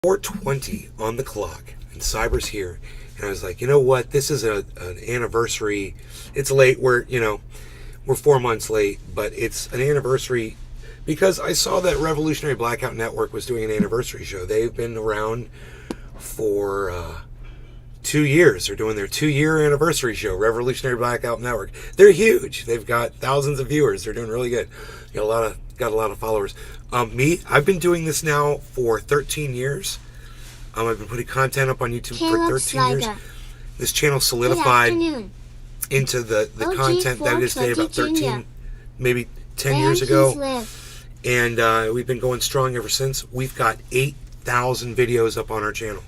4:20 on the clock, and Cyber's here. And I was like, you know what? This is an anniversary. It's late. We're 4 months late, but it's an anniversary because I saw that Revolutionary Blackout Network was doing an anniversary show. They've been around for 2 years. They're doing their 2-year anniversary show, Revolutionary Blackout Network. They're huge. They've got thousands of viewers. They're doing really good. Got a lot of followers. I've been doing this now for 13 years. I've been putting content up on YouTube for 13 years. This channel solidified into the content that it is today about 13, maybe 10 years ago. And we've been going strong ever since. We've got 8,000 videos up on our channel.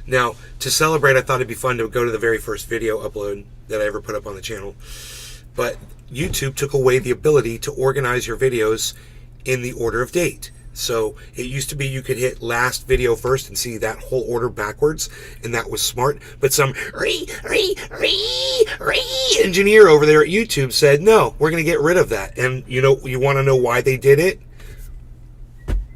Now, to celebrate, I thought it'd be fun to go to the very first video upload that I ever put up on the channel. But YouTube took away the ability to organize your videos in the order of date. So it used to be you could hit last video first and see that whole order backwards, and that was smart. But some engineer over there at YouTube said, no, we're going to get rid of that. And you want to know why they did it?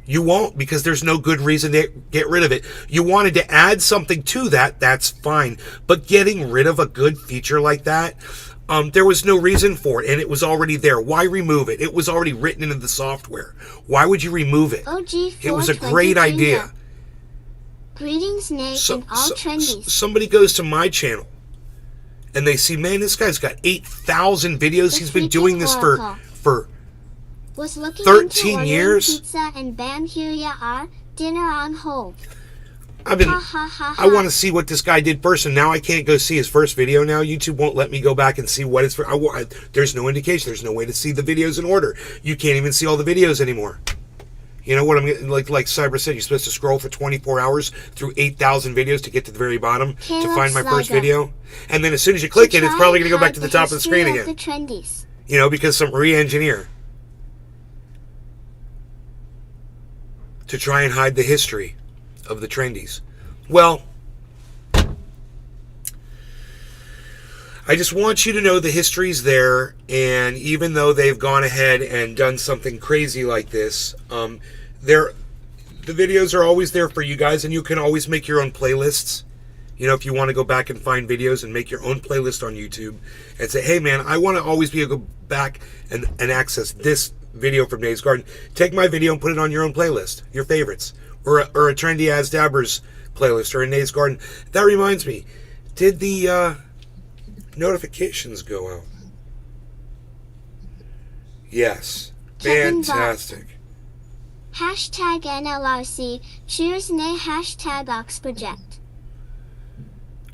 You won't, because there's no good reason to get rid of it. You wanted to add something to that, that's fine. But getting rid of a good feature like that, there was no reason for it, and it was already there. Why remove it? It was already written into the software. Why would you remove it? It was a great idea. Greetings, Nate, and all trendies. Somebody goes to my channel, and they see, man, this guy's got 8,000 videos. He's been doing this for 13 years. Pizza, and bam, here you are. Dinner on hold. I want to see what this guy did first, and now I can't go see his first video now. YouTube won't let me go back and see what it's for. There's no indication. There's no way to see the videos in order. You can't even see all the videos anymore. You know what I'm like Cyber said, you're supposed to scroll for 24 hours through 8,000 videos to get to the very bottom to find my first video. And then as soon as you click it, it's probably going to go back to the top of the screen again. Because some re-engineer to try and hide the history of the trendies. Well, I just want you to know the history's there, and even though they've gone ahead and done something crazy like this, the videos are always there for you guys, and you can always make your own playlists. If you want to go back and find videos and make your own playlist on YouTube and say, hey man, I want to always be able to go back and access this video from Nate's Garden. Take my video and put it on your own playlist, your favorites. Or a Trendyasdabbers playlist, or a Nate's Garden. That reminds me, did the notifications go out? Yes. Fantastic. Hashtag NLRC. Cheers, Nate. Hashtag Oxproject.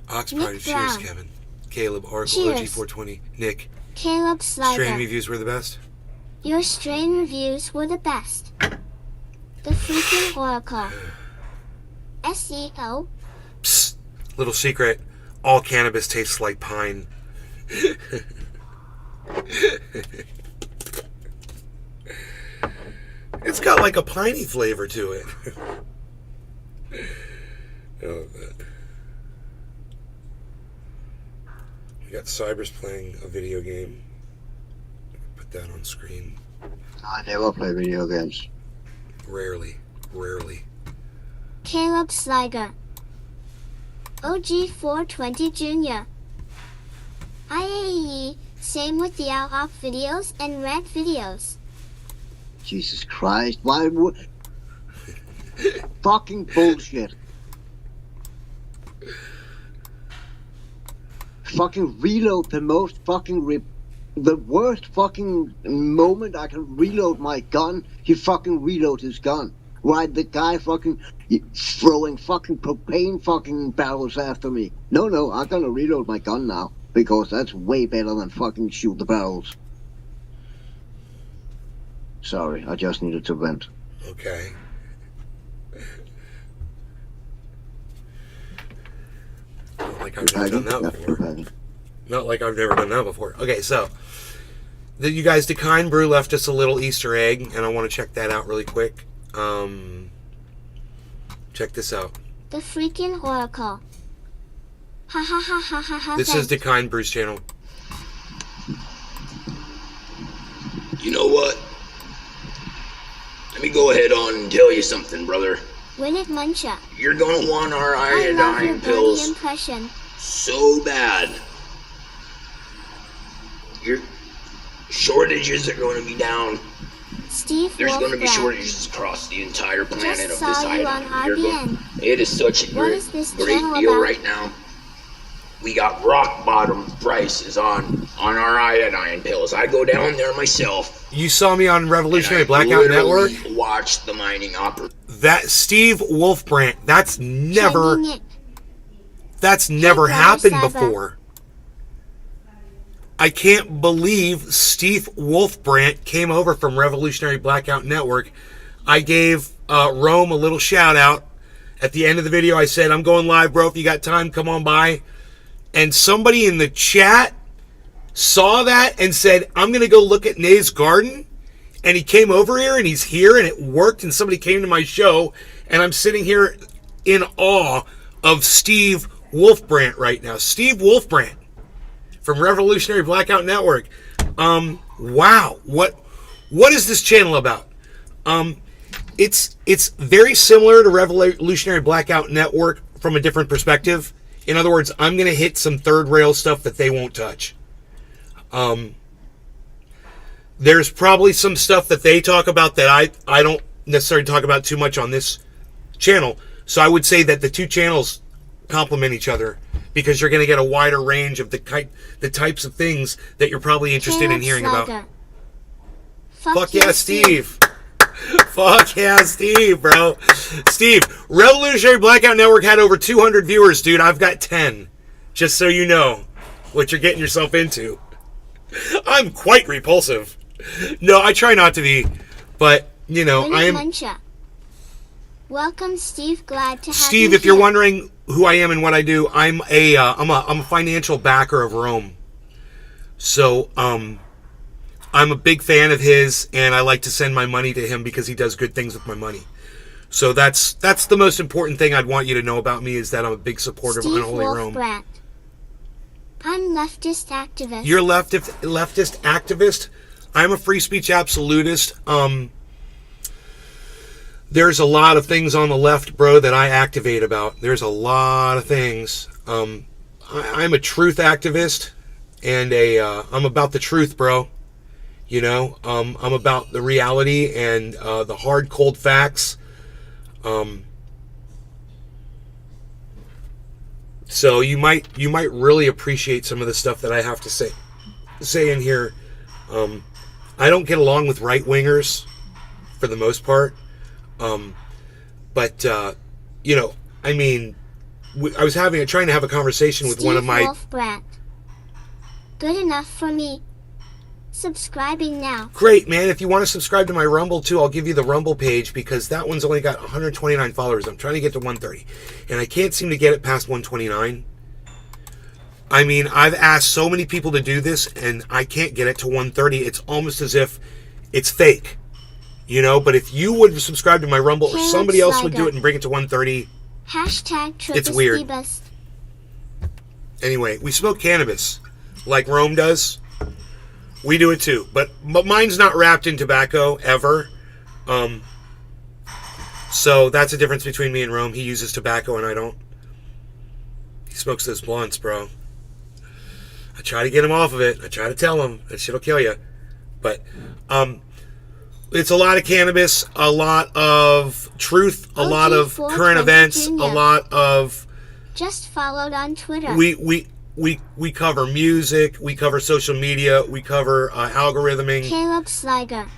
Oxproject. Cheers, Kevin. Caleb, Oracle, OG420. Nick. Caleb Slider. Strain reviews were the best? Your strain reviews were the best. The freaking Oracle. SEO. Psst. Little secret. All cannabis tastes like pine. It's got like a piney flavor to it. We got Cybers playing a video game. Put that on screen. I never play video games. Rarely. Caleb Sliger. OG420 Jr. IAE. Same with the out-off videos and red videos. Jesus Christ, why would... fucking bullshit. Fucking reload the most fucking... the worst fucking moment I can reload my gun, he fucking reload his gun. Why the guy fucking throwing fucking propane fucking barrels after me. No, I'm gonna reload my gun now, because that's way better than fucking shoot the barrels. Sorry, I just needed to vent. Okay. Not like I've never done that before. Not like I've never done that before. Okay, so you guys, the Kind Brew left us a little Easter egg, and I want to check that out really quick. Check this out. The freaking Oracle. Ha ha ha ha ha ha. This is the Kind Brew's channel. You know what? Let me go ahead on and tell you something, brother. Win it, Muncha. You're gonna want our I love your iodine birdie pills impression. so bad. Your shortages are gonna be down. Steve There's gonna be Wolfbrand. shortages across the entire planet Just of saw this you on iodine. RBN. It is such a What great, is this great channel deal about? right now. We got rock bottom prices on our iodine pills. I go down there myself. You saw me on Revolutionary and I Blackout literally Network. watch the mining operation. That Steve Wolfbrand. That's never Trending it. happened Cyber. before. I can't believe Steve Wolfbrand came over from Revolutionary Blackout Network. I gave Rome a little shout out. At the end of the video, I said, I'm going live, bro. If you got time, come on by. And somebody in the chat saw that and said, I'm going to go look at Nay's garden. And he came over here and he's here and it worked. And somebody came to my show and I'm sitting here in awe of Steve Wolfbrand right now. Steve Wolfbrand from Revolutionary Blackout Network. Wow. What is this channel about? It's very similar to Revolutionary Blackout Network from a different perspective. In other words, I'm going to hit some third rail stuff that they won't touch. There's probably some stuff that they talk about that I don't necessarily talk about too much on this channel. So I would say that the two channels complement each other because you're going to get a wider range of the types of things that you're probably interested in Caleb hearing Slager. about. Fuck Yeah, Steve. Fuck yeah, Steve, bro. Steve, Revolutionary Blackout Network had over 200 viewers, dude. I've got 10. Just so you know what you're getting yourself into. I'm quite repulsive. No, I try not to be. But, you know, Win I it, am... Muncha. Welcome, Steve. Glad to have Steve, you if you're here. wondering who I am and what I do, I'm a financial backer of Rome. So, I'm a big fan of his, and I like to send my money to him because he does good things with my money. So that's the most important thing I'd want you to know about me is that I'm a big supporter of Steve Unholy Rome. Wolfbrand. I'm leftist activist. You're leftist activist. I'm a free speech absolutist. There's a lot of things on the left, bro, that I activate about. There's a lot of things. I'm a truth activist, and I'm about the truth, bro. You know, I'm about the reality and the hard, cold facts. So you might really appreciate some of the stuff that I have to say in here. I don't get along with right wingers for the most part, but you know, I mean, I was trying to have a conversation with one of my. Wolfbrand. Good enough for me. Subscribing now. Great, man. If you want to subscribe to my Rumble too, I'll give you the Rumble page because that one's only got 129 followers. I'm trying to get to 130, and I can't seem to get it past 129. I mean, I've asked so many people to do this, and I can't get it to 130. It's almost as if it's fake, you know. But if you would subscribe to my Rumble, or Caleb somebody else would do Slager. it and bring it to 130. Hashtag It's weird. Trendyasdabbers. Anyway, we smoke cannabis like Rome does. We do it too, but mine's not wrapped in tobacco ever. So that's the difference between me and Rome. He uses tobacco and I don't. He smokes those blunts, bro. I try to get him off of it. I try to tell him that shit'll kill you. But it's a lot of cannabis, a lot of truth, a lot of current events, a lot of. Just followed on Twitter. We cover music, we cover social media, we cover algorithming. Caleb Slager.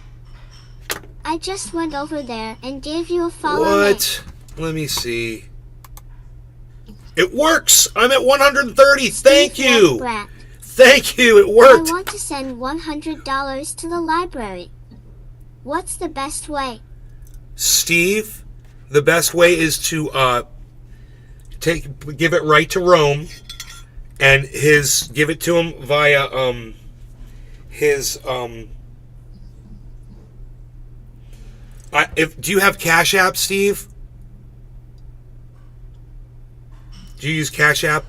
I just went over there and gave you a follow. What? Let me see. It works! I'm at 130. Thank you! Wolfbrand. Thank you, it I worked! want to send $100 to the library. What's the best way? Steve, the best way is to give it right to Rome. And give it to him via do you have Cash App, Steve? Do you use Cash App?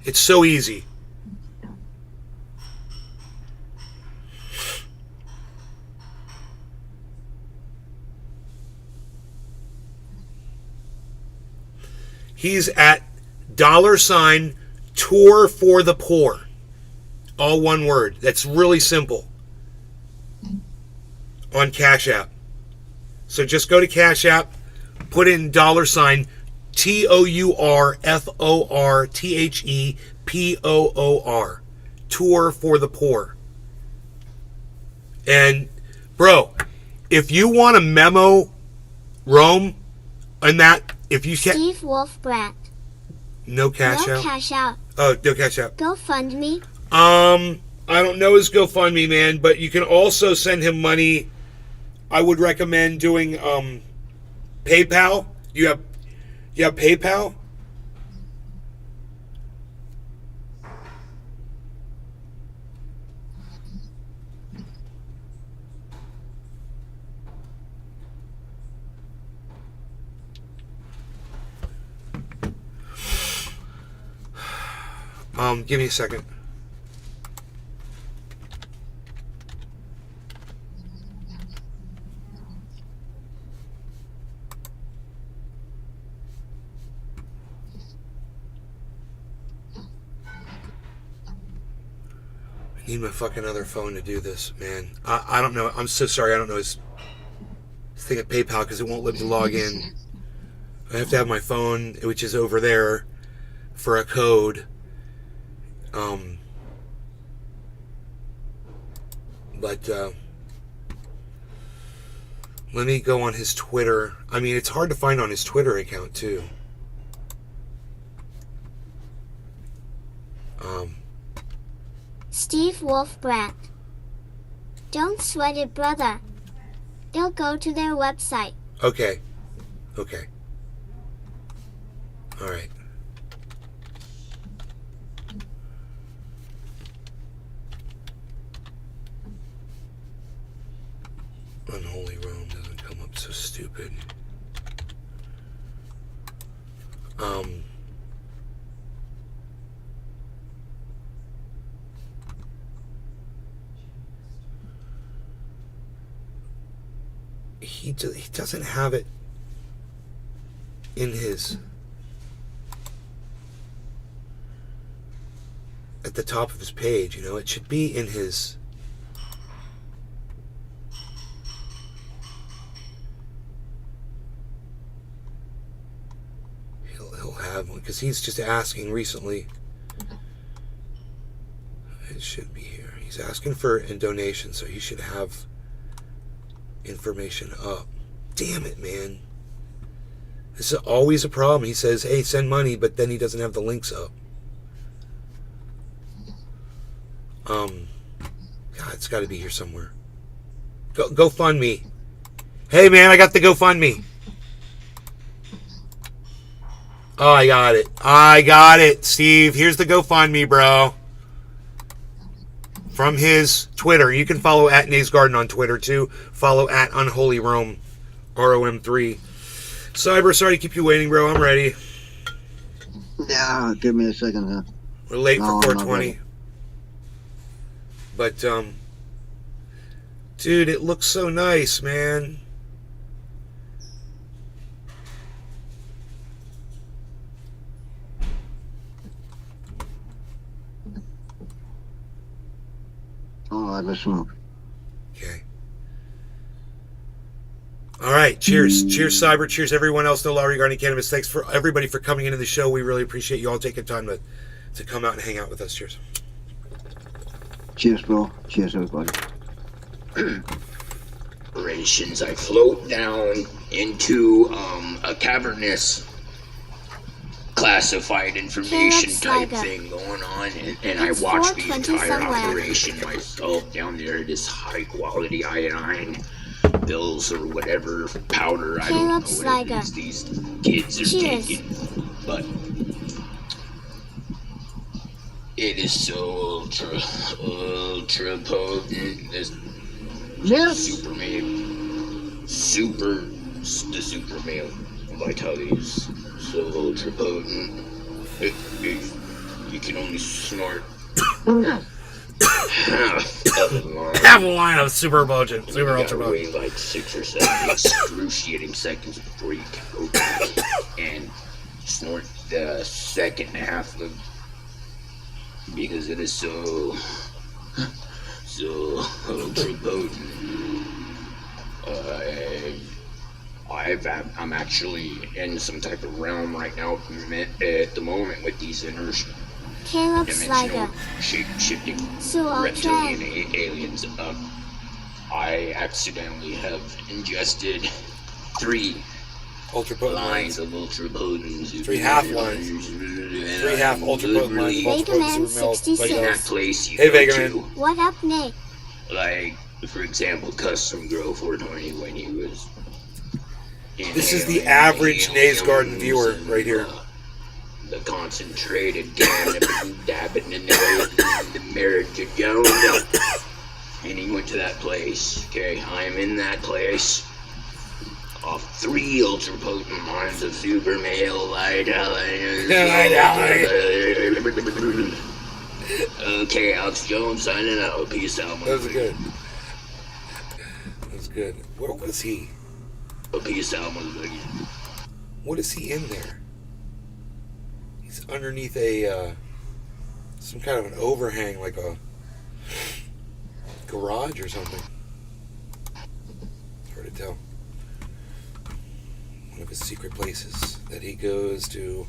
It's so easy. He's at $tour for the poor. All one word. That's really simple. On Cash App. So just go to Cash App, put in $TOURFORTHEPOOR. Tour for the poor. And, bro, if you want a memo, Rome, and that, if you can... Steve Wolf Brat. No cash No out? cash out. Oh, no cash out. GoFundMe. I don't know his GoFundMe, man, but you can also send him money. I would recommend doing PayPal. You have PayPal? Give me a second. I need my fucking other phone to do this, man. I don't know. I'm so sorry. I don't know his thing at PayPal because it won't let me log in. I have to have my phone, which is over there, for a code. But let me go on his Twitter. I mean, it's hard to find on his Twitter account, too. Steve Wolf Brat. Don't sweat it, brother. They'll go to their website. Okay. Okay. All right. Unholy Rome doesn't come up, so stupid. He doesn't have it in his at the top of his page, you know. It should be in his he'll have one because he's just asking recently. It should be here. He's asking for a donation, so he should have information up. Damn it, man. This is always a problem. He says, hey, send money, but then he doesn't have the links up. God, it's got to be here somewhere. Go fund me. Hey, man, I got the GoFundMe. Oh, I got it. I got it, Steve. Here's the GoFundMe, bro. From his Twitter. You can follow at Nays Garden on Twitter, too. Follow at Unholy Rome, ROM3. Cyber, sorry to keep you waiting, bro. I'm ready. Yeah, give me a second, huh? We're late No, for I'm not 420. ready. But, dude, it looks so nice, man. Oh, I have a smoke. Okay. All right. Cheers. Cheers, Cyber. Cheers, everyone else. No law regarding cannabis. Thanks for everybody for coming into the show. We really appreciate you all taking time to come out and hang out with us. Cheers. Cheers, bro. Cheers, everybody. Operations. I float down into a cavernous classified information type thing going on, and I It's watch the 4:20 entire somewhere. operation myself down there. This high quality iodine pills or whatever powder, I don't know what it Sliger. is these kids are Cheers. taking, but it is so ultra potent. This Yes. super male vitality is so ultra potent. You can only snort half a line of super potent, super ultra potent. Wait like 6 or 7 excruciating seconds before you can go back and snort the second half of because it is so ultra potent. I'm actually in some type of realm right now at the moment with these Caleb Sliger. shape-shifting So reptilian aliens. I accidentally have ingested 3 Ultra potent lines lines. of ultra potent. 3 half lines. 3 half ultra potent lines. of ultra Vega Man potent super milk. 66. In that Like place you Hey, go Vega to, Man. What up, Nick? like, for example, Custom Grow 420 when he was. This is the average Nays Garden viewer right here. The concentrated dabbing in the marriage Jones. And he went to that place. Okay, I'm in that place. Off 3 ultra potent lines of super male light. Okay, Alex Jones signing out. Peace out. That was good. That was good. Where was he? Peace out, motherfucker. What is he in there? He's underneath a some kind of an overhang, like a garage or something. It's hard to tell. One of his secret places that he goes to.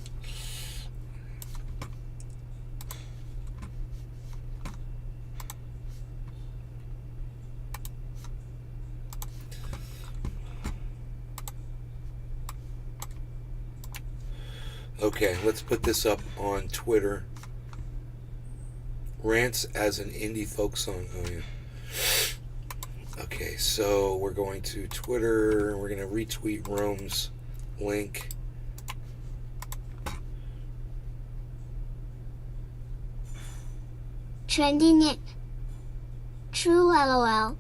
Okay, let's put this up on Twitter. Rants as an indie folk song. Oh, yeah. Okay, so we're going to Twitter. We're going to retweet Rome's link. Trendy Nick. True LOL.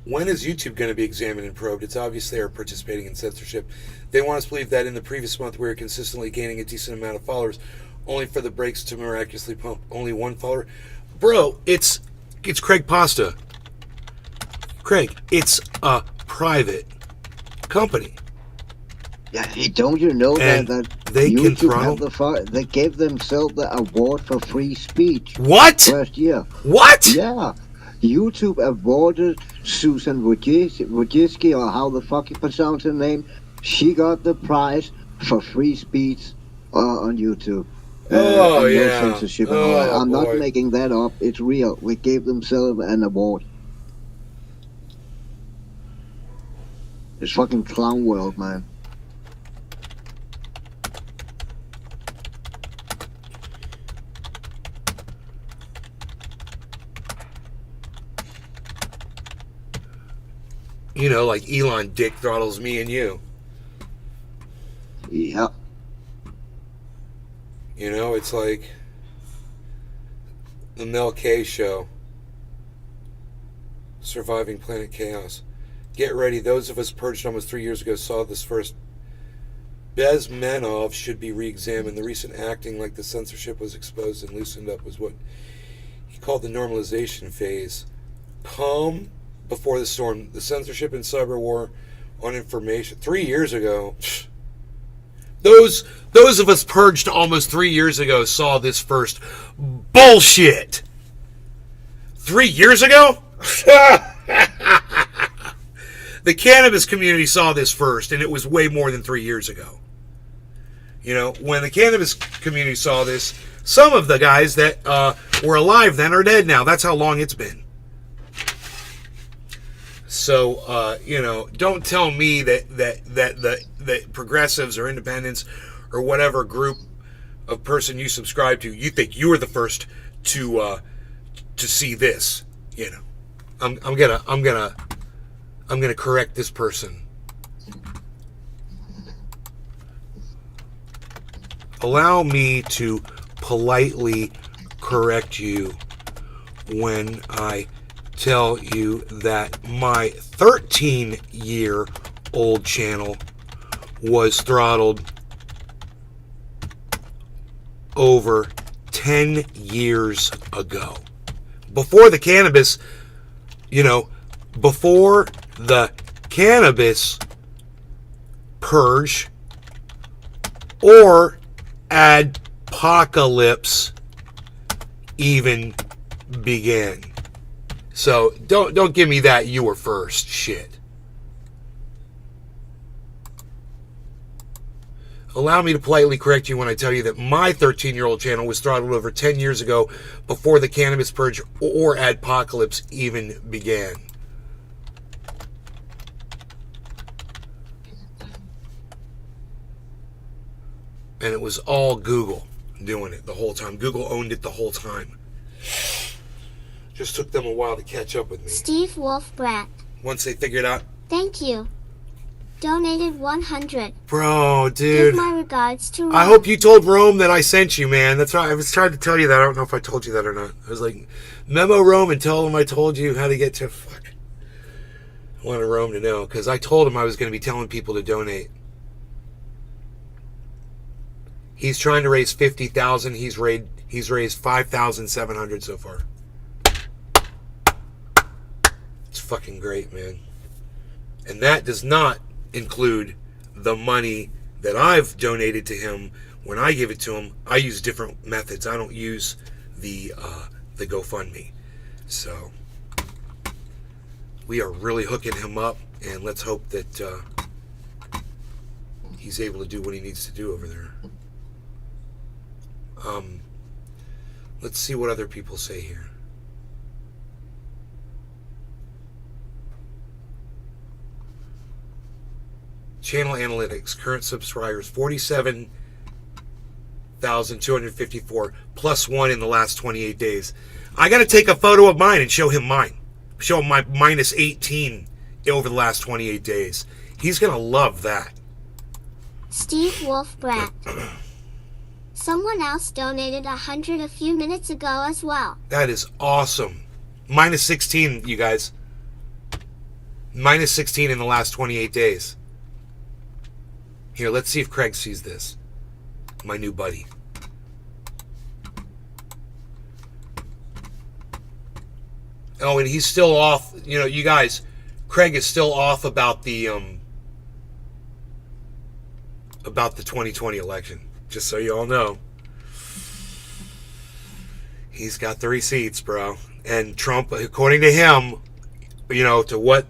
When is YouTube going to be examined and probed? It's obvious they are participating in censorship. They want us to believe that in the previous month we were consistently gaining a decent amount of followers, only for the breaks to miraculously pump only 1 follower. Bro, it's Craig Pasta. Craig, it's a private company. Yeah, hey, don't you know And that they can YouTube throttle? they gave themselves the award for free speech What? last year. What? Yeah, YouTube awarded Susan Wojcicki, or how the fuck you pronounce her name. She got the prize for free speech on YouTube. Oh, and yeah. No censorship and all Oh, that. I'm boy. not making that up. It's real. We gave themselves an award. It's fucking clown world, man. You know, like Elon dick throttles me and you. Yeah. You know, it's like the Mel K show. Surviving Planet Chaos. Get ready. Those of us purged almost 3 years ago saw this first. Bezmenov should be re-examined. The recent acting like the censorship was exposed and loosened up was what he called the normalization phase. Calm before the storm. The censorship and cyber war on information. 3 years ago. Those of us purged almost 3 years ago saw this first. Bullshit. 3 years ago? The cannabis community saw this first, and it was way more than 3 years ago. You know, when the cannabis community saw this, some of the guys that were alive then are dead now. That's how long it's been. So, you know, don't tell me that progressives or independents or whatever group of person you subscribe to, you think you were the first to see this. You know, I'm gonna correct this person. Allow me to politely correct you when I tell you that my 13-year-old channel was throttled over 10 years ago. Before the cannabis, you know, before the cannabis purge or adpocalypse even began. So don't give me that you were first shit. Allow me to politely correct you when I tell you that my 13-year-old channel was throttled over 10 years ago before the cannabis purge or adpocalypse even began. And it was all Google doing it the whole time. Google owned it the whole time. Just took them a while to catch up with me. Steve Wolfbrat. Once they figured out. Thank you. Donated 100. Bro, Give dude. my regards to Rome. I hope you told Rome that I sent you, man. That's right. I was trying to tell you that. I don't know if I told you that or not. I was like, memo Rome and tell him I told you how to get to... Fuck. I wanted Rome to know, because I told him I was going to be telling people to donate. He's trying to raise 50,000. He's raised 5,700 so far. It's fucking great, man. And that does not include the money that I've donated to him. When I give it to him, I use different methods. I don't use the GoFundMe. So we are really hooking him up, and let's hope that he's able to do what he needs to do over there. Let's see what other people say here. Channel analytics, current subscribers 47,254 plus one in the last 28 days. I got to take a photo of mine and show him mine. Show him my minus 18 over the last 28 days. He's going to love that. Steve Wolfbrat. Someone else donated 100 a few minutes ago as well. That is awesome. Minus 16, you guys. Minus 16 in the last 28 days. Here, let's see if Craig sees this. My new buddy. Oh, and he's still off. You know, you guys, Craig is still off about the 2020 election. Just so you all know. He's got the receipts, bro. And Trump, according to him, you know, to what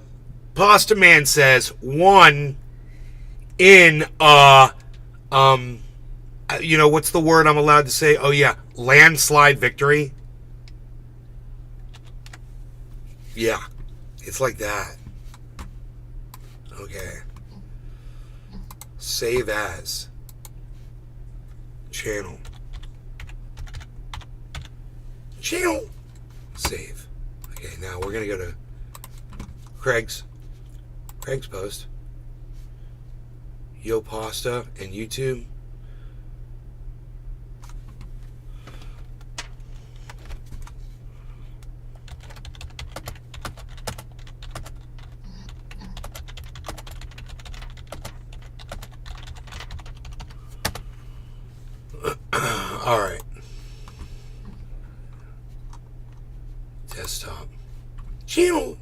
Pasta Man says, won in you know, what's the word I'm allowed to say? Oh yeah, landslide victory. Yeah, it's like that. Okay. Save as channel. Save. Okay, now we're gonna go to Craig's post. Yo Pasta and YouTube. All right. Desktop. Channel.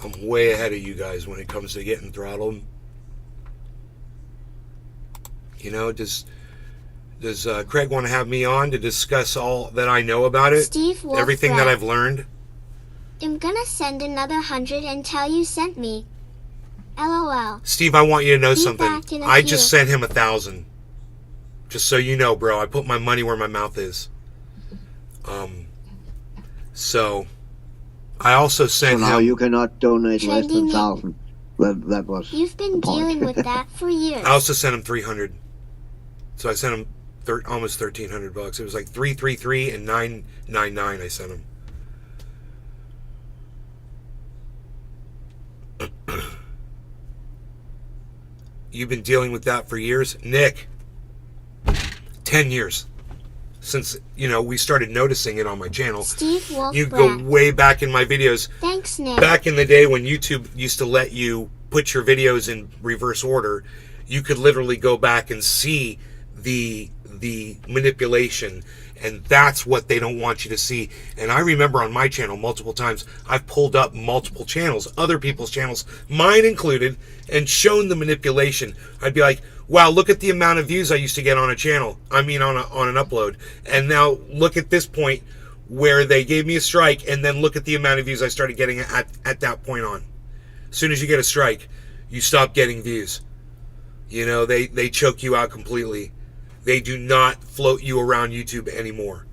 I'm way ahead of you guys when it comes to getting throttled. You know, does Craig want to have me on to discuss all that I know about it? Steve Wolfbrat. Everything that I've learned? I'm gonna send another 100 and tell you sent me. LOL. Steve, I want you to know Be something. back in a I few. just sent him 1,000. Just so you know, bro. I put my money where my mouth is. So I also sent So now him. you cannot donate less than Trendy 1,000. That was You've been the point. dealing with that for years. I also sent him 300. So I sent him almost $1,300. It was like 333 and 999. I sent him. you've been dealing with that for years. Nick, 10 years since, we started noticing it on my channel. Steve Wolf You go Brat. way back in my videos. Thanks, Nick. Back in the day when YouTube used to let you put your videos in reverse order, you could literally go back and see the manipulation, and that's what they don't want you to see. And I remember on my channel multiple times I've pulled up multiple channels, other people's channels, mine included, and shown the manipulation. I'd be like, wow, look at the amount of views I used to get on a channel, on an upload, and now look at this point where they gave me a strike, and then look at the amount of views I started getting at that point on. As soon as you get a strike, you stop getting views. They choke you out completely. They do not float you around YouTube anymore.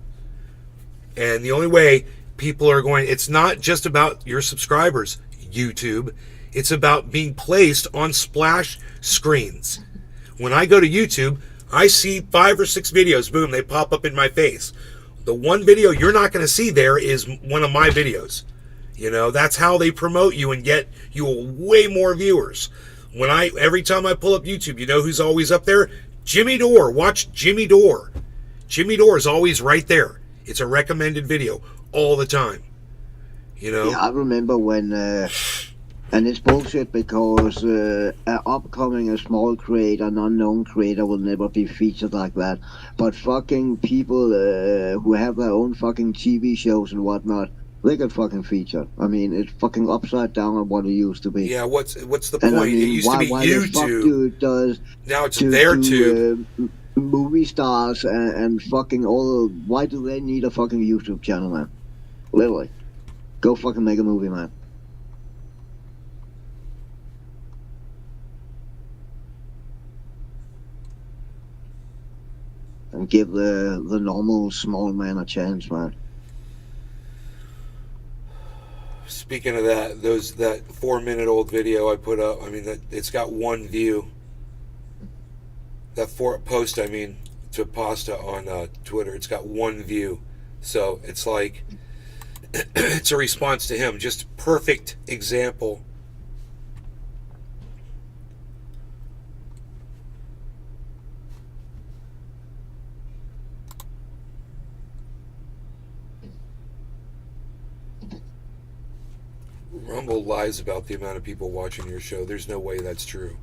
And the only way people are going, it's not just about your subscribers, YouTube. It's about being placed on splash screens. When I go to YouTube, I see 5 or 6 videos, boom, they pop up in my face. The one video you're not going to see there is one of my videos. That's how they promote you and get you way more viewers. Every time I pull up YouTube, who's always up there? Jimmy Dore. Watch Jimmy Dore. Jimmy Dore is always right there. It's a recommended video all the time. Yeah, I remember when, and it's bullshit because an upcoming, a small creator, an unknown creator will never be featured like that. But fucking people who have their own fucking TV shows and whatnot, they get fucking featured. I mean, it's fucking upside down on what it used to be. Yeah, what's the And point? I mean, It used to be why the fuck YouTube. Now it's their tube. Movie stars and fucking all. Why do they need a fucking YouTube channel, man? Literally, go fucking make a movie, man. And give the normal small man a chance, man. Speaking of that, that 4-minute-old video I put up, I mean, it's got 1 view. That post, to Pasta on Twitter, it's got 1 view. So it's like, it's a response to him. Just perfect example. Rumble lies about the amount of people watching your show. There's no way that's true.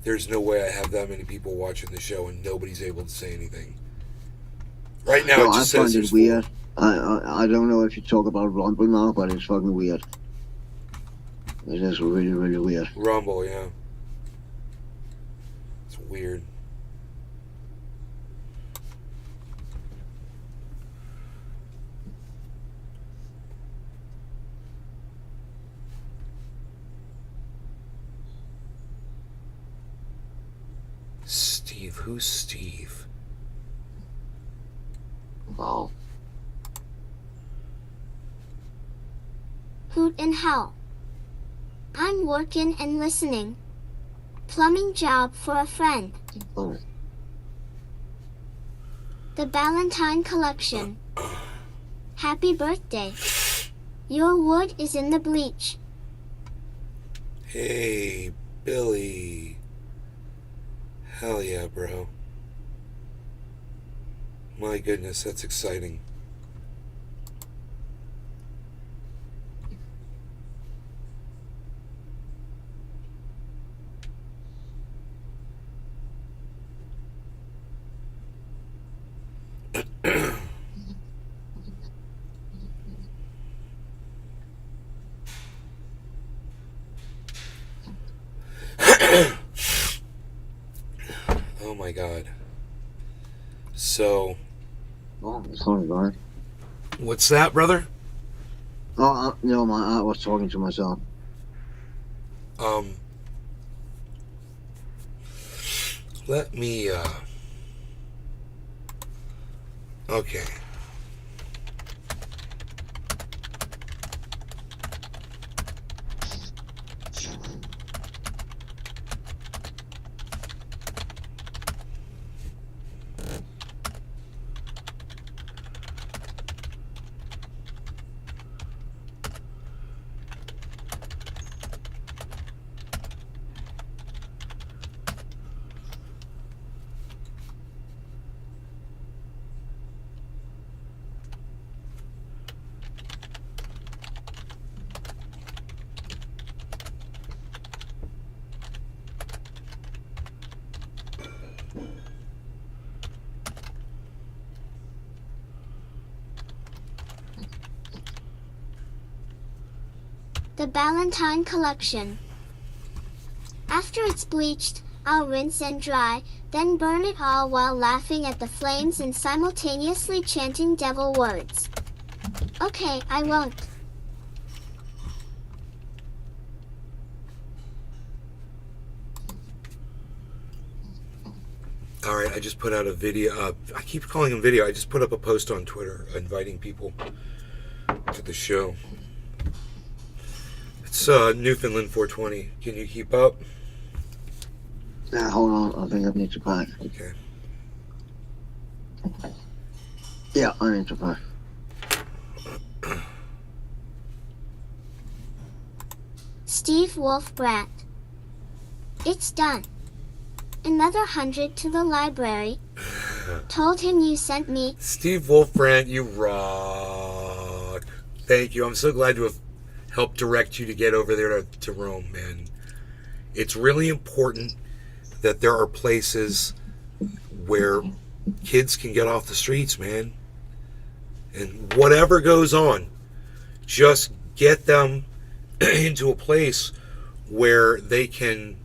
There's no way I have that many people watching the show and nobody's able to say anything. Right now, No, it just I says find there's it weird. I don't know if you talk about Rumble now, but it's fucking weird. It is really, really weird. Rumble, yeah. It's weird. Steve, who's Steve? Wow. Hoot in hell. I'm working and listening. Plumbing job for a friend. Oh. The Valentine collection. Happy birthday. Your wood is in the bleach. Hey, Billy. Hell yeah, bro. My goodness, that's exciting. Oh my god. So, Oh, sorry, man. what's that, brother? Oh, no, man, I was talking to myself. Let me, okay. the Ballantine collection. After it's bleached, I'll rinse and dry, then burn it all while laughing at the flames and simultaneously chanting devil words. Okay, I won't. Alright, I just put out a video. I keep calling them video. I just put up a post on Twitter inviting people to the show. It's Newfoundland 420. Can you keep up? Now, hold on. I think I need to buy. Okay. Yeah, I need to buy. Steve Wolfbrat. It's done. Another 100 to the library. Told him you sent me. Steve Wolfbrandt, you rock. Thank you. I'm so glad to have helped direct you to get over there to Rome, man. It's really important that there are places where kids can get off the streets, man. And whatever goes on, just get them into a place where they can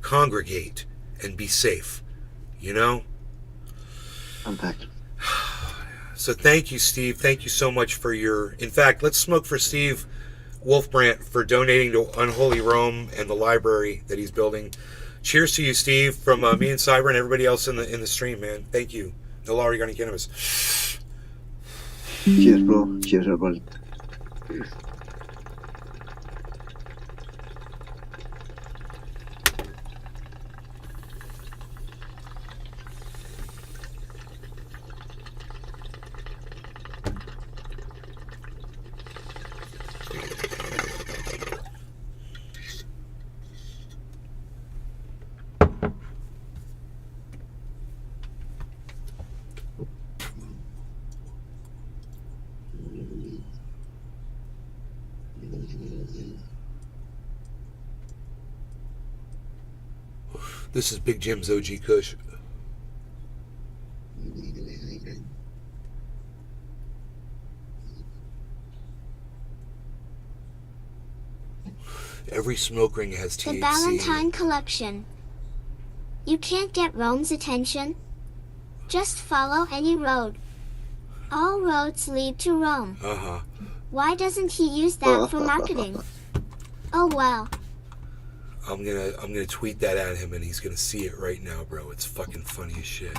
congregate and be safe, you know? I'm back. So thank you, Steve. Thank you so much for your... In fact, let's smoke for Steve Wolfbrandt for donating to Unholy Rome and the library that he's building. Cheers to you, Steve, from me and Cyber and everybody else in the stream, man. Thank you. No law regarding cannabis. Cheers, bro. Cheers, everybody. This is Big Jim's OG Kush. Every smoke ring has THC. The Ballantine collection. You can't get Rome's attention? Just follow any road. All roads lead to Rome. Uh-huh. Why doesn't he use that for marketing? Oh well. I'm gonna tweet that at him and he's gonna see it right now, bro. It's fucking funny as shit.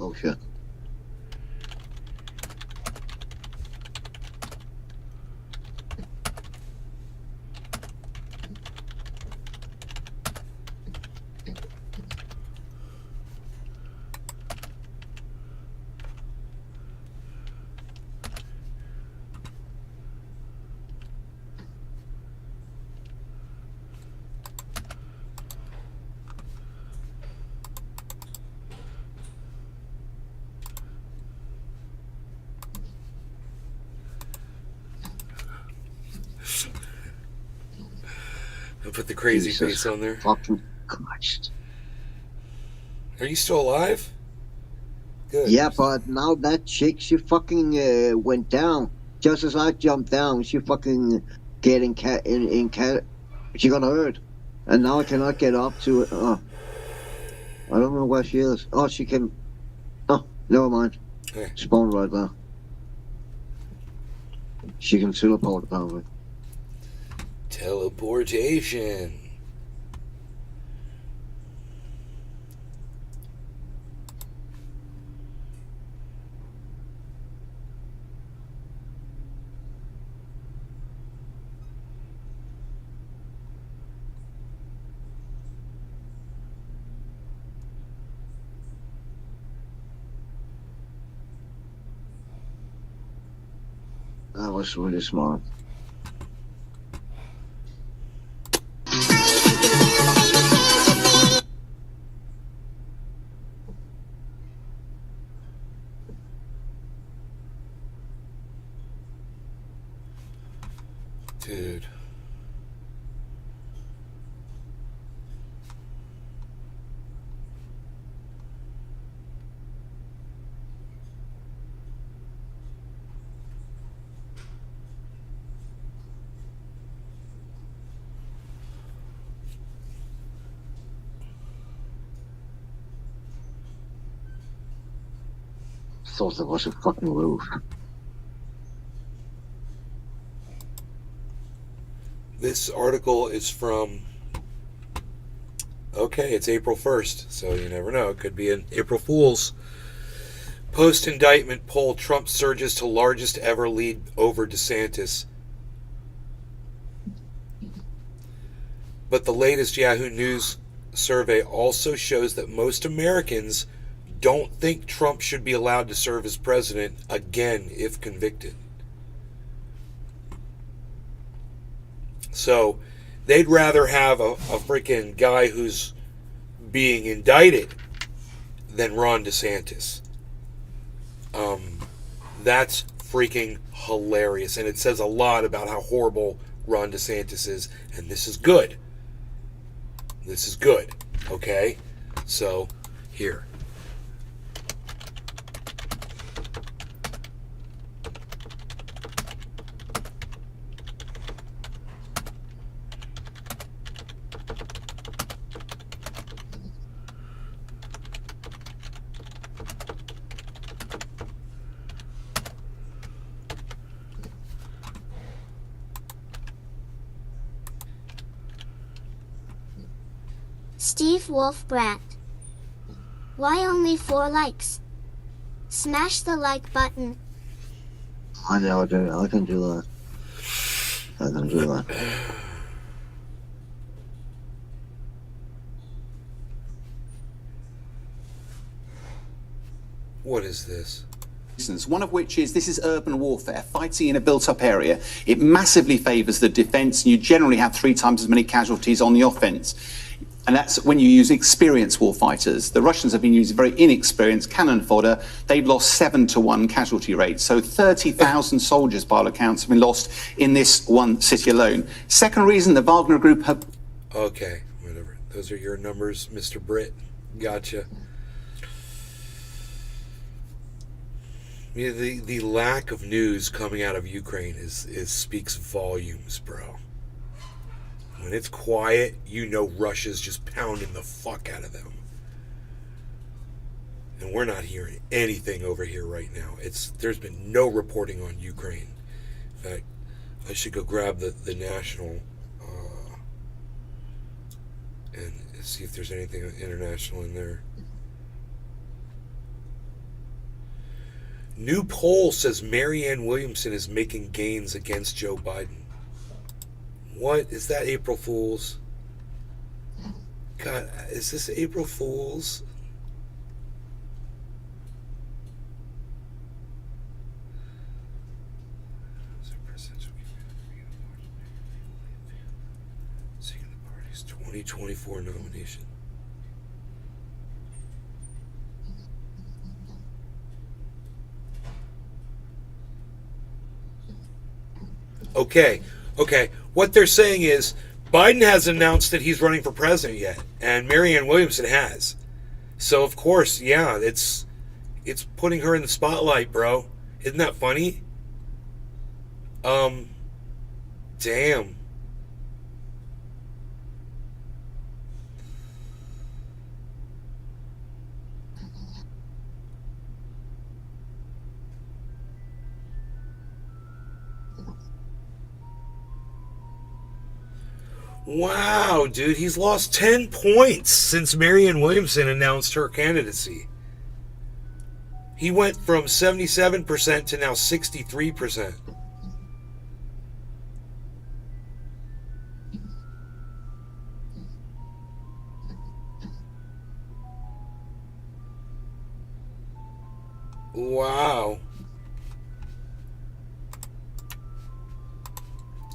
Oh, shit. I'll put the crazy Jesus face on there. Fucking Christ. Are you still alive? Good. Yeah, but now that chick, she fucking went down. Just as I jumped down, she fucking get in cat. She got hurt. And now I cannot get up to it. Oh. I don't know where she is. Oh, she came. Oh, never mind. Hey. Spawned right there. She can teleport, apparently. Teleportation. That was really smart. Dude. Thought there was a fucking roof. This article is from, okay, it's April 1st, so you never know. It could be an April Fool's. Post-indictment poll, Trump surges to largest ever lead over DeSantis. But the latest Yahoo News survey also shows that most Americans don't think Trump should be allowed to serve as president again if convicted. So they'd rather have a freaking guy who's being indicted than Ron DeSantis. That's freaking hilarious. And it says a lot about how horrible Ron DeSantis is. And this is good. This is good. Okay? So, here. Steve Wolfbrat. Why only 4 likes? Smash the like button. I know, I can do that. I can do that. What is this? One of which is this is urban warfare, fighting in a built-up area. It massively favours the defence, and you generally have 3 times as many casualties on the offence. And that's when you use experienced warfighters. The Russians have been using very inexperienced cannon fodder. They've lost 7-to-1 casualty rate. So 30,000 soldiers, by all accounts, have been lost in this one city alone. Second reason, the Wagner Group have... Okay, whatever. Those are your numbers, Mr. Britt. Gotcha. Yeah, the lack of news coming out of Ukraine is speaks volumes, bro. When it's quiet, you know Russia's just pounding the fuck out of them. And we're not hearing anything over here right now. There's been no reporting on Ukraine. In fact, I should go grab the national and see if there's anything international in there. New poll says Marianne Williamson is making gains against Joe Biden. What? Is that April Fool's? God, is this April Fool's? Seeking the party's 2024 nomination. Okay. What they're saying is Biden hasn't announced that he's running for president yet, and Marianne Williamson has. So of course, yeah, it's putting her in the spotlight, bro. Isn't that funny? Damn. Wow, dude, he's lost 10 points since Marianne Williamson announced her candidacy. He went from 77% to now 63%. Wow.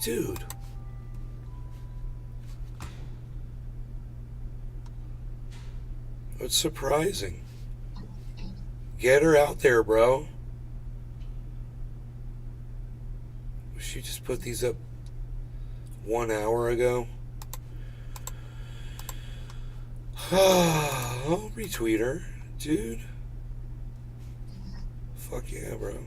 Dude. It's surprising. Get her out there, bro. She just put these up 1 hour ago. I'll retweet her, dude. Fuck yeah, bro.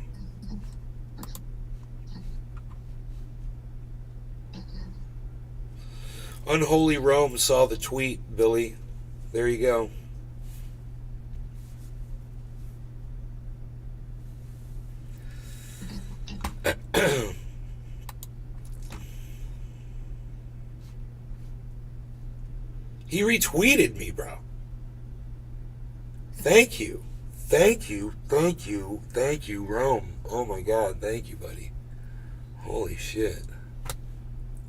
Unholy Rome saw the tweet, Billy. There you go. He retweeted me, bro. Thank you. Thank you. Thank you. Thank you, Rome. Oh my God. Thank you, buddy. Holy shit.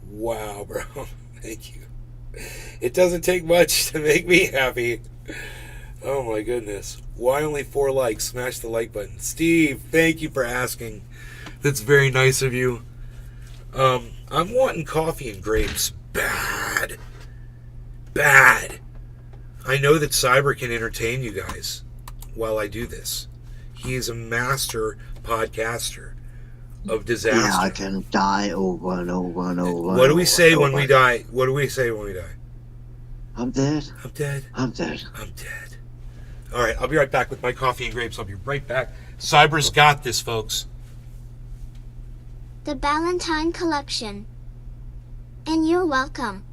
Wow, bro. Thank you. It doesn't take much to make me happy. Oh my goodness. Why only 4 likes? Smash the like button. Steve, thank you for asking. That's very nice of you. I'm wanting coffee and grapes. Bad. I know that Cyber can entertain you guys while I do this. He is a master podcaster of disaster. Yeah, I can die over and over and over. What do we say when we die? What do we say when we die? I'm dead. I'm dead. I'm dead. I'm dead. All right, I'll be right back with my coffee and grapes. I'll be right back. Cyber's got this, folks. The Ballantine Collection. And you're welcome.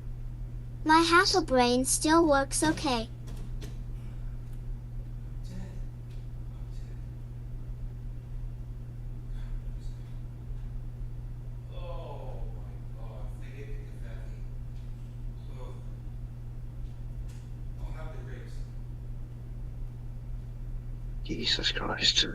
My half a brain still works okay. Jesus Christ.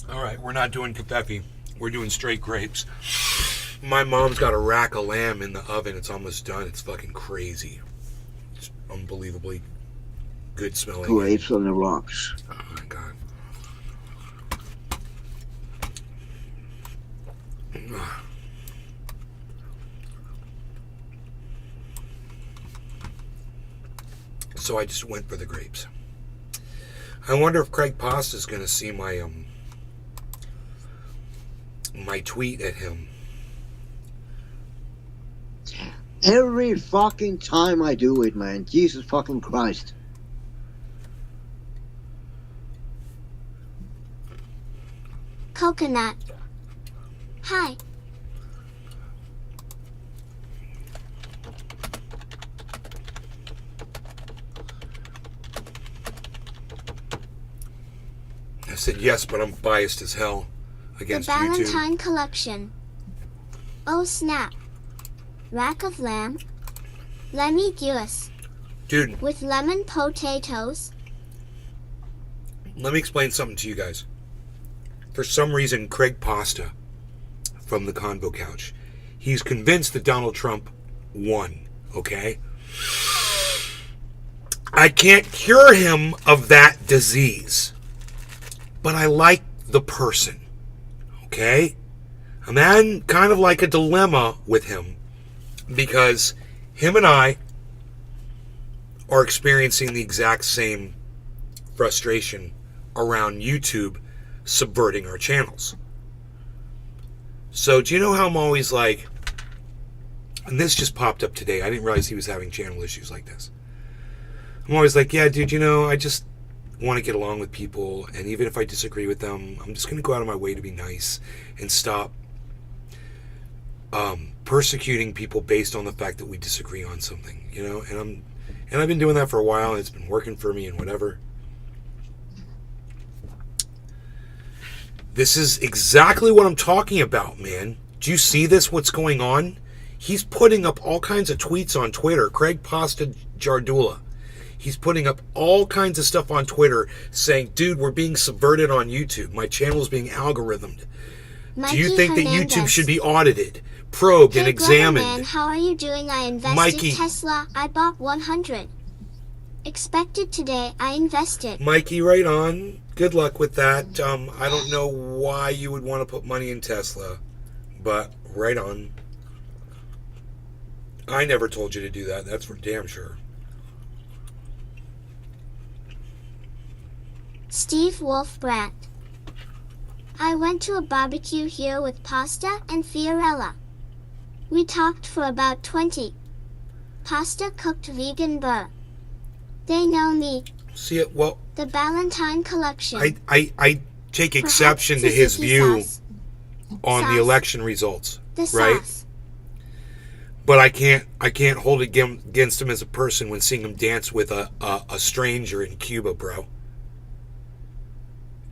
All right, we're not doing Covfefe. We're doing straight grapes. My mom's got a rack of lamb in the oven. It's almost done. It's fucking crazy. It's unbelievably good smelling. Grapes on the rocks. Oh my God. So I just went for the grapes. I wonder if Craig Pasta's going to see my my tweet at him. Every fucking time I do it, man. Jesus fucking Christ. Coconut. Hi. I said yes, but I'm biased as hell The against YouTube. Ballantine Collection. Oh snap. Rack of lamb. Lemmy Guice. Dude, With lemon potatoes. let me explain something to you guys. For some reason, Craig Pasta from the Convo Couch, he's convinced that Donald Trump won, okay? I can't cure him of that disease, but I like the person, okay? I'm in kind of like a dilemma with him because him and I are experiencing the exact same frustration around YouTube subverting our channels. So do you know how I'm always like, and this just popped up today, I didn't realize he was having channel issues like this. I'm always like, yeah, dude, you know, I just want to get along with people, and even if I disagree with them, I'm just going to go out of my way to be nice and stop persecuting people based on the fact that we disagree on something, you know. And I've been doing that for a while, and it's been working for me and whatever. This is exactly what I'm talking about, man. Do you see this? What's going on? He's putting up all kinds of tweets on Twitter. Craig Pasta Jardula. He's putting up all kinds of stuff on Twitter saying, dude, we're being subverted on YouTube. My channel's being algorithmed. Mikey Do you think that Hernandez. YouTube should be audited, probed, and Hey, examined? Man, how are you doing? I invested Mikey. Tesla. I bought 100. Expected today. I invested. Mikey, right on. Good luck with that. I don't know why you would want to put money in Tesla. But right on. I never told you to do that. That's for damn sure. Steve Wolfbrat. I went to a barbecue here with pasta and Fiorella. We talked for about 20. Pasta cooked vegan burr. They know me. See it? Well, The Ballantine collection. I take exception to his view on the election results, The right? sauce. But I can't hold it against him as a person when seeing him dance with a stranger in Cuba, bro.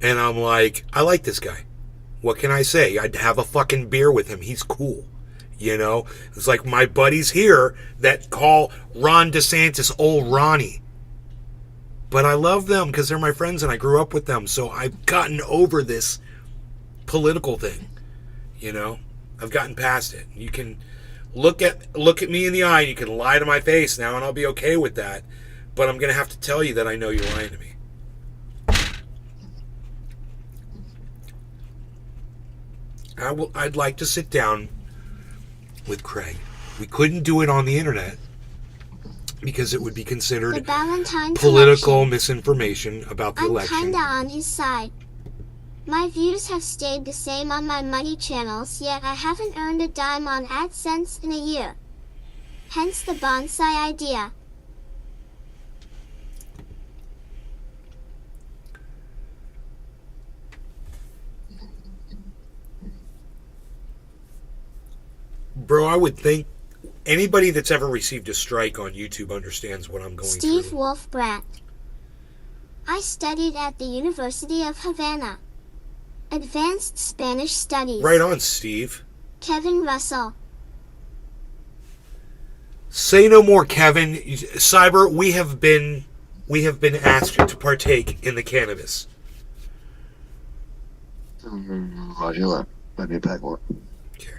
And I'm like, I like this guy. What can I say? I'd have a fucking beer with him. He's cool. You know? It's like my buddies here that call Ron DeSantis old Ronnie. But I love them because they're my friends and I grew up with them. So I've gotten over this political thing. You know? I've gotten past it. You can look at me in the eye and you can lie to my face now and I'll be okay with that. But I'm going to have to tell you that I know you're lying to me. I'd like to sit down with Craig. We couldn't do it on the internet because it would be The considered Ballantine political collection. misinformation about the I'm election. kinda on his side. My views have stayed the same on my money channels, yet I haven't earned a dime on AdSense in a year. Hence the bonsai idea. Bro, I would think anybody that's ever received a strike on YouTube understands what I'm going Steve through. Wolfbrat. I studied at the University of Havana. Advanced Spanish Studies. Right on, Steve. Kevin Russell. Say no more, Kevin. Cyber, we have been asked to partake in the cannabis. Roger that. Let me pack one. Okay.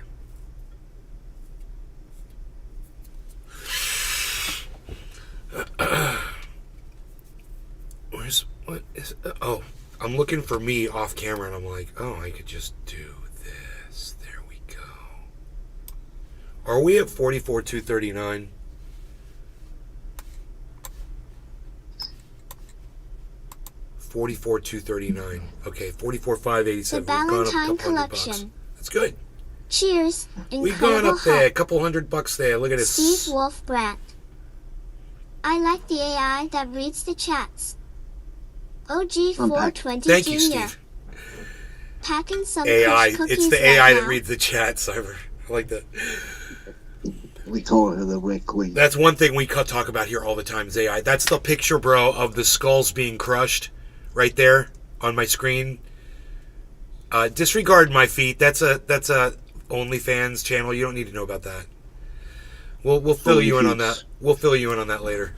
What is? Oh, I'm looking for me off camera, and I'm like, oh, I could just do this. There we go. Are we at 44,239? $44,239. Okay, 44,587. The We've gone up a Ballantine couple hundred bucks. collection. That's good. Cheers. We've gone Incredible up there, a help. couple $100 there. Look at this. Steve Wolfbrat. I like the AI that reads the chats. OG420 Thank you, Jr. Steve. Packing some AI. Kush cookies It's the right AI that now. reads the chat, Cyber. I like that. We call her the Red Queen. That's one thing we talk about here all the time is AI. That's the picture, bro, of the skulls being crushed right there on my screen. Disregard my feet. That's a OnlyFans channel. You don't need to know about that. We'll fill you in on that. We'll fill you in on that later.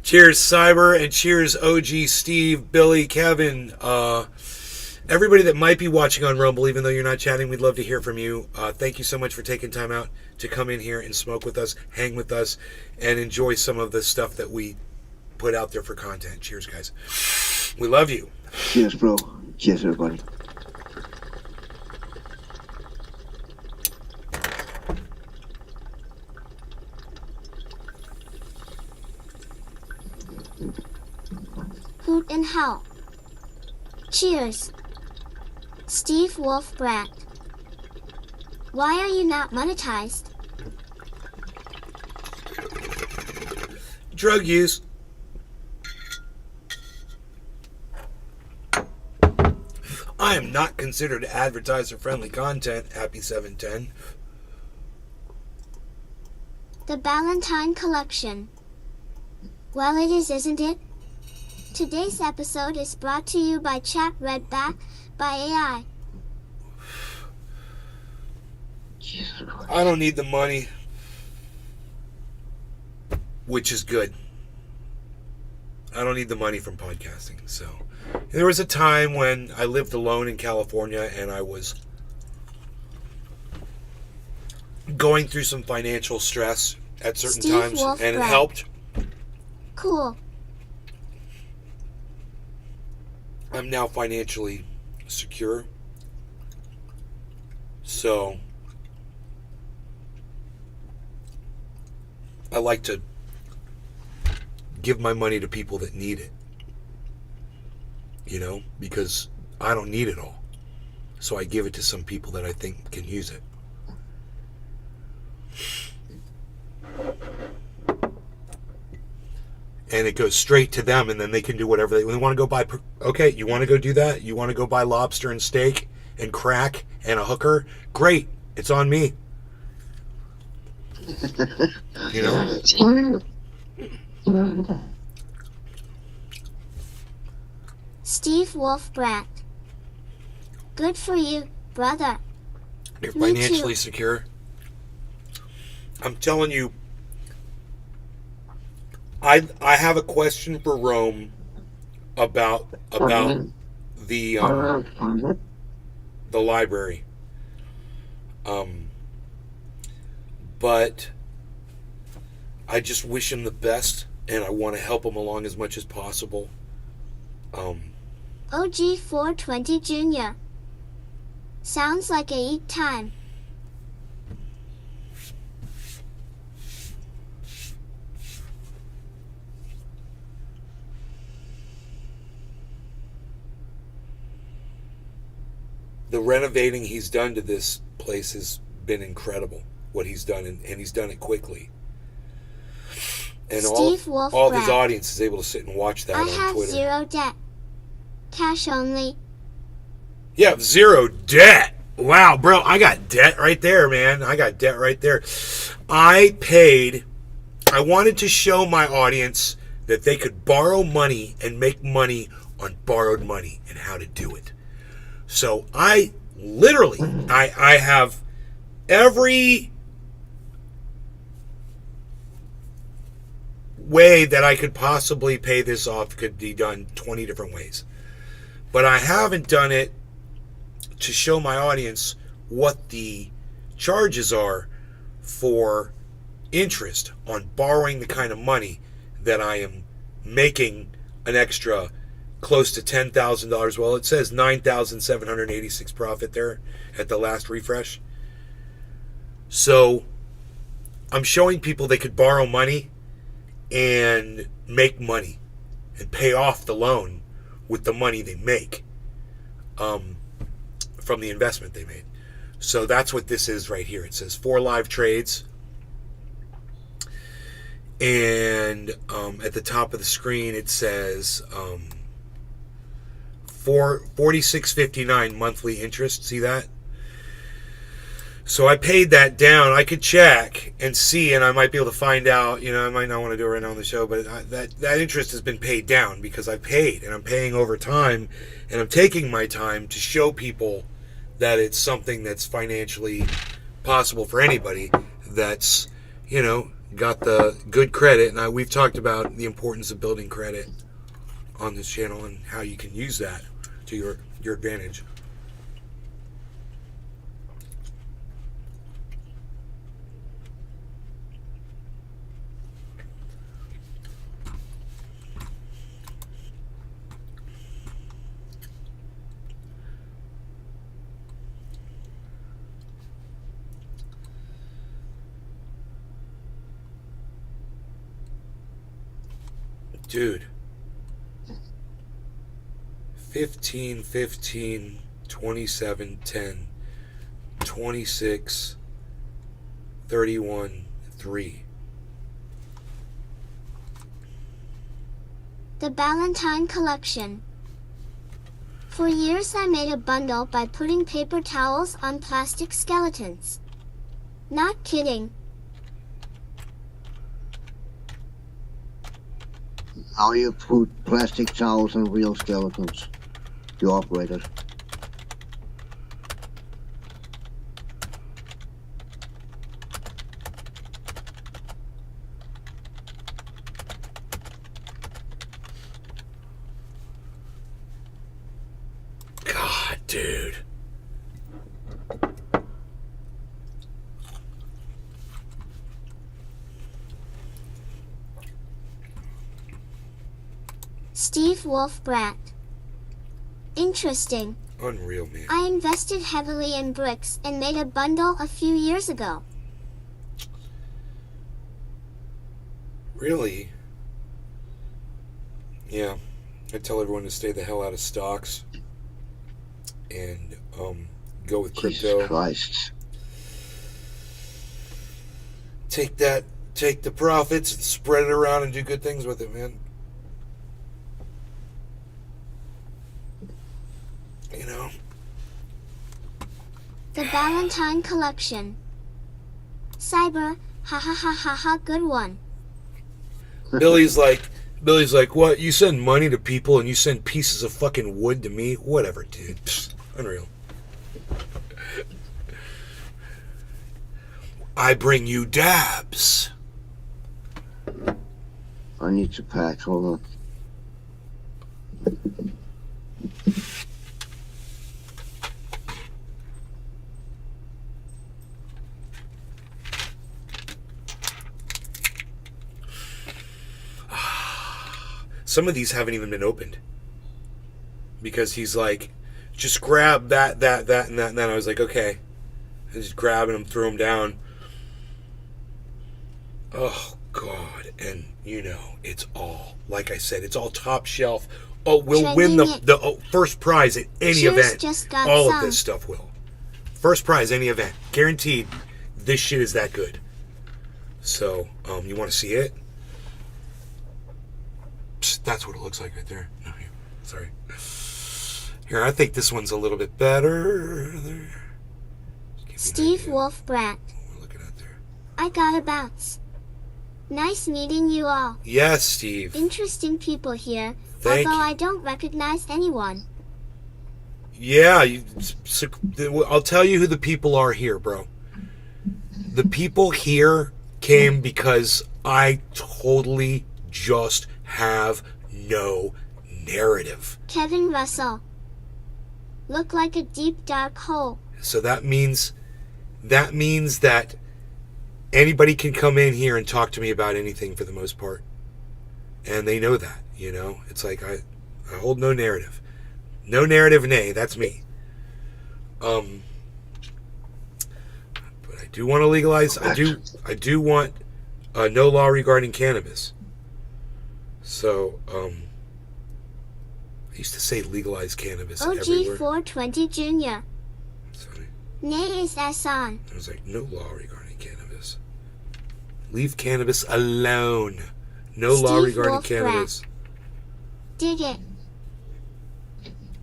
Cheers, Cyber, and cheers, OG, Steve, Billy, Kevin, everybody that might be watching on Rumble, even though you're not chatting, we'd love to hear from you. Thank you so much for taking time out to come in here and smoke with us, hang with us, and enjoy some of the stuff that we put out there for content. Cheers, guys. We love you. Cheers, bro. Cheers, everybody. Hoot and Howl. Cheers. Steve Wolfbrat. Why are you not monetized? Drug use. I am not considered advertiser-friendly content. Happy 710. The Ballantine collection. Well, it is, isn't it? Today's episode is brought to you by Chat Read Back by AI. I don't need the money, which is good. I don't need the money from podcasting. So there was a time when I lived alone in California and I was going through some financial stress at certain Steve times, and it Wolfbrat. helped. Cool. I'm now financially secure. So I like to give my money to people that need it. You know, because I don't need it all. So I give it to some people that I think can use it. And it goes straight to them, and then they can do whatever they want to go buy. Okay, you want to go do that? You want to go buy lobster and steak and crack and a hooker? Great, it's on me. You know? Steve Wolfbrat. Good for you, brother. You're Me financially too. secure. I'm telling you, I have a question for Rome about the library. But I just wish him the best, and I want to help him along as much as possible. OG 420 Jr. Sounds like a eat time. The renovating he's done to this place has been incredible. What he's done, and he's done it quickly. And Steve all of his Wolfbrat. audience is able to sit and watch that I on have Twitter. 0 debt. Cash only. Yeah, 0 debt. Wow, bro, I got debt right there, man. I got debt right there. I wanted to show my audience that they could borrow money and make money on borrowed money and how to do it. So I have every way that I could possibly pay this off could be done 20 different ways. But I haven't done it to show my audience what the charges are for interest on borrowing the kind of money that I am making an extra close to $10,000. Well, it says 9,786 profit there at the last refresh. So I'm showing people they could borrow money and make money and pay off the loan with the money they make from the investment they made. So that's what this is right here. It says 4 live trades. And at the top of the screen it says 46.59 monthly interest. See that? So I paid that down. I could check and see, and I might be able to find out. You know, I might not want to do it right now on the show, but that interest has been paid down because I paid, and I'm paying over time, and I'm taking my time to show people that it's something that's financially possible for anybody that's, you know, got the good credit. And we've talked about the importance of building credit on this channel and how you can use that to your advantage. Dude, 15, 15, 27, 10, 26, 31, 3. The Ballantine Collection. For years I made a bundle by putting paper towels on plastic skeletons. Not kidding. How you put plastic towels on real skeletons? You operator. God, dude. Steve Wolfbrat. Interesting. Unreal, man. I invested heavily in bricks and made a bundle a few years ago. Really? Yeah. I tell everyone to stay the hell out of stocks and go with crypto. Jesus Christ. Take the profits and spread it around and do good things with it, man. You know? The Valentine Collection. Cyber, ha ha ha ha ha, good one. Billy's like, what? You send money to people and you send pieces of fucking wood to me? Whatever, dude. Psst, unreal. I bring you dabs. I need to pack. Hold on. Some of these haven't even been opened. Because he's like, just grab that, and that, and that. I was like, okay. I just grabbing them, threw them down. Oh, God. And, it's all, like I said, it's all top shelf. Oh, we'll win the first prize at any Cheers, event. just got All some. of this stuff will. First prize, any event. Guaranteed, this shit is that good. So, you want to see it? Psst, that's what it looks like right there. No, here. Sorry. Here, I think this one's a little bit better. There. Steve Wolfbrandt. We're looking at there. I gotta bounce. Nice meeting you all. Yes, Steve. Interesting people here, Thank although you. I don't recognize anyone. Yeah, I'll tell you who the people are here, bro. The people here came because I totally just have no narrative. Kevin Russell. Look like a deep dark hole. So that means that anybody can come in here and talk to me about anything for the most part. And they know that, It's like I hold no narrative. No narrative, nay, that's me. But I do want to legalize. I do want no law regarding cannabis. So, I used to say legalize cannabis everywhere. OG420 Jr. Sorry. Nay is Asan. I was like, no law regarding cannabis. Leave cannabis alone. No law Steve regarding Wolfbrandt. cannabis. Dig it.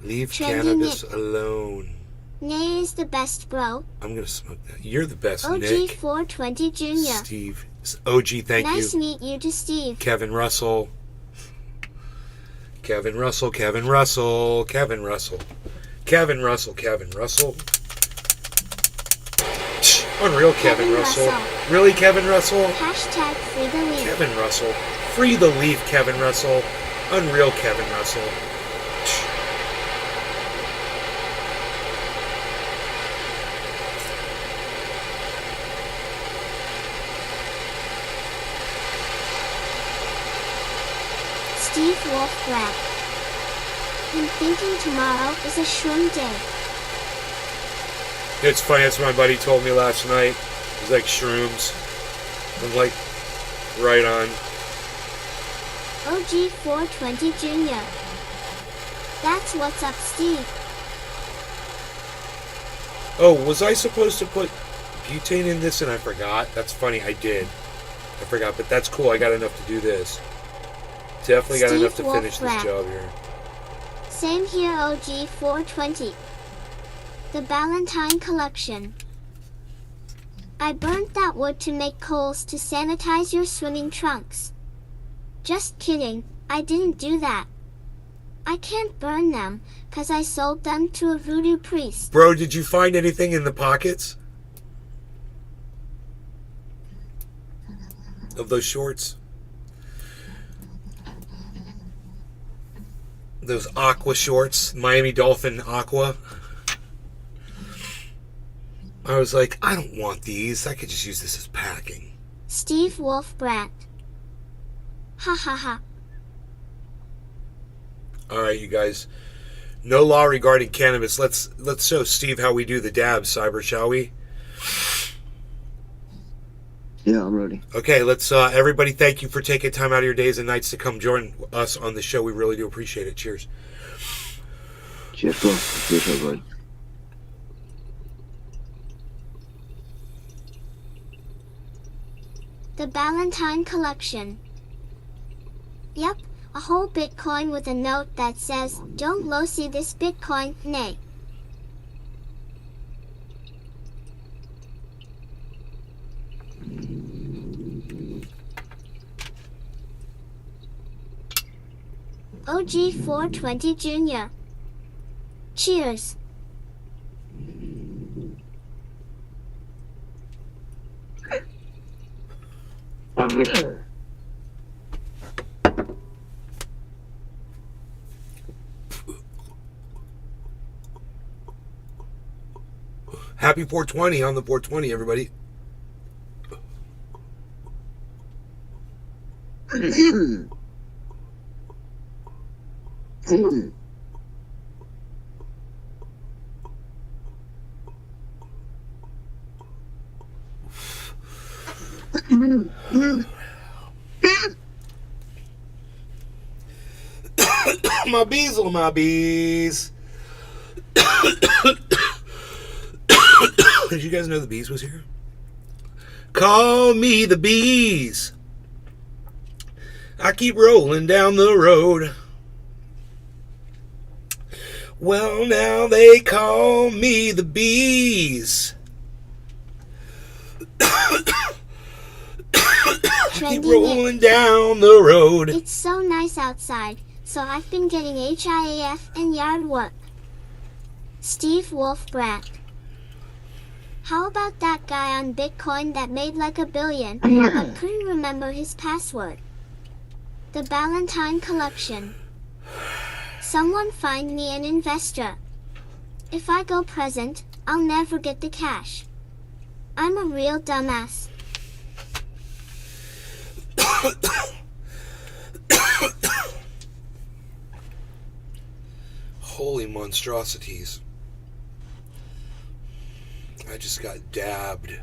Leave Trending cannabis it. alone. Nay is the best, bro. I'm gonna smoke that. You're the best, Nick. OG420 Jr. Steve. OG, thank Nice you. meet you to Steve. Kevin Russell. Kevin Russell, Kevin Russell, Kevin Russell. Kevin Russell, Kevin Russell. Unreal Kevin, Kevin Russell. Russell. Really, Kevin Russell? Hashtag free the leaf. Kevin Russell. Free the leaf, Kevin Russell. Unreal Kevin Russell. Steve Wolfbrandt. I'm thinking tomorrow is a shroom day. It's funny, that's what my buddy told me last night. It was like shrooms. I'm like, right on. OG420 Jr. That's what's up, Steve. Oh, was I supposed to put butane in this and I forgot? That's funny, I did. I forgot, but that's cool. I got enough to do this. Definitely got Steve enough to finish this Wolfbrandt. job here. Same here, OG420. The Valentine Collection. I burnt that wood to make coals to sanitize your swimming trunks. Just kidding, I didn't do that. I can't burn them, 'cause I sold them to a voodoo priest. Bro, did you find anything in the pockets of those shorts? Those aqua shorts, Miami Dolphin Aqua. I was like, I don't want these. I could just use this as packing. Steve Wolfbrandt. Ha ha ha. All right, you guys. No law regarding cannabis. Let's show Steve how we do the dabs, Cyber, shall we? Yeah, I'm ready. Okay, let's everybody. Thank you for taking time out of your days and nights to come join us on the show. We really do appreciate it. Cheers. Cheers, bro. Cheers, everybody. The Valentine Collection. Yep, a whole Bitcoin with a note that says, "Don't low-see this Bitcoin, nay." OG 420 Jr. Cheers. Happy 420 on the 420, everybody. My bees, little my bees. Did you guys know the bees was here? Call me the bees. I keep rolling down the road. Well, now they call me the bees. Keep rolling down the road. It's so nice outside, so I've been getting HIAF and yard work. Steve Wolfbrat. How about that guy on Bitcoin that made like $1 billion, but couldn't remember his password? The Valentine Collection. Someone find me an investor. If I go present, I'll never get the cash. I'm a real dumbass. Holy monstrosities. I just got dabbed.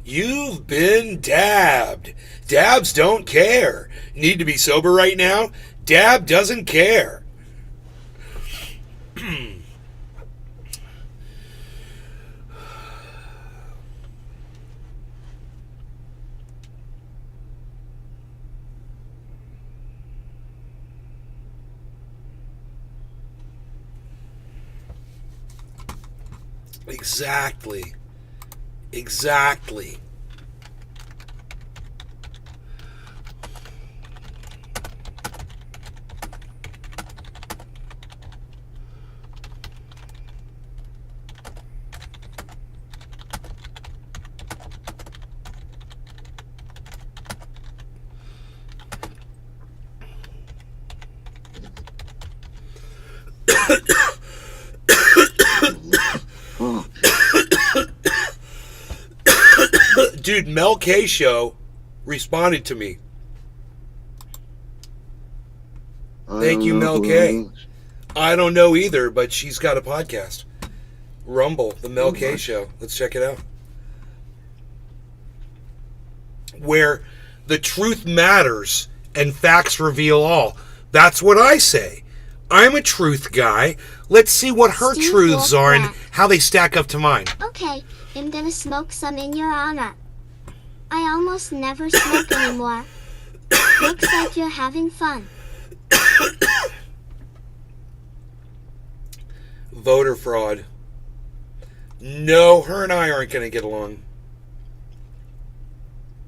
You've been dabbed. Dabs don't care. Need to be sober right now? Dab doesn't care. Exactly. Exactly. Dude, Mel K Show responded to me. Thank you, Mel K. I don't know either, but she's got a podcast. Rumble, the Mel K Show. Let's check it out. Where the truth matters and facts reveal all. That's what I say. I'm a truth guy. Let's see what her Steve truths are and Wolfbrat. how they stack up to mine. Okay, I'm gonna smoke some in your honor. I almost never smoke anymore. Looks like you're having fun. Voter fraud. No, her and I aren't going to get along.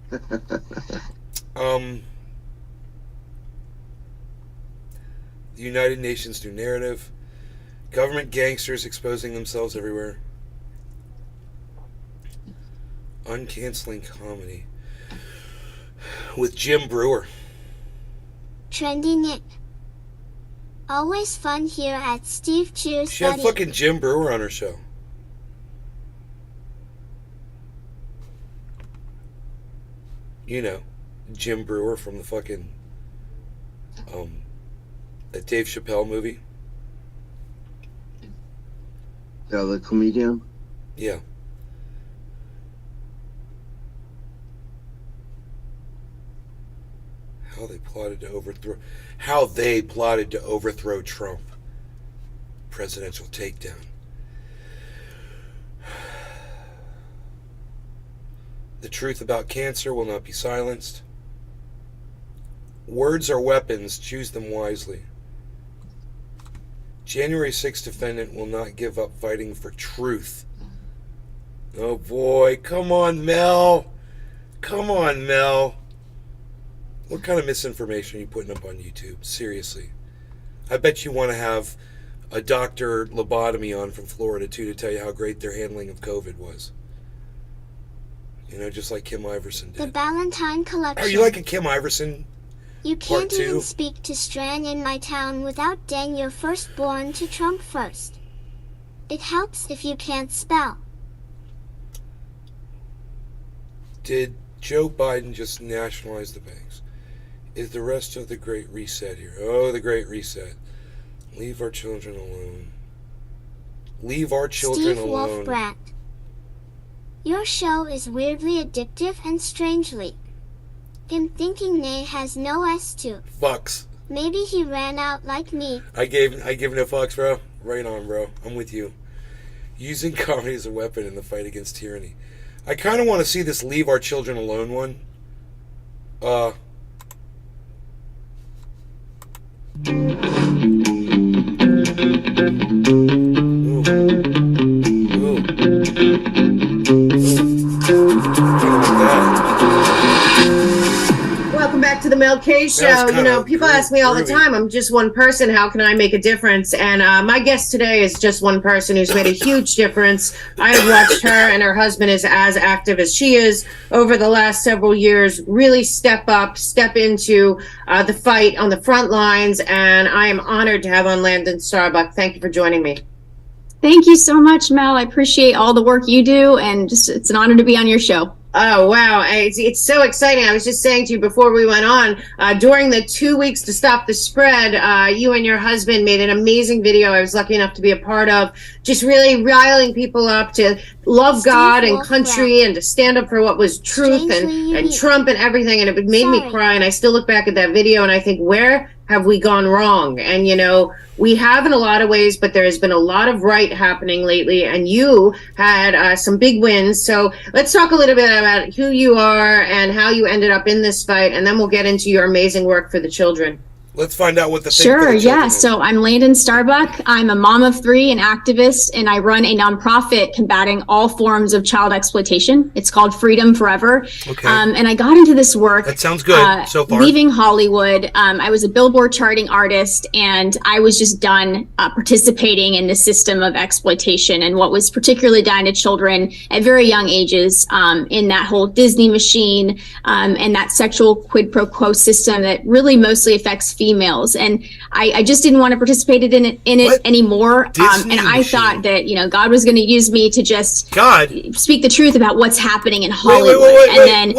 The United Nations new narrative. Government gangsters exposing themselves everywhere. Uncanceling comedy. With Jim Brewer. Trendy Nick. Always fun here at Steve Cheers She had Buddy. fucking Jim Brewer on her show. You know, Jim Brewer from the fucking that Dave Chappelle movie. Yeah, the comedian. Yeah. How they plotted to overthrow Trump. Presidential takedown. The truth about cancer will not be silenced. Words are weapons. Choose them wisely. January 6th defendant will not give up fighting for truth. Oh boy, come on, Mel. Come on, Mel. What kind of misinformation are you putting up on YouTube? Seriously. I bet you want to have a Dr. Lobotomy on from Florida, too, to tell you how great their handling of COVID was. You know, just like Kim Iverson did. The Ballantine Collection. Are you like a Kim Iverson? You Part can't even two? speak to Strang in my town without dang your firstborn to Trump first. It helps if you can't spell. Did Joe Biden just nationalize the banks? Is the rest of the Great Reset here? Oh, the Great Reset. Leave our children alone. Leave our children Steve alone. Wolfbrat. Your show is weirdly addictive and strangely. Him thinking Nay has no S2. Fucks. Maybe he ran out like me. I gave no fucks, bro. Right on, bro. I'm with you. Using comedy as a weapon in the fight against tyranny. I kind of want to see this leave our children alone one. Welcome back to the Mel K Show. That was You know, kinda people ask me all the groovy. time, I'm just one person, how can I make a difference? And my guest today is just one person who's made a huge difference. I have watched her and her husband is as active as she is over the last several years, really step into the fight on the front lines. And I am honored to have on Landon Starbuck. Thank you for joining me. Thank you so much, Mel. I appreciate all the work you do, and just it's an honor to be on your show. Oh, wow. It's so exciting. I was just saying to you before we went on, during the 2 weeks to stop the spread, you and your husband made an amazing video I was lucky enough to be a part of, just really riling people up to love God and country and to stand up for what was truth and Trump and everything. And it made me cry. And I still look back at that video and I think, where have we gone wrong? And, you know, we have in a lot of ways, but there has been a lot of right happening lately. And you had some big wins. So let's talk a little bit about who you are and how you ended up in this fight. And then we'll get into your amazing work for the children. Let's find out what the Sure, yeah. So I'm Landon Starbuck. I'm a mom of three, an activist, and I run a nonprofit combating all forms of child exploitation. It's called Freedom Forever. Okay. And I got into this work. That sounds good so far. Leaving Hollywood, I was a Billboard charting artist, and I was just done participating in the system of exploitation and what was particularly done to children at very young ages in that whole Disney machine and that sexual quid pro quo system that really mostly affects females. And I just didn't want to participate in it anymore. And I thought that, you know, God was going to use me to just speak the truth about what's happening in Hollywood.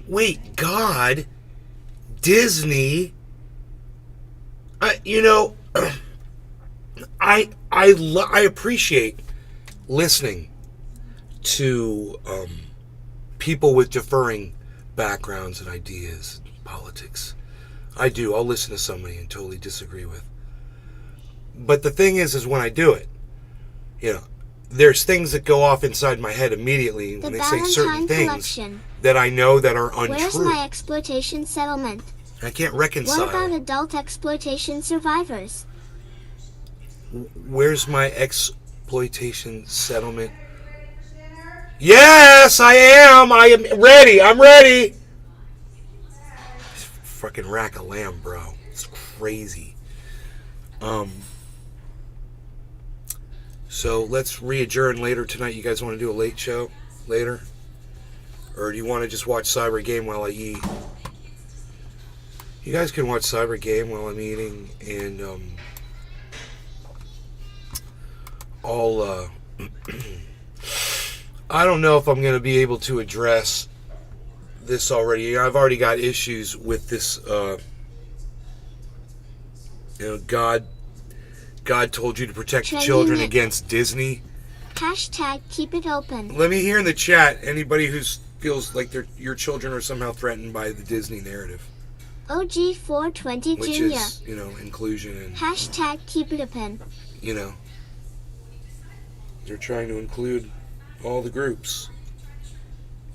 Wait, God, Disney, you know, I appreciate listening to people with differing backgrounds and ideas, politics. I do. I'll listen to somebody and totally disagree with. But the thing is when I do it, you know, there's things that go off inside my head immediately when they say certain things that I know that are untrue. Where's my exploitation settlement? I can't reconcile. What about adult exploitation survivors? Where's my exploitation settlement? Yes, I am. I am ready. I'm ready. Fucking rack of lamb, bro. It's crazy. So let's re-adjourn later tonight. You guys want to do a late show later? Or do you want to just watch Cyber Game while I eat? You guys can watch Cyber Game while I'm eating, and I'll I don't know if I'm going to be able to address this already. I've already got issues with this. You know, God told you to protect the children against Disney. Hashtag keep it open. Let me hear in the chat anybody who feels like your children are somehow threatened by the Disney narrative. OG420 which Junior. is, inclusion and, Hashtag keep it open. they're trying to include all the groups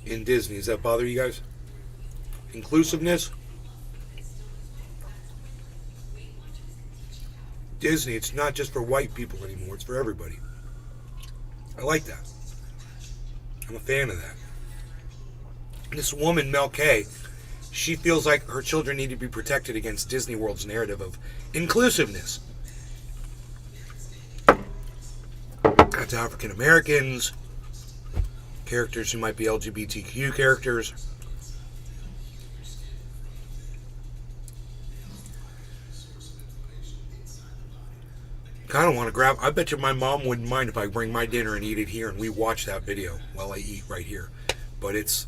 in Disney. Does that bother you guys? Inclusiveness? Disney, it's not just for white people anymore, it's for everybody. I like that. I'm a fan of that. This woman, Mel K, she feels like her children need to be protected against Disney World's narrative of inclusiveness. That's African Americans, characters who might be LGBTQ characters. Kind of want to grab. I bet you my mom wouldn't mind if I bring my dinner and eat it here and we watch that video while I eat right here. But it's.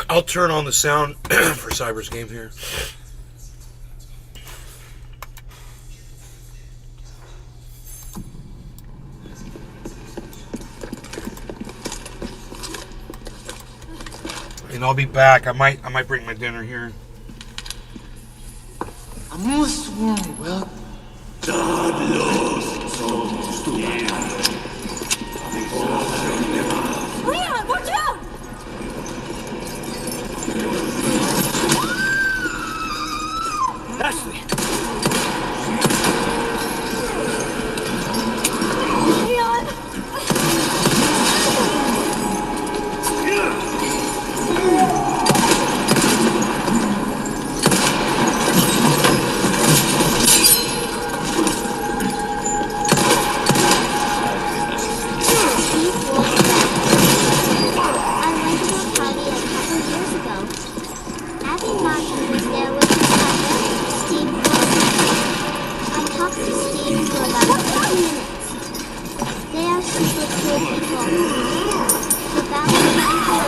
I'll turn on the sound for Cyber's game here. And I'll be back. I might bring my dinner here. Leon, watch out! Ashley! Leon!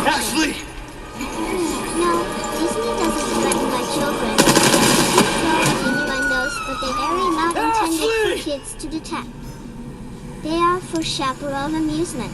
Ashley! No, Disney doesn't threaten my children. They throw innuendos, but they are not intended for kids to detect. They are for chaperone amusement.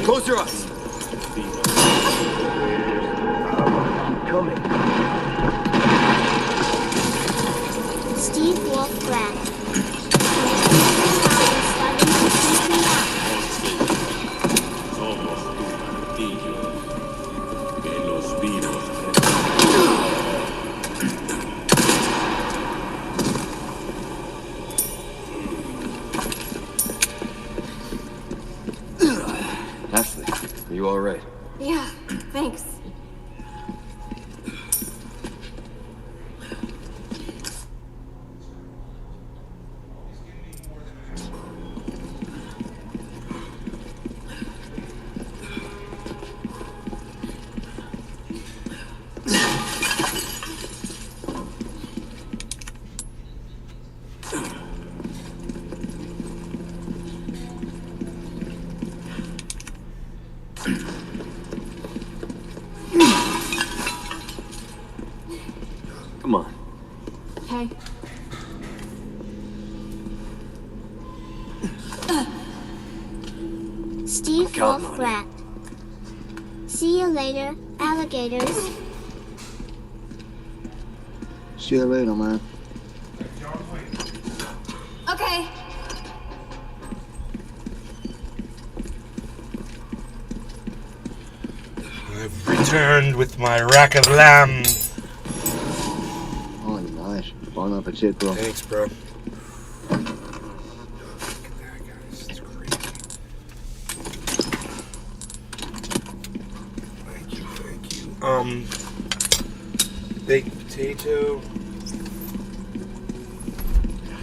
Close your eyes. Coming. Steve Wolf Grant. Starting to freak me out. Ashley, are you all right? Yeah, thanks. Come on. Okay. Steve Counting Wolf on Grant. See you later, alligators. See you later, man. returned with my rack of lamb. Oh, nice. Bon appetit, bro. Thanks, bro. Look at that, guys. It's crazy. Thank you. Baked potato.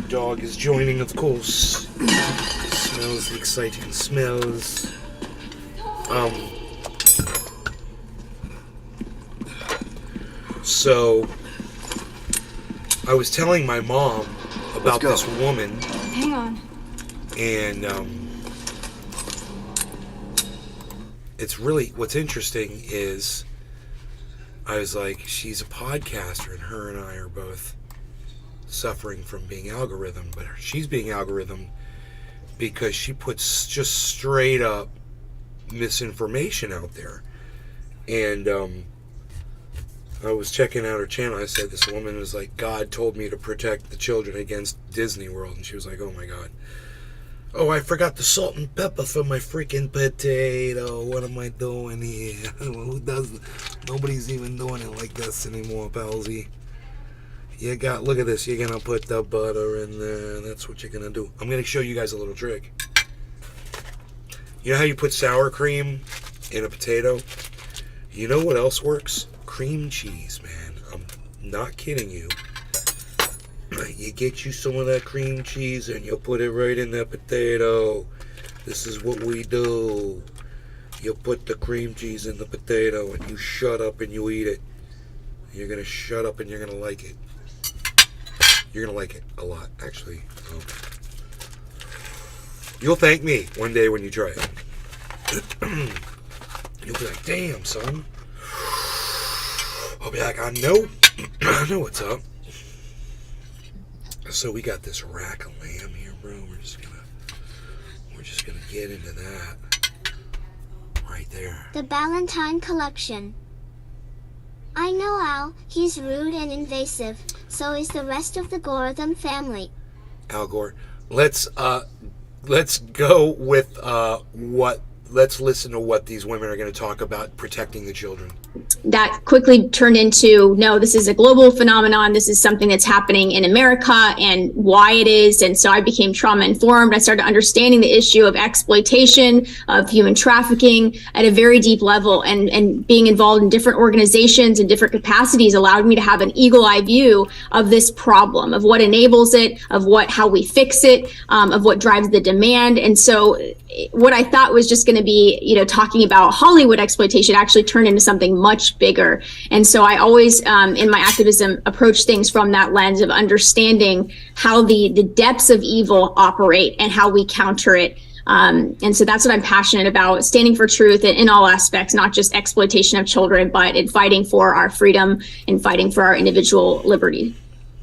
Dog is joining, of course. Smells the exciting smells. So I was telling my mom about this woman, Hang on. and it's really, what's interesting is I was like, she's a podcaster, and her and I are both suffering from being algorithm, but she's being algorithm because she puts just straight up misinformation out there. And I was checking out her channel. I said, this woman was like, God told me to protect the children against Disney World. And she was like, oh my God. Oh, I forgot the salt and pepper for my freaking potato. What am I doing here? Who does? Nobody's even doing it like this anymore, palsy. Look at this. You're going to put the butter in there. That's what you're going to do. I'm going to show you guys a little trick. You know how you put sour cream in a potato? You know what else works? Cream cheese, man. I'm not kidding you. You get you some of that cream cheese and you'll put it right in that potato. This is what we do. You put the cream cheese in the potato and you shut up and you eat it. You're going to shut up and you're going to like it. You're going to like it a lot, actually. You'll thank me one day when you try it. You'll be like, damn, son. I'll be like, I know what's up. So we got this rack of lamb here, bro. We're just gonna get into that right there. The Ballantine Collection. I know Al, he's rude and invasive, so is the rest of the Goratham family. Al Gore. Let's go with let's listen to what these women are going to talk about protecting the children. That quickly turned into, no, this is a global phenomenon. This is something that's happening in America and why it is. And so I became trauma informed. I started understanding the issue of exploitation, of human trafficking at a very deep level, and being involved in different organizations and different capacities allowed me to have an eagle eye view of this problem, of what enables it, of how we fix it, of what drives the demand. And so what I thought was just going to be, talking about Hollywood exploitation actually turned into something much bigger. And so I always, in my activism, approach things from that lens of understanding how the depths of evil operate and how we counter it. And so that's what I'm passionate about, standing for truth in all aspects, not just exploitation of children, but in fighting for our freedom and fighting for our individual liberty.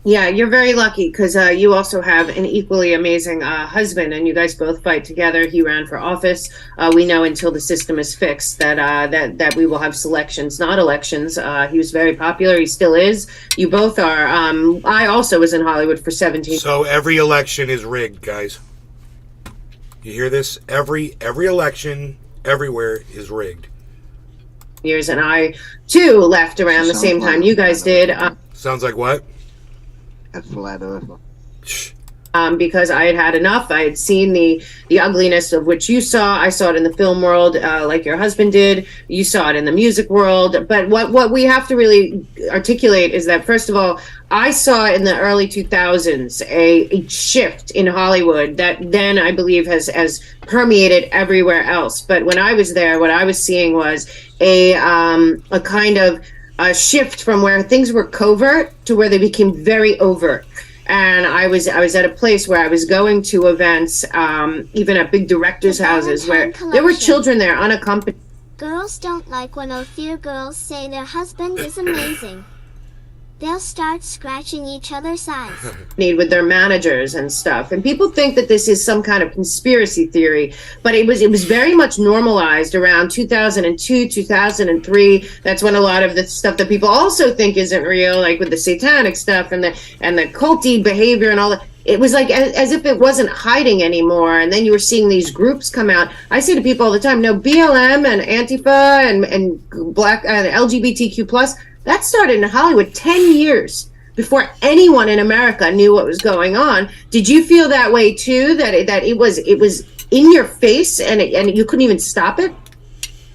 Yeah, you're very lucky because you also have an equally amazing husband, and you guys both fight together. He ran for office. We know until the system is fixed that we will have selections, not elections. He was very popular. He still is. You both are. I also was in Hollywood for 17. So every election is rigged, guys. You hear this? Every election everywhere is rigged. Years, and I too left around the same time you guys did. Sounds like what? A flat earther. Because I had had enough. I had seen the ugliness of which you saw. I saw it in the film world, like your husband did. You saw it in the music world. But what we have to really articulate is that, first of all, I saw in the early 2000s a shift in Hollywood that then I believe has permeated everywhere else. But when I was there, what I was seeing was a kind of a shift from where things were covert to where they became very overt. And I was at a place where I was going to events, even at big directors' houses, where there were children there unaccompanied. Girls don't like when Ophir girls say their husband is amazing. They'll start scratching each other's eyes. With their managers and stuff. And people think that this is some kind of conspiracy theory, but it was very much normalized around 2002, 2003. That's when a lot of the stuff that people also think isn't real, like with the satanic stuff and the culty behavior and all that, it was like as if it wasn't hiding anymore. And then you were seeing these groups come out. I say to people all the time, no, BLM and Antifa and Black and LGBTQ plus, that started in Hollywood 10 years before anyone in America knew what was going on. Did you feel that way too? That it was in your face and you couldn't even stop it?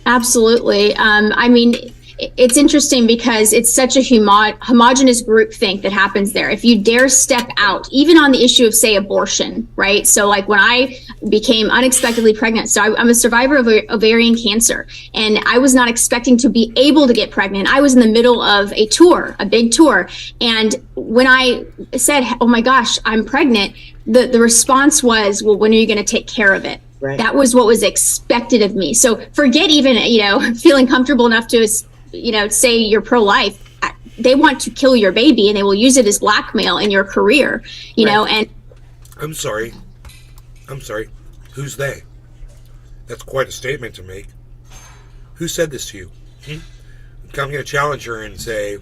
Absolutely. I mean, it's interesting because it's such a homogenous group think that happens there. If you dare step out, even on the issue of, say, abortion, right? So like when I became unexpectedly pregnant, so I'm a survivor of ovarian cancer, and I was not expecting to be able to get pregnant. I was in the middle of a tour, a big tour. And when I said, oh my gosh, I'm pregnant, the response was, well, when are you going to take care of it? Right. That was what was expected of me. So forget even, feeling comfortable enough to, say you're pro-life. They want to kill your baby and they will use it as blackmail in your career, and I'm sorry. Who's they? That's quite a statement to make. Who said this to you? I'm going to challenge her and say,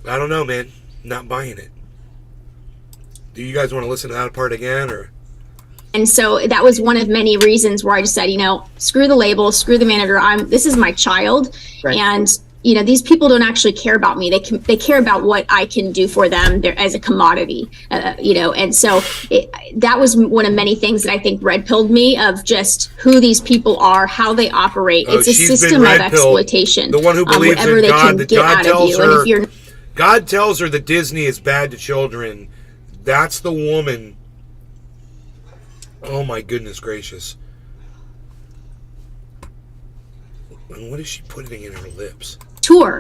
I don't know, man. Not buying it. Do you guys want to listen to that part again, or? And so that was one of many reasons where I just said, screw the label, screw the manager. This is my child. Right. And, these people don't actually care about me. They care about what I can do for them. They're as a commodity, and so that was one of many things that I think red pilled me of just who these people are, how they operate. It's a system of exploitation. The one who believes whatever in they God, can get out of you. And if you're God tells her that Disney is bad to children. That's the woman. Oh my goodness gracious. And what is she putting in her lips?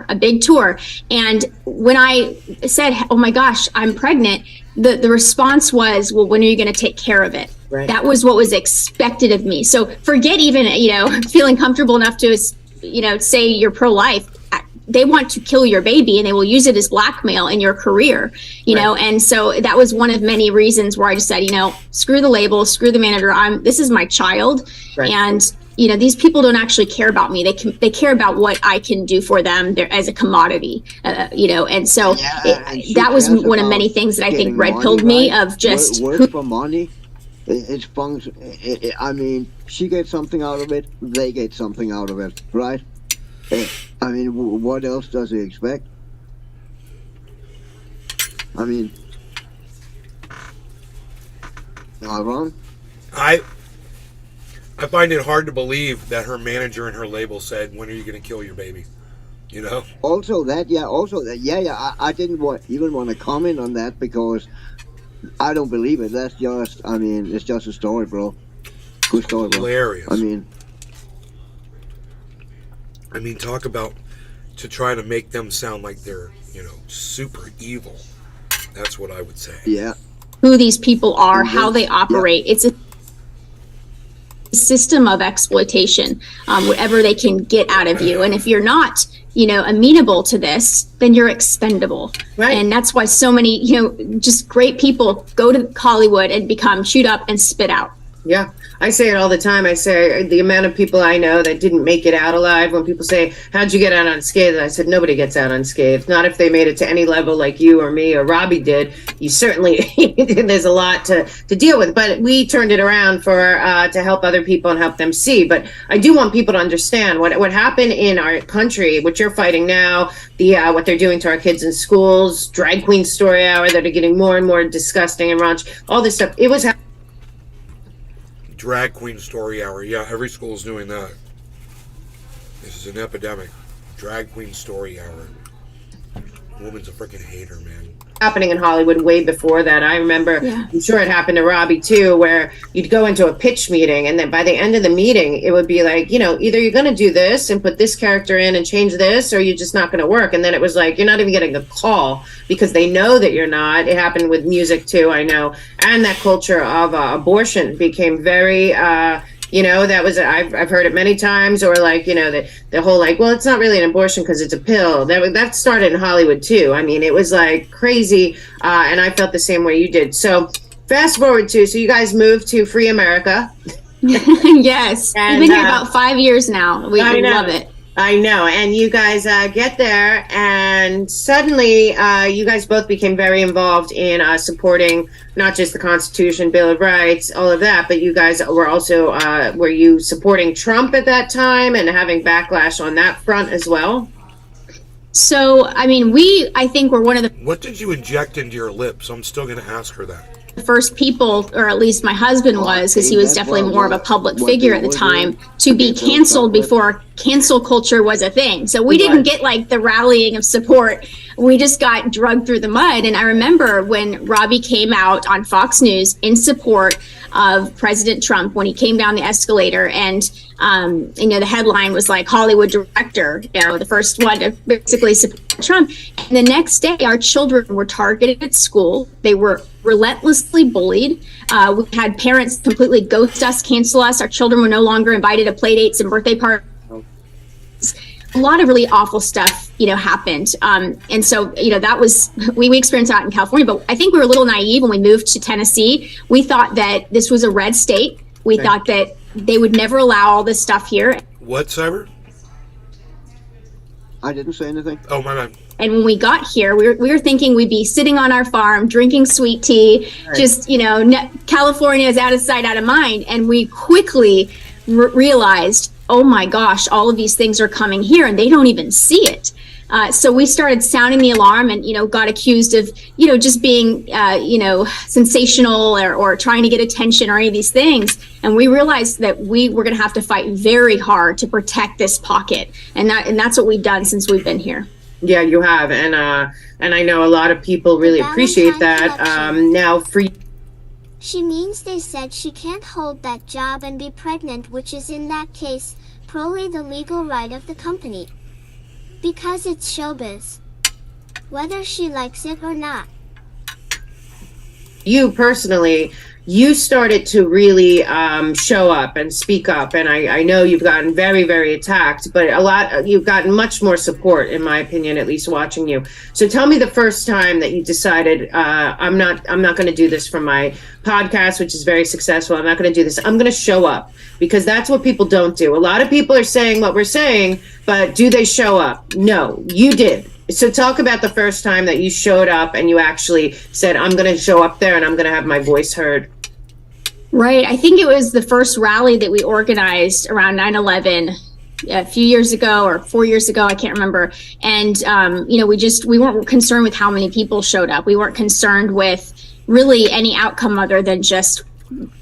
A big tour. And when I said, oh my gosh, I'm pregnant, the response was, well, when are you going to take care of it? Right. That was what was expected of me. So forget even, feeling comfortable enough to, say you're pro-life. They want to kill your baby and they will use it as blackmail in your career, and so that was one of many reasons where I just said, screw the label, screw the manager. This is my child. Right. And, these people don't actually care about me. They care about what I can do for them. They're as a commodity, and so that was one of many things that I think red pilled me of just work for money. It's function. I mean, she gets something out of it. They get something out of it, right? I mean, what else does he expect? I mean, am I wrong? I find it hard to believe that her manager and her label said, when are you going to kill your baby? Also that, I didn't even want to comment on that because I don't believe it. That's just, it's just a story, bro. Good story, bro. Hilarious. I mean, talk about to try to make them sound like they're, super evil. That's what I would say. Yeah. Who these people are, how they operate. Yeah. It's a system of exploitation, whatever they can get out of you. And if you're not, amenable to this, then you're expendable. Right. And that's why so many, just great people go to Hollywood and become chewed up and spit out. Yeah, I say it all the time. I say the amount of people I know that didn't make it out alive. When people say, how'd you get out unscathed? I said, nobody gets out unscathed. Not if they made it to any level like you or me or Robbie did. You certainly, there's a lot to deal with. But we turned it around to help other people and help them see. But I do want people to understand what happened in our country, what you're fighting now, what they're doing to our kids in schools, drag queen story hour that are getting more and more disgusting and raunchy, all this stuff. It was Drag queen story hour. Yeah, every school's doing that. This is an epidemic. Drag queen story hour. Woman's a freaking hater, man. Happening in Hollywood way before that. I remember, I'm sure it happened to Robbie too, where you'd go into a pitch meeting and then by the end of the meeting, it would be like, either you're going to do this and put this character in and change this, or you're just not going to work. And then it was like, you're not even getting a call because they know that you're not. It happened with music too, I know. And that culture of abortion became very, that was, I've heard it many times, or like, the whole like, well, it's not really an abortion because it's a pill. That started in Hollywood too. It was like crazy. And I felt the same way you did. So fast forward so you guys moved to Free America. Yes. And, we've been here about 5 years now. We love it. I know. And you guys get there, and suddenly you guys both became very involved in supporting not just the Constitution, Bill of Rights, all of that, but you guys were also, were you supporting Trump at that time and having backlash on that front as well? So, I mean, I think we're one of the What did you inject into your lips? I'm still going to ask her that. first people, or at least my husband was, because he was definitely more of a public figure at the time, to be canceled before cancel culture was a thing. So we didn't get like the rallying of support. We just got drugged through the mud. And I remember when Robbie came out on Fox News in support of President Trump, when he came down the escalator, and the headline was like Hollywood director, the first one to basically support Trump. And the next day, our children were targeted at school. They were relentlessly bullied. We had parents completely ghost us, cancel us. Our children were no longer invited to play dates and birthday parties. A lot of really awful stuff, happened. And so, that was, we experienced that in California, but I think we were a little naive when we moved to Tennessee. We thought that this was a red state. We thought that they would never allow all this stuff here. What, Cyber? I didn't say anything. Oh, my bad. And when we got here, we were thinking we'd be sitting on our farm, drinking sweet tea, just, California is out of sight, out of mind. And we quickly realized, oh my gosh, all of these things are coming here and they don't even see it. So we started sounding the alarm and, got accused of, just being, sensational or trying to get attention or any of these things. And we realized that we were going to have to fight very hard to protect this pocket. And that's what we've done since we've been here. Yeah, you have. And I know a lot of people really appreciate that. Now for you. She means they said she can't hold that job and be pregnant, which is in that case, probably the legal right of the company. Because it's showbiz. Whether she likes it or not. You personally, you started to really show up and speak up. And I know you've gotten very, very attacked, but you've gotten much more support, in my opinion, at least watching you. So tell me the first time that you decided, I'm not going to do this for my podcast, which is very successful. I'm not going to do this. I'm going to show up, because that's what people don't do. A lot of people are saying what we're saying, but do they show up? No, you did. So talk about the first time that you showed up and you actually said, I'm going to show up there and I'm going to have my voice heard. Right. I think it was the first rally that we organized around 9/11 a few years ago or 4 years ago. I can't remember. And, we weren't concerned with how many people showed up. We weren't concerned with really any outcome other than just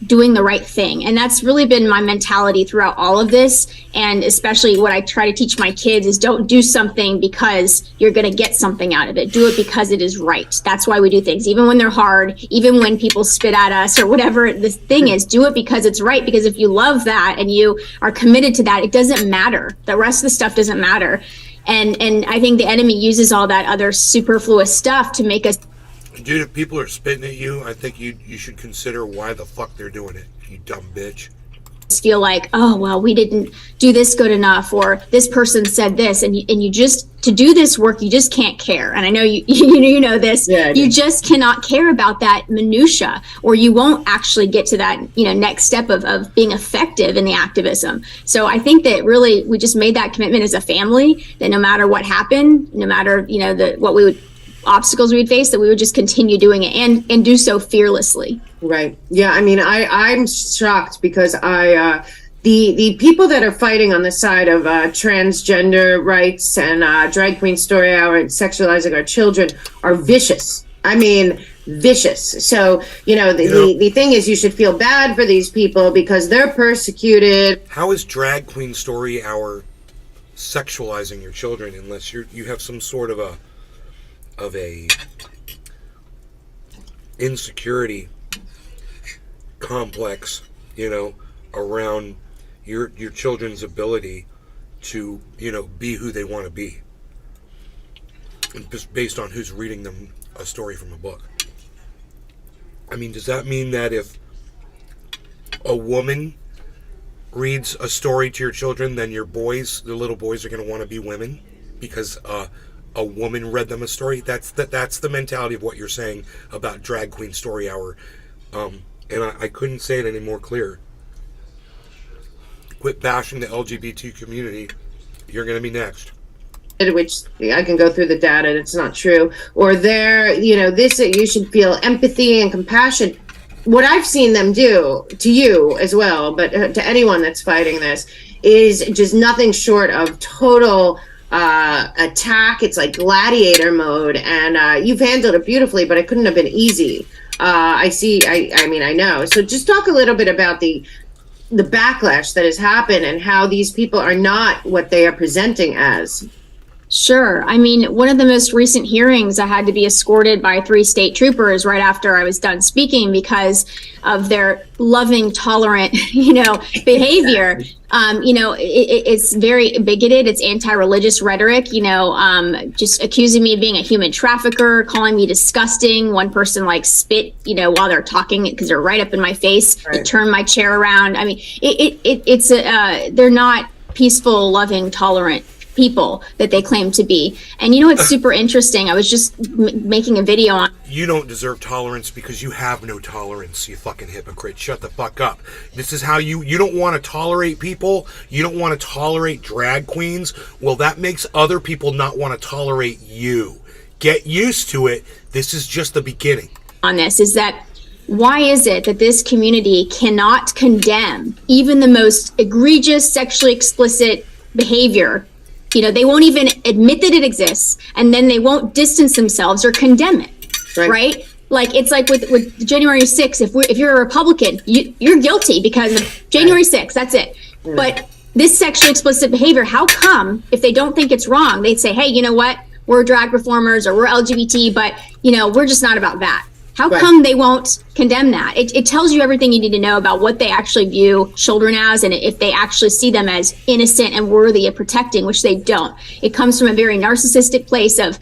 doing the right thing. And that's really been my mentality throughout all of this. And especially what I try to teach my kids is don't do something because you're going to get something out of it. Do it because it is right. That's why we do things, even when they're hard, even when people spit at us or whatever the thing is. Do it because it's right. Because if you love that and you are committed to that, it doesn't matter. The rest of the stuff doesn't matter. And I think the enemy uses all that other superfluous stuff to make us. Dude, if people are spitting at you, I think you should consider why the fuck they're doing it, you dumb bitch. Feel like, oh, well, we didn't do this good enough, or this person said this, and you just, to do this work, you just can't care. And I know you know this. Yeah, you just cannot care about that minutia, or you won't actually get to that next step of being effective in the activism. So I think that really we just made that commitment as a family, that no matter what happened, no matter obstacles we'd face, that we would just continue doing it and do so fearlessly. Right. Yeah. I mean, I'm shocked because the people that are fighting on the side of transgender rights and drag queen story hour and sexualizing our children are vicious. I mean, vicious. So, the thing is, you should feel bad for these people because they're persecuted. How is drag queen story hour sexualizing your children unless you have some sort of a insecurity complex, around your children's ability to, be who they want to be, just based on who's reading them a story from a book. I mean, does that mean that if a woman reads a story to your children, then the little boys are going to want to be women because a woman read them a story? That's the mentality of what you're saying about drag queen story hour, and I couldn't say it any more clear. Quit bashing the LGBT community. You're going to be next. Which I can go through the data, it's not true. Or there, this, you should feel empathy and compassion. What I've seen them do to you as well, but to anyone that's fighting this, is just nothing short of total attack. It's like gladiator mode, and you've handled it beautifully, but it couldn't have been easy. I know. So just talk a little bit about the backlash that has happened and how these people are not what they are presenting as. Sure. I mean, one of the most recent hearings, I had to be escorted by 3 state troopers right after I was done speaking because of their loving, tolerant, behavior. It's very bigoted. It's anti-religious rhetoric, just accusing me of being a human trafficker, calling me disgusting. One person spit, while they're talking because they're right up in my face. Right. It turned my chair around. I mean, they're not peaceful, loving, tolerant people that they claim to be. And it's super interesting. I was just making a video on. You don't deserve tolerance because you have no tolerance, you fucking hypocrite. Shut the fuck up. This is how you don't want to tolerate people. You don't want to tolerate drag queens. Well, that makes other people not want to tolerate you. Get used to it. This is just the beginning. On this is that why is it that this community cannot condemn even the most egregious sexually explicit behavior? They won't even admit that it exists, and then they won't distance themselves or condemn it, right? Like, it's like with January 6th, if you're a Republican, you're guilty because of January 6th, that's it. But this sexually explicit behavior, how come, if they don't think it's wrong, they'd say, hey, you know what, we're drag reformers or we're LGBT, but, we're just not about that. How come they won't condemn that? It tells you everything you need to know about what they actually view children as, and if they actually see them as innocent and worthy of protecting, which they don't. It comes from a very narcissistic place of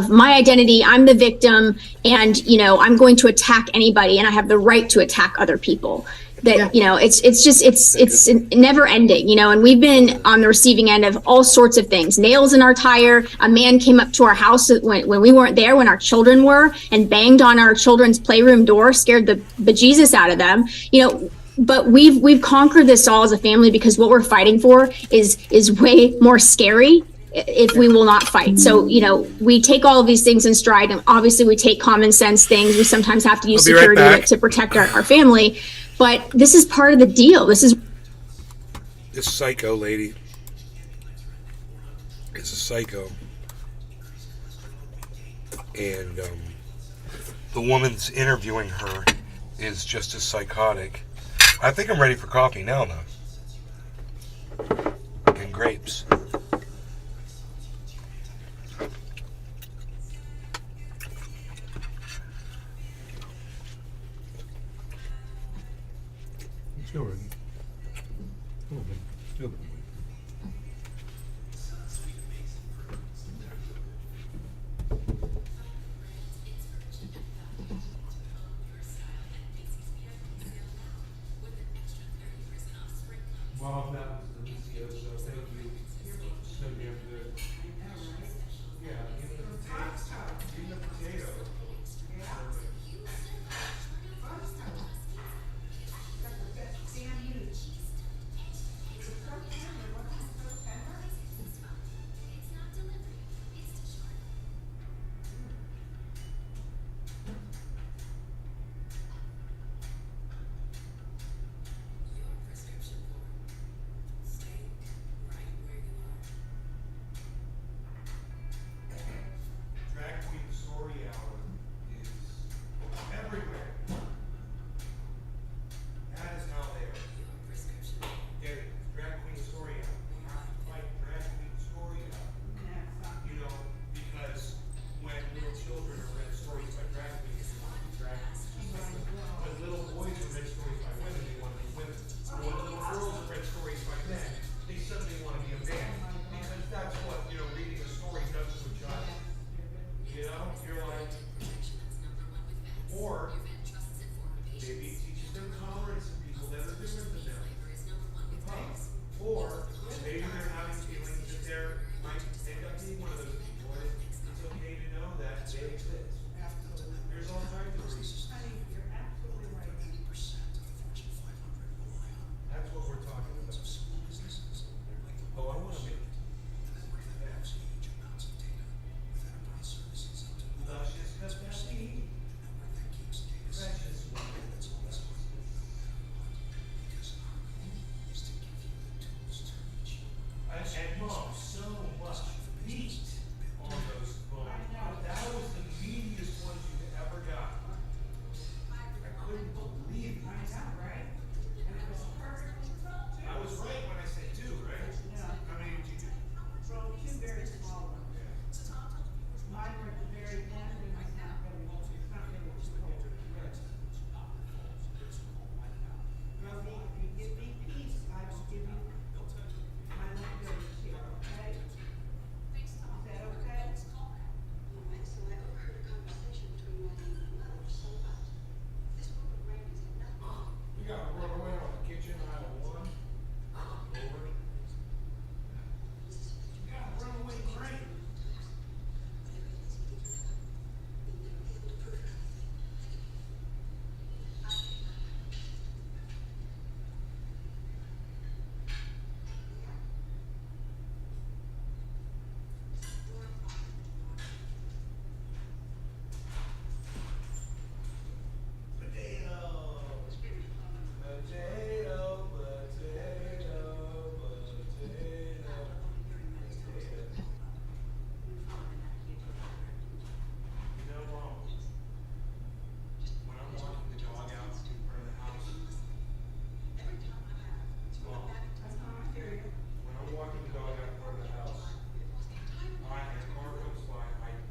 my identity. I'm the victim, and I'm going to attack anybody, and I have the right to attack other people. That it's never ending, and we've been on the receiving end of all sorts of things. Nails in our tire. A man came up to our house when we weren't there, when our children were, and banged on our children's playroom door, scared the bejesus out of them. But we've conquered this all as a family because what we're fighting for is way more scary if we will not fight. So, we take all of these things in stride, and obviously we take common sense things. We sometimes have to use security to protect our family. But this is part of the deal. This psycho lady is a psycho. And the woman's interviewing her is just as psychotic. I think I'm ready for coffee now, though. And grapes.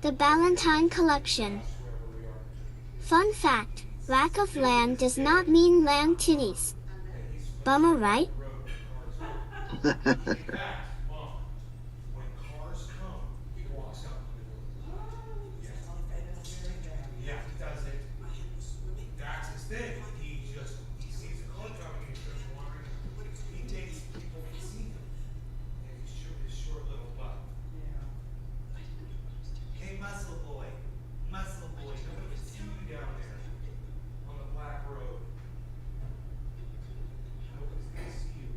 The Ballantine Collection. Fun fact, rack of lamb does not mean lamb titties. Bummer, right? Yeah, he does it. That's his thing. He sees a car coming and he starts wandering. He takes people to see him. And his short little butt. Hey, muscle boy. Muscle boy. Nobody can see you down there on the black road. Nobody's gonna see you.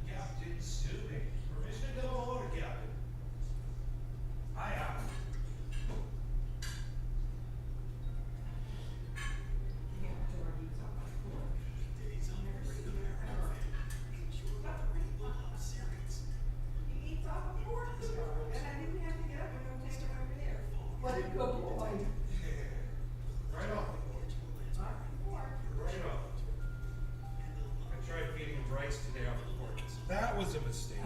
Captain Stubing. Permission to go order, Captain. Aye, aye. Right off the board. Right off. I tried feeding him rice today off the board. That was a mistake.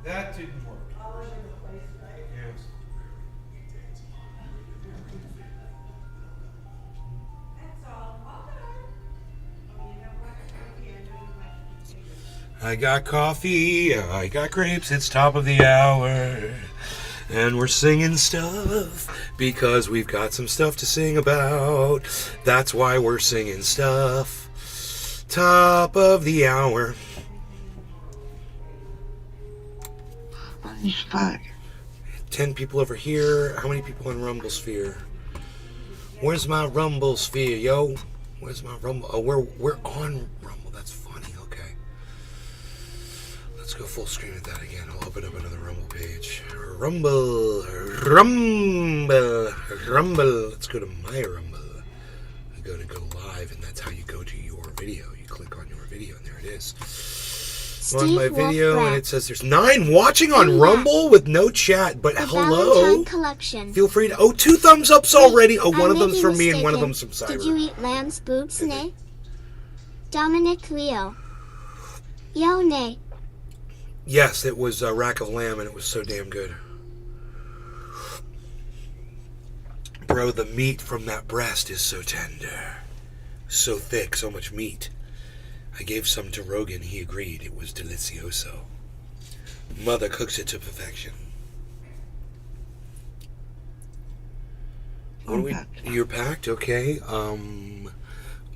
That didn't work. Yes. I got coffee, I got grapes, it's top of the hour. And we're singing stuff because we've got some stuff to sing about. That's why we're singing stuff. Top of the hour. He's back. 10 people over here. How many people in Rumble Sphere? Where's my Rumble Sphere, yo? Where's my Rumble? Oh, we're on Rumble. That's funny. Okay. Let's go full screen at that again. I'll open up another Rumble page. Rumble. Let's go to my Rumble. I go to go live, and that's how you go to your video. You click on your video, and there it is. On my video, and it says there's 9 watching on Rumble with no chat, but hello. Feel free to. Oh, 2 thumbs ups already. Oh, one of them's from me and one of them's from Cyber. Did you eat lamb's boobs, Nay? Dominic Leo. Yo, Nay. Yes, it was a rack of lamb, and it was so damn good. Bro, the meat from that breast is so tender. So thick, so much meat. I gave some to Rogan. He agreed. It was delicioso. Mother cooks it to perfection. You're packed? Okay.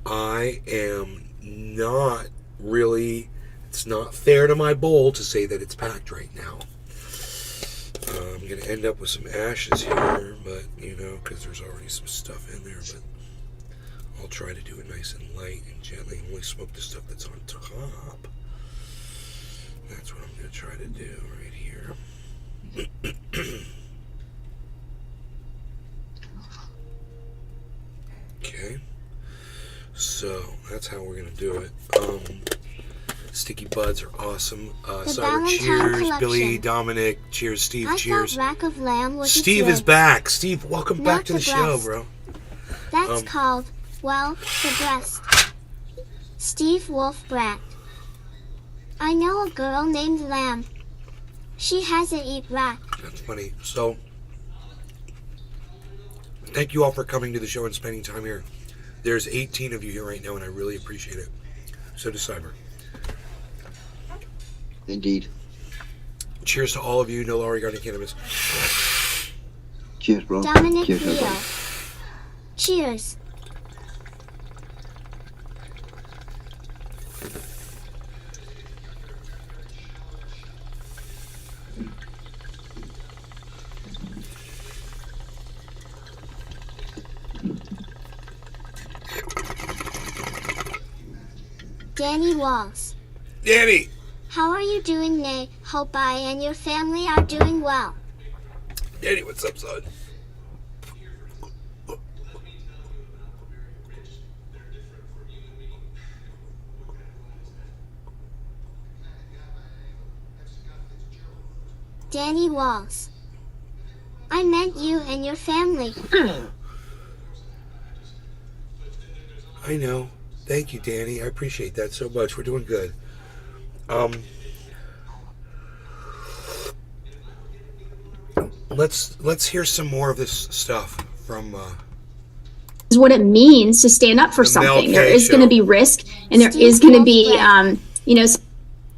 I am not really... It's not fair to my bowl to say that it's packed right now. I'm going to end up with some ashes here, but, you know, because there's already some stuff in there, but I'll try to do it nice and light and gently. Only smoke the stuff that's on top. That's what I'm going to try to do right here. Okay. So, that's how we're going to do it. Sticky buds are awesome. Cyber, cheers. Billy, Dominic, cheers. Steve, cheers. Rack of lamb with Steve is back. Steve, welcome back to the show, bro. That's called, well, the breast. Steve Wolf Brat. I know a girl named Lamb. She hasn't eat rat. That's funny. So, thank you all for coming to the show and spending time here. There's 18 of you here right now, and I really appreciate it. So does Cyber. Indeed. Cheers to all of you. No law regarding cannabis. Cheers, bro. Dominic Cheers, Leo. everybody. Cheers. Danny Walls. Danny! How are you doing, Nay? Hope I and your family are doing well. Danny, what's up, son? Danny Walls. I meant you and your family. I know. Thank you, Danny. I appreciate that so much. We're doing good. Let's hear some more of this stuff from Is what it means to stand up for The Mel something. K There is Show. going to be risk, and there Steve is going to be, Wolfman. you know,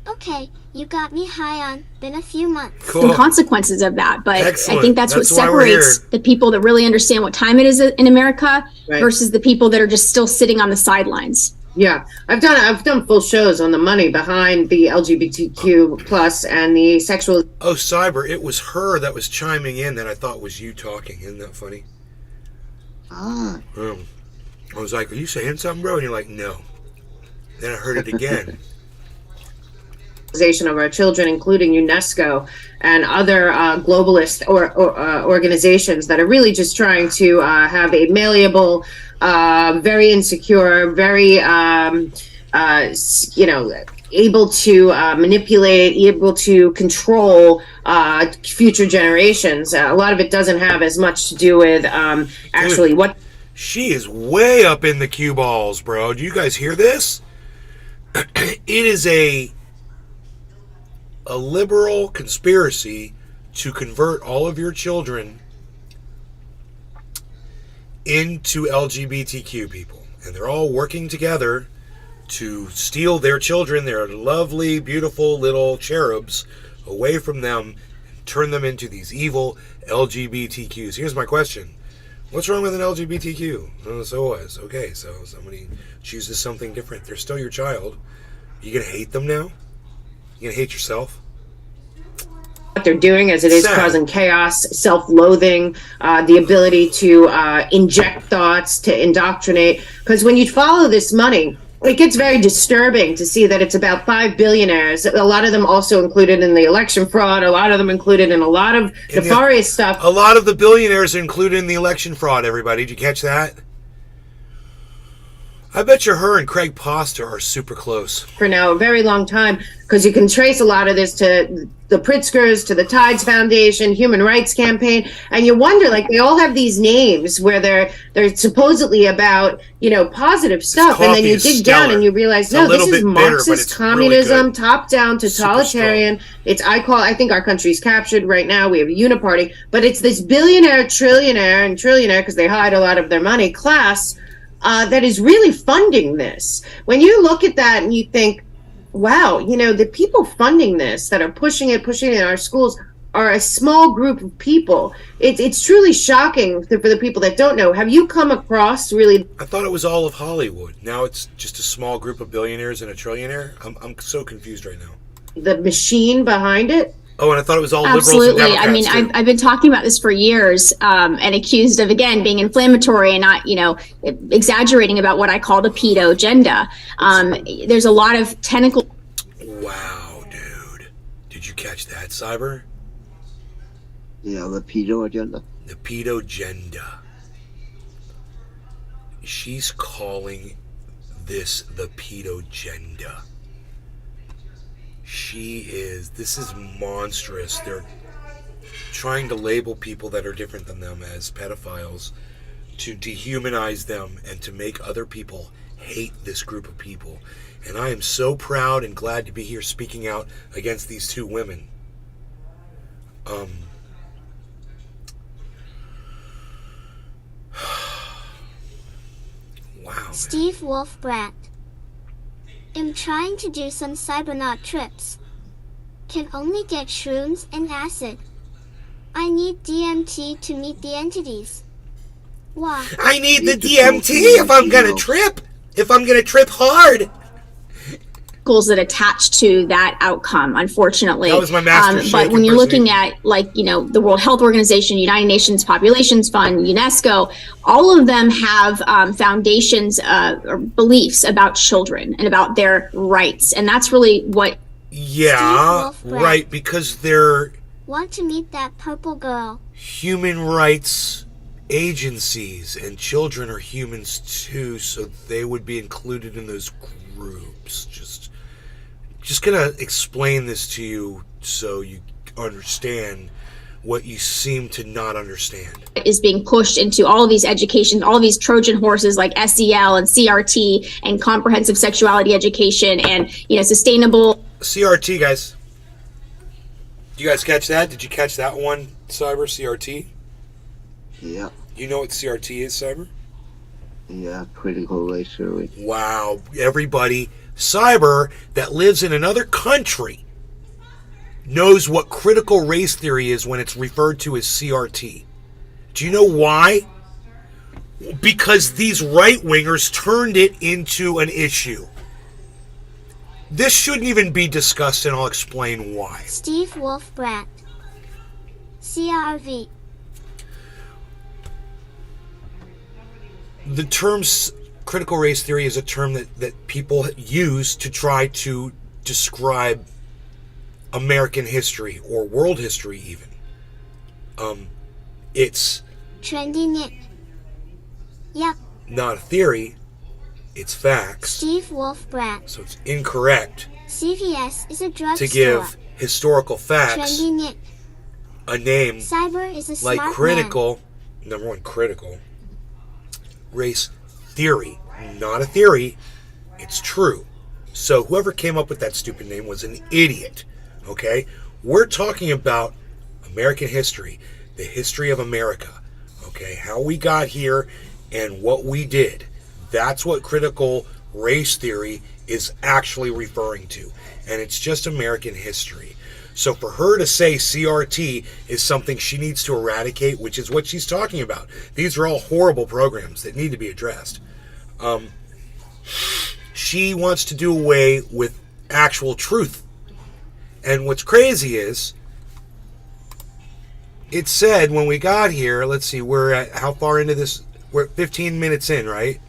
Okay, you got me high on. Been a few months. cool. some consequences of that. But Excellent. I think that's what That's why we're separates here. the people that really understand what time it is in America Right. versus the people that are just still sitting on the sidelines. Yeah, I've done full shows on the money behind the LGBTQ plus and the sexual. Oh, Cyber, it was her that was chiming in that I thought was you talking. Isn't that funny? Ah, I was like, are you saying something, bro? And you're like, no. Then I heard it again. Of our children, including UNESCO and other globalist or organizations that are really just trying to have a malleable, very insecure, very able to manipulate, able to control future generations. A lot of it doesn't have as much to do with actually what. She is way up in the cue balls, bro. Do you guys hear this? It is a liberal conspiracy to convert all of your children into LGBTQ people. And they're all working together to steal their children, their lovely, beautiful little cherubs, away from them and turn them into these evil LGBTQs. Here's my question. What's wrong with an LGBTQ? Oh, so what? Okay, so somebody chooses something different. They're still your child. You gonna hate them now? You gonna hate yourself? What they're doing, as it is Sad. causing chaos, self-loathing, the ability to inject thoughts, to indoctrinate. Because when you follow this money, it gets very disturbing to see that it's about 5 billionaires. A lot of them also included in the election fraud. A lot of them included in a lot of nefarious stuff. A lot of the billionaires are included in the election fraud, everybody. Did you catch that? I bet you her and Craig Poster are super close. For now, a very long time, because you can trace a lot of this to the Pritzkers, to the Tides Foundation, Human Rights Campaign, and you wonder, like, they all have these names where they're supposedly about, positive stuff, and then coffee you is dig stellar. down and you realize, It's a no, this little is bit bitter, but Marxist it's really communism, good. top down, totalitarian. I think our country's captured right now. We have a uniparty, but it's this billionaire, trillionaire, because they hide a lot of their money, class that is really funding this. When you look at that and you think, wow, the people funding this, that are pushing it in our schools, are a small group of people. It's truly shocking for the people that don't know. Have you come across really? I thought it was all of Hollywood. Now it's just a small group of billionaires and a trillionaire. I'm so confused right now. The machine behind it? Oh, and I thought it was all Absolutely. liberals and I mean, Democrats, too. I've been talking about this for years and accused of, again, being inflammatory and not, exaggerating about what I call the pedo agenda. There's a lot of tentacle. Wow, dude. Did you catch that, Cyber? yeah, the pedo agenda. The pedo agenda. She's calling this the pedo agenda. This is monstrous. They're trying to label people that are different than them as pedophiles to dehumanize them and to make other people hate this group of people. And I am so proud and glad to be here speaking out against these two women. Wow. Steve Wolfbrat. I'm trying to do some cybernaut trips. Can only get shrooms and acid. I need DMT to meet the entities. Why? I need the DMT if I'm gonna trip. If I'm gonna trip hard. Goals that attach to that outcome, unfortunately. That was my master But when you're looking at, like, you know, the World Health Organization, United Nations Populations Fund, UNESCO, all of them have foundations or beliefs about children and about their rights. And that's really what... Yeah, right, because they're... Want to meet that purple girl. Human rights agencies, and children are humans too, so they would be included in those groups. Just gonna explain this to you so you understand what you seem to not understand. Is being pushed into all of these education, all of these Trojan horses like SEL and CRT and comprehensive sexuality education and, you know, sustainable... CRT, guys. You guys catch that? Did you catch that one, Cyber? CRT? Yeah. You know what CRT is, Cyber? Yeah, critical race theory. Wow. Everybody, Cyber, that lives in another country knows what critical race theory is when it's referred to as CRT. Do you know why? Because these right-wingers turned it into an issue. This shouldn't even be discussed, and I'll explain why. Steve Wolfbrat. CRV. The term critical race theory is a term that people use to try to describe American history or world history even. It's Trendy Nick. Yep. not a theory, it's facts. Steve Wolfbrat. So it's incorrect CVS is a drugstore. to give historical facts Trendy Nick. a name Cyber is a smart like critical, number one, critical race theory. Not a theory, it's true. So whoever came up with that stupid name was an idiot, okay? We're talking about American history, the history of America, okay? How we got here and what we did. That's what critical race theory is actually referring to. And it's just American history. So for her to say CRT is something she needs to eradicate, which is what she's talking about. These are all horrible programs that need to be addressed. She wants to do away with actual truth. And what's crazy is, it said when we got here, let's see, we're at, how far into this? We're 15 minutes in, right?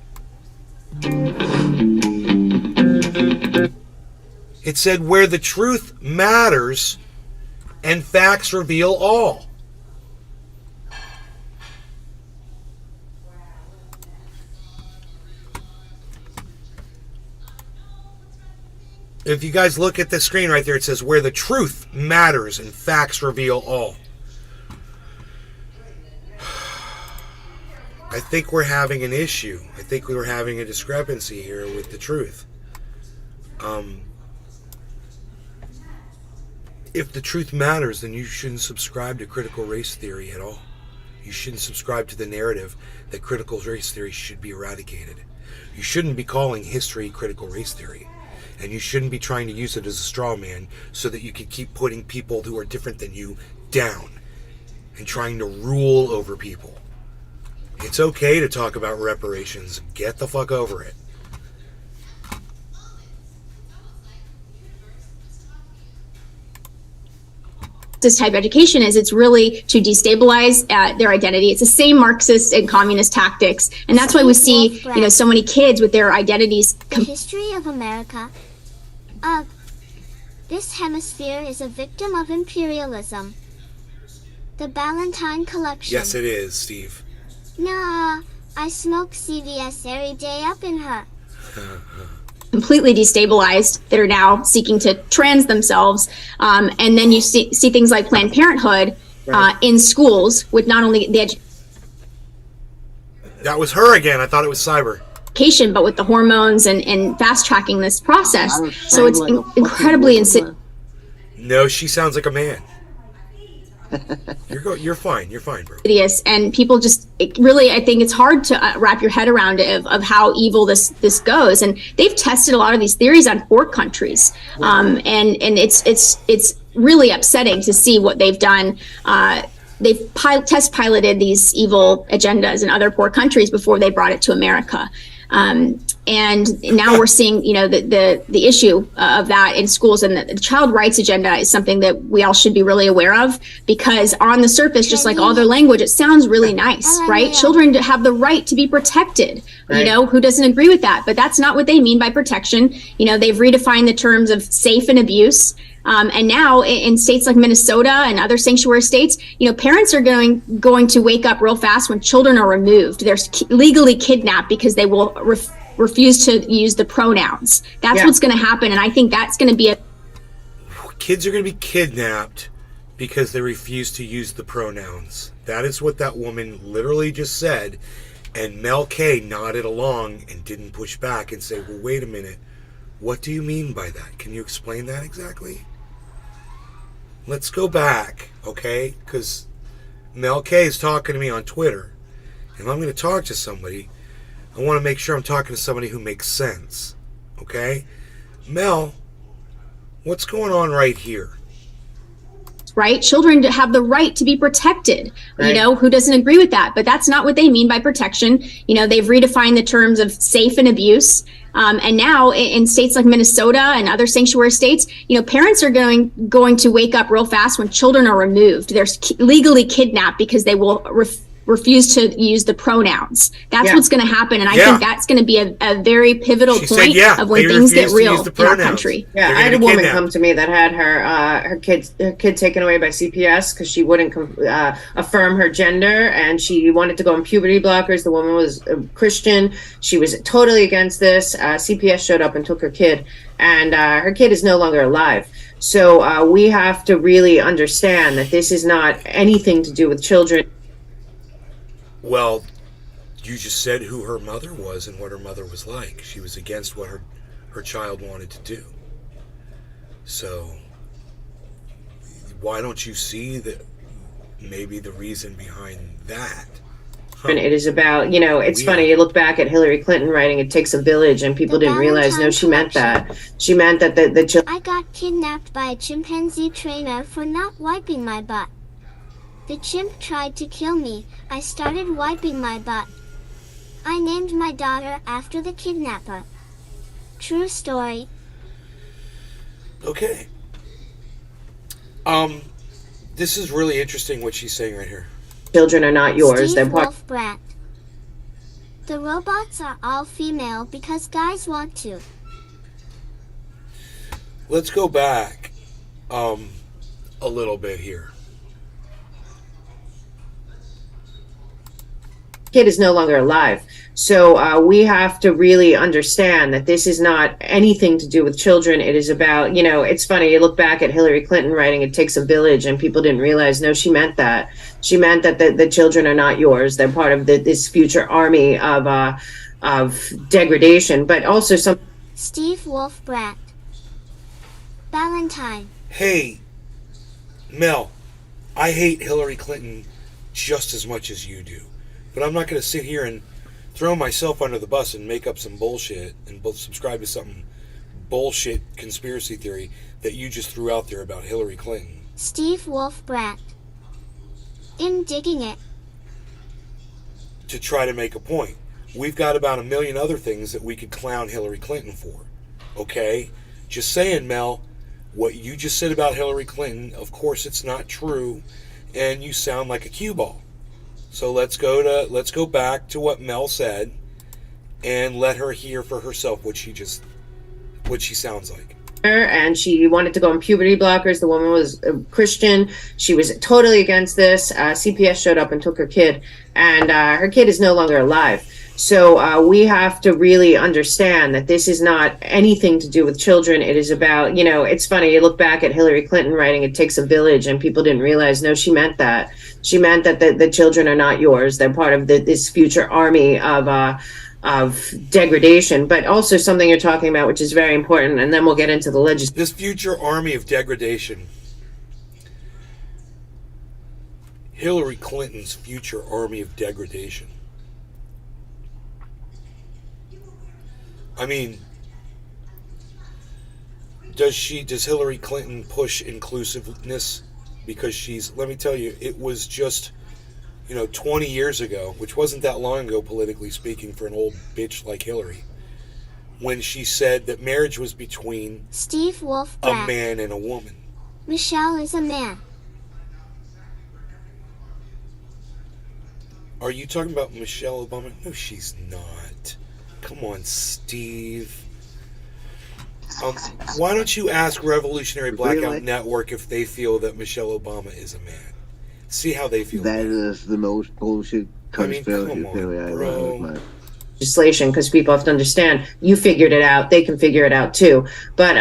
It said where the truth matters and facts reveal all. If you guys look at the screen right there, it says where the truth matters and facts reveal all. I think we're having an issue. I think we were having a discrepancy here with the truth. If the truth matters, then you shouldn't subscribe to critical race theory at all. You shouldn't subscribe to the narrative that critical race theory should be eradicated. You shouldn't be calling history critical race theory. And you shouldn't be trying to use it as a straw man so that you can keep putting people who are different than you down and trying to rule over people. It's okay to talk about reparations. Get the fuck over it. This type of education is, it's really to destabilize their identity. It's the same Marxist and communist tactics, and that's why we see, you know, so many kids with their identities. The history of America. This hemisphere is a victim of imperialism. The Ballantine Collection. Yes, it is, Steve. Nah, I smoke CVS every day up in her. Completely destabilized, that are now seeking to trans themselves, and then you see things like Planned Parenthood in schools with not only the That was her again. I thought it was Cyber. education, but with the hormones and fast tracking this process. So it's incredibly insidious. No, she sounds like a man. You're fine. You're fine, bro. Hideous, and people just really, I think it's hard to wrap your head around it of how evil this goes. And they've tested a lot of these theories on 4 countries, and it's really upsetting to see what they've done. They've test piloted these evil agendas in other poor countries before they brought it to America. And now we're seeing, the issue of that in schools, and the child rights agenda is something that we all should be really aware of, because on the surface, just like all their language, it sounds really nice, right? Children have the right to be protected, right. Who doesn't agree with that? But that's not what they mean by protection. They've redefined the terms of safe and abuse. And now in states like Minnesota and other sanctuary states, parents are going to wake up real fast when children are removed. They're legally kidnapped because they will refuse to use the pronouns. That's what's going to happen. And I think that's going to be Kids are going to be kidnapped because they refuse to use the pronouns. That is what that woman literally just said. And Mel K nodded along and didn't push back and say, well, wait a minute. What do you mean by that? Can you explain that exactly? Let's go back, okay? Because Mel K is talking to me on Twitter. And if I'm going to talk to somebody, I want to make sure I'm talking to somebody who makes sense, okay? Mel, what's going on right here? right? Children have the right to be protected, right. Who doesn't agree with that? But that's not what they mean by protection. They've redefined the terms of safe and abuse. And now in states like Minnesota and other sanctuary states, parents are going to wake up real fast when children are removed. They're legally kidnapped because they will refuse to use the pronouns. That's what's going to happen. And I think that's going to be a very pivotal point of when things get real in our country. Yeah, I had a woman come to me that had her kid taken away by CPS because she wouldn't affirm her gender, and she wanted to go on puberty blockers. The woman was a Christian. She was totally against this. CPS showed up and took her kid, and her kid is no longer alive. So we have to really understand that this is not anything to do with children. Well, you just said who her mother was and what her mother was like. She was against what her child wanted to do. So why don't you see that maybe the reason behind that? And it is about, it's funny, you look back at Hillary Clinton writing, "It takes a village," and people didn't realize, no, she meant that. She meant that the children... I got kidnapped by a chimpanzee trainer for not wiping my butt. The chimp tried to kill me. I started wiping my butt. I named my daughter after the kidnapper. True story. Okay. This is really interesting what she's saying right here. Children are not yours. Steve They're part... Wolf Brat. The robots are all female because guys want to. Let's go back a little bit here. Kid is no longer alive. So we have to really understand that this is not anything to do with children. It is about, it's funny, you look back at Hillary Clinton writing, "It takes a village," and people didn't realize, no, she meant that. She meant that the children are not yours. They're part of this future army of degradation, but also some... Steve Wolf Brat. Valentine. Hey, Mel, I hate Hillary Clinton just as much as you do. But I'm not going to sit here and throw myself under the bus and make up some bullshit and subscribe to some bullshit conspiracy theory that you just threw out there about Hillary Clinton. Steve Wolf Brat. In digging it. To try to make a point. We've got about 1 million other things that we could clown Hillary Clinton for. Okay? Just saying, Mel, what you just said about Hillary Clinton, of course it's not true, and you sound like a cue ball. So let's go back to what Mel said and let her hear for herself what she sounds like. And she wanted to go on puberty blockers. The woman was a Christian. She was totally against this. CPS showed up and took her kid, and her kid is no longer alive. So we have to really understand that this is not anything to do with children. It is about, it's funny, you look back at Hillary Clinton writing, "It takes a village," and people didn't realize, no, she meant that. She meant that the children are not yours. They're part of this future army of degradation, but also something you're talking about, which is very important, and then we'll get into the This future army of degradation. Hillary Clinton's future army of degradation. I mean, does Hillary Clinton push inclusiveness because let me tell you, it was just, 20 years ago, which wasn't that long ago politically speaking for an old bitch like Hillary, when she said that marriage was between Steve Wolf a man and a woman. Michelle is a man. Are you talking about Michelle Obama? No, she's not. Come on, Steve. Why don't you ask Revolutionary Blackout Network if they feel that Michelle Obama is a man? See how they feel. That is the most bullshit conspiracy theory I've ever heard, man. Legislation, because people have to understand, you figured it out, they can figure it out too. But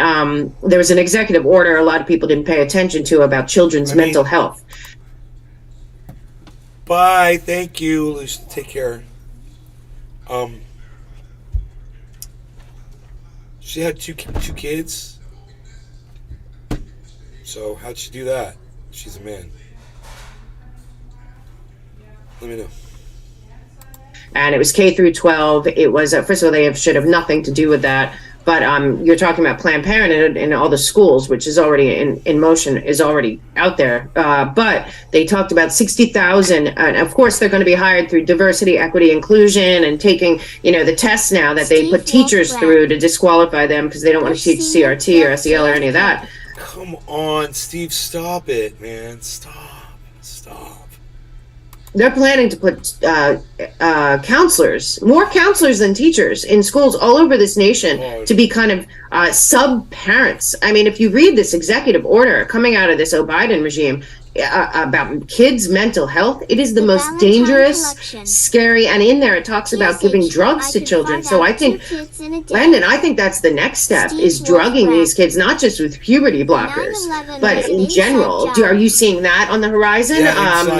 there was an executive order a lot of people didn't pay attention to about children's mental health. Bye, thank you, Lucy. Take care. She had two kids. So how'd she do that? She's a man. Let me know. And it was K through 12. It was, first of all, they should have nothing to do with that. But you're talking about Planned Parenthood in all the schools, which is already in motion, is already out there. But they talked about 60,000. And of course, they're going to be hired through diversity, equity, inclusion, and taking, the tests now that they put teachers through to disqualify them because they don't want to teach CRT or SEL or any of that. Come on, Steve, stop it, man. Stop. They're planning to put counselors, more counselors than teachers, in schools all over this nation to be kind of sub-parents. I mean, if you read this executive order coming out of this Biden regime about kids' mental health, it is the most dangerous, scary, and in there it talks about giving drugs to children. So I think, Landon, I think that's the next step, is drugging these kids, not just with puberty blockers, but in general. Are you seeing that on the horizon?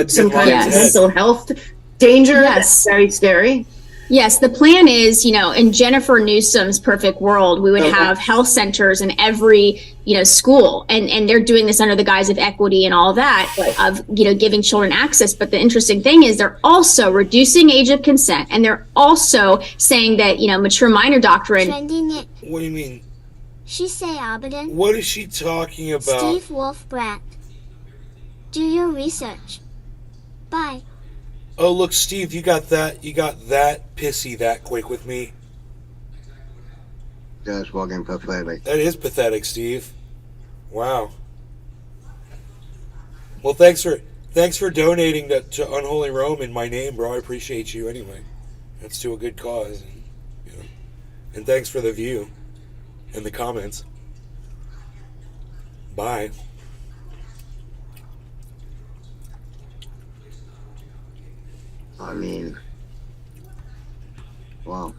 Some kind of mental health danger? That's very scary. Yes, the plan is, in Jennifer Newsom's perfect world, we would have health centers in every, school, and they're doing this under the guise of equity and all that, of, giving children access. But the interesting thing is they're also reducing age of consent, and they're also saying that, mature minor doctrine. What do you mean? She say Abadan. What is she talking about? Steve Wolf Brat. Do your research. Bye. Oh, look, Steve, you got that pissy that quick with me. That's fucking pathetic. That is pathetic, Steve. Wow. Well, thanks for donating to Unholy Rome in my name, bro. I appreciate you anyway. That's to a good cause. And thanks for the view and the comments. Bye. I mean, wow.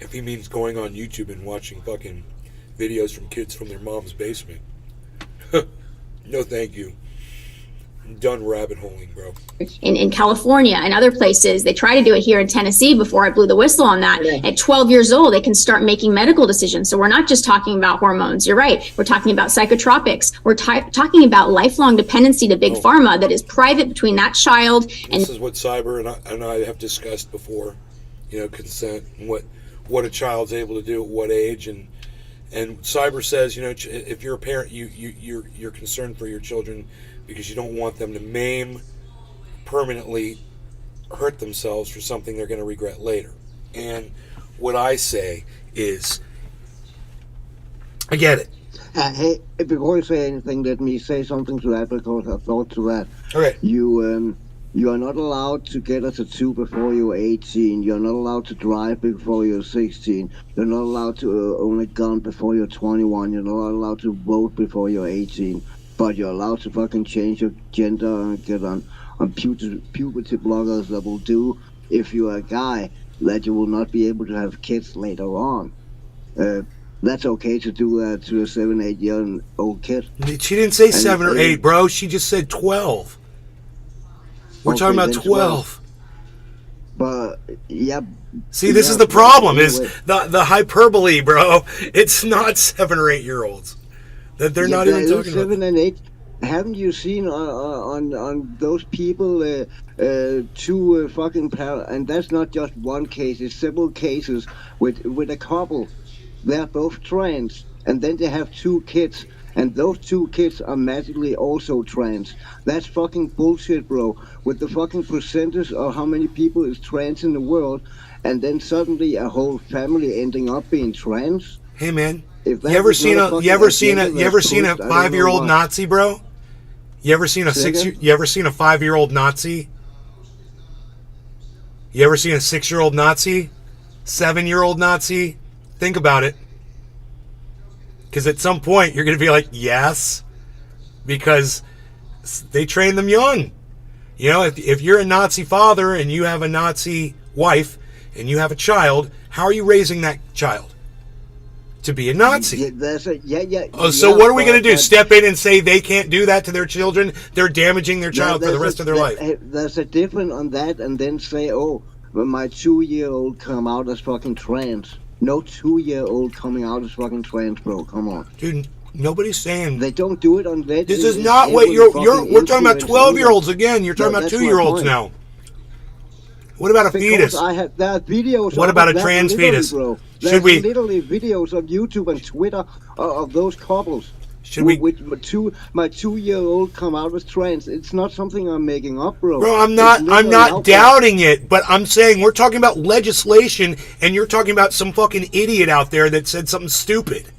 If he means going on YouTube and watching fucking videos from kids from their mom's basement. No, thank you. I'm done rabbit holing, bro. In California and other places, they try to do it here in Tennessee before I blew the whistle on that. At 12 years old, they can start making medical decisions. So we're not just talking about hormones. You're right. We're talking about psychotropics. We're talking about lifelong dependency to big pharma that is private between that child and... This is what Cyber and I have discussed before. Consent and what a child's able to do at what age. And Cyber says, if you're a parent, you're concerned for your children because you don't want them to permanently hurt themselves for something they're going to regret later. And what I say is, I get it. Hey, before you say anything, let me say something to that, because I thought to that. Okay. You are not allowed to get a tattoo before you're 18. You're not allowed to drive before you're 16. You're not allowed to own a gun before you're 21. You're not allowed to vote before you're 18. But you're allowed to fucking change your gender and get on puberty blockers that will do, if you're a guy, that you will not be able to have kids later on. That's okay to do that to a 7-8-year-old kid. She didn't say 7 or 8, bro. She just said 12. We're talking about 12. But, yeah. See, this is the problem, is the hyperbole, bro. It's not 7 or 8 year olds. That they're not even talking 7 about. and 8. Haven't you seen on those people two fucking and that's not just one case, it's several cases with a couple. They're both trans, and then they have two kids, and those two kids are magically also trans. That's fucking bullshit, bro. With the fucking percentage of how many people is trans in the world, and then suddenly a whole family ending up being trans. Hey man, If you that ever was seen not a a you ever fucking seen a agenda you ever that's seen a pushed, I don't know 5-year-old why. Nazi, bro? You ever seen a Say six? again? You ever seen a 5-year-old Nazi? You ever seen a 6-year-old Nazi? 7-year-old Nazi? Think about it. Because at some point you're going to be like, yes, because they train them young. You know, if you're a Nazi father and you have a Nazi wife and you have a child, how are you raising that child? To be a Nazi. Yeah, So what are we going to do? Step in and say they can't do that to their children? They're damaging their child for the rest of their life. There's a difference on that, and then say, oh, well, my 2-year-old come out as fucking trans. No 2-year-old coming out as fucking trans, bro. Come on. Dude, nobody's saying... They don't do it on that. This is not what we're talking about 12-year-olds again. You're talking about 2-year-olds now. What about a fetus? I have there are videos. What about a trans fetus? Bro. Should we literally videos on YouTube and Twitter of those couples? Should we? With my 2-year-old come out as trans. It's not something I'm making up, bro. Bro, I'm not doubting it, but I'm saying we're talking about legislation, and you're talking about some fucking idiot out there that said something stupid,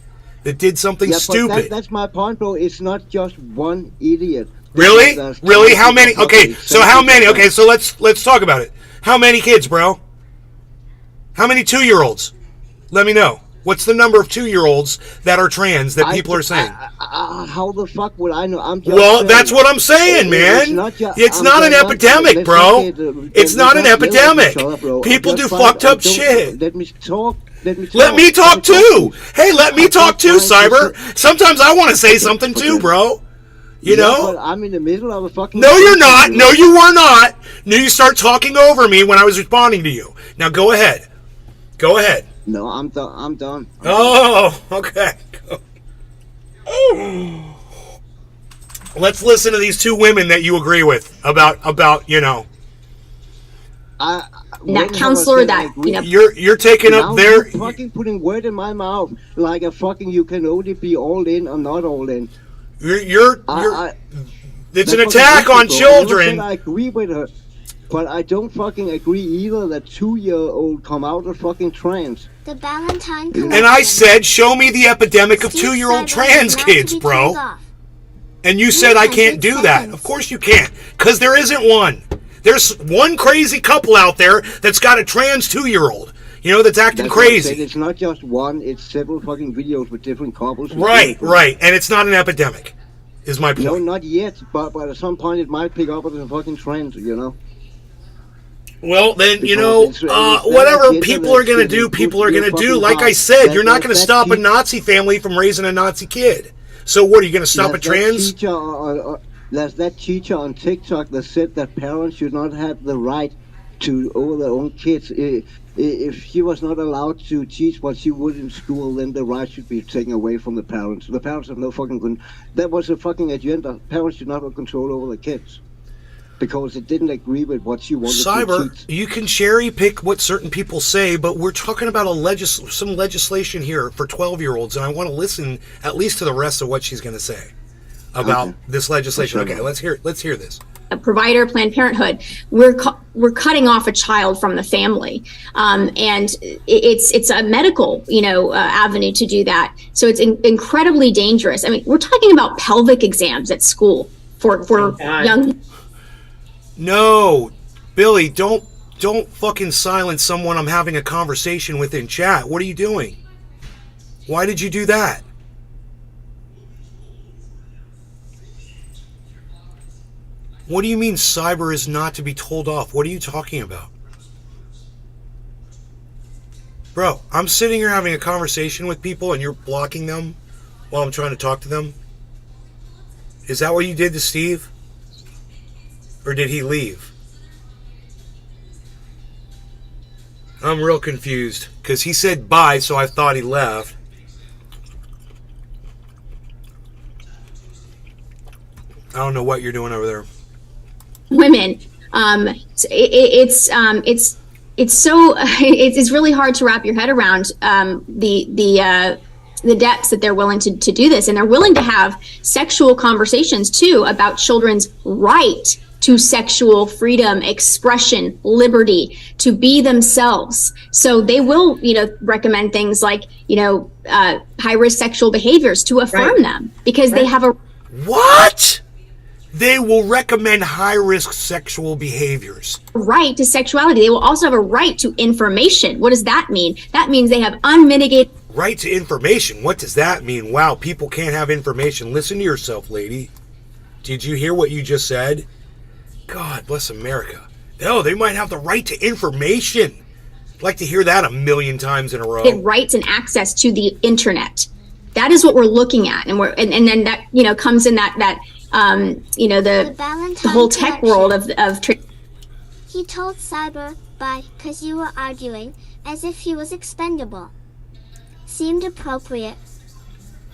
that did something stupid. That's my point, bro. It's not just one idiot. Really? Really? How many? Okay, so how many? Okay, so let's talk about it. How many kids, bro? How many 2-year-olds? Let me know. What's the number of 2-year-olds that are trans that people are saying? How the fuck would I know? Well, that's what I'm saying, man. It's not an epidemic, bro. It's not an epidemic. People do fucked up shit. Let me talk. Let me talk too. Hey, let me talk too, Cyber. Sometimes I want to say something too, bro. You know? But I'm in the middle of a fucking... No, you're not. No, you were not. No, you start talking over me when I was responding to you. Now, go ahead. Go ahead. No, I'm done. Oh, okay. Let's listen to these two women that you agree with about you know. That counselor that, you know. You're taking up their... You're fucking putting word in my mouth like a fucking you can only be all in or not all in. It's an attack on children. I agree with her, but I don't fucking agree either that 2-year-old come out as fucking trans. The Valentine collection. And I said, show me the epidemic of 2-year-old trans kids, bro. And you said I can't do that. Of course you can't, because there isn't one. There's one crazy couple out there that's got a trans 2-year-old. You know, that's acting crazy. It's not just one, it's several fucking videos with different couples. Right. And it's not an epidemic, is my point. No, not yet, but at some point it might pick up as a fucking trend, you know? Well, then, you know, whatever people are going to do, people are going to do. Like I said, you're not going to stop a Nazi family from raising a Nazi kid. So what, are you going to stop a trans? There's that teacher on TikTok that said that parents should not have the right to over their own kids. If she was not allowed to teach what she would in school, then the right should be taken away from the parents. The parents have no fucking... That was a fucking agenda. Parents should not have control over the kids. Because it didn't agree with what she wanted to teach. You can cherry pick what certain people say, but we're talking about some legislation here for 12-year-olds, and I want to listen at least to the rest of what she's going to say about this legislation. Okay, let's hear this. A provider, Planned Parenthood, we're cutting off a child from the family, and it's a medical avenue to do that. So it's incredibly dangerous. I mean, we're talking about pelvic exams at school for young. No, Billy, don't fucking silence someone I'm having a conversation with in chat. What are you doing? Why did you do that? What do you mean cyber is not to be told off? What are you talking about? Bro, I'm sitting here having a conversation with people and you're blocking them while I'm trying to talk to them? Is that what you did to Steve? Or did he leave? I'm real confused because he said bye, so I thought he left. I don't know what you're doing over there. women. It's really hard to wrap your head around the depths that they're willing to do this, and they're willing to have sexual conversations too about children's right to sexual freedom, expression, liberty, to be themselves. So they will, recommend things like, high risk sexual behaviors to affirm them because they have a What? They will recommend high-risk sexual behaviors. right to sexuality. They will also have a right to information. What does that mean? That means they have unmitigated Right to information. What does that mean? Wow, people can't have information. Listen to yourself, lady. Did you hear what you just said? God bless America. No, they might have the right to information. I'd like to hear that a million times in a row. rights and access to the internet. That is what we're looking at, and then that comes in that the whole tech world of He told Cyber bye because you were arguing, as if he was expendable. Seemed appropriate.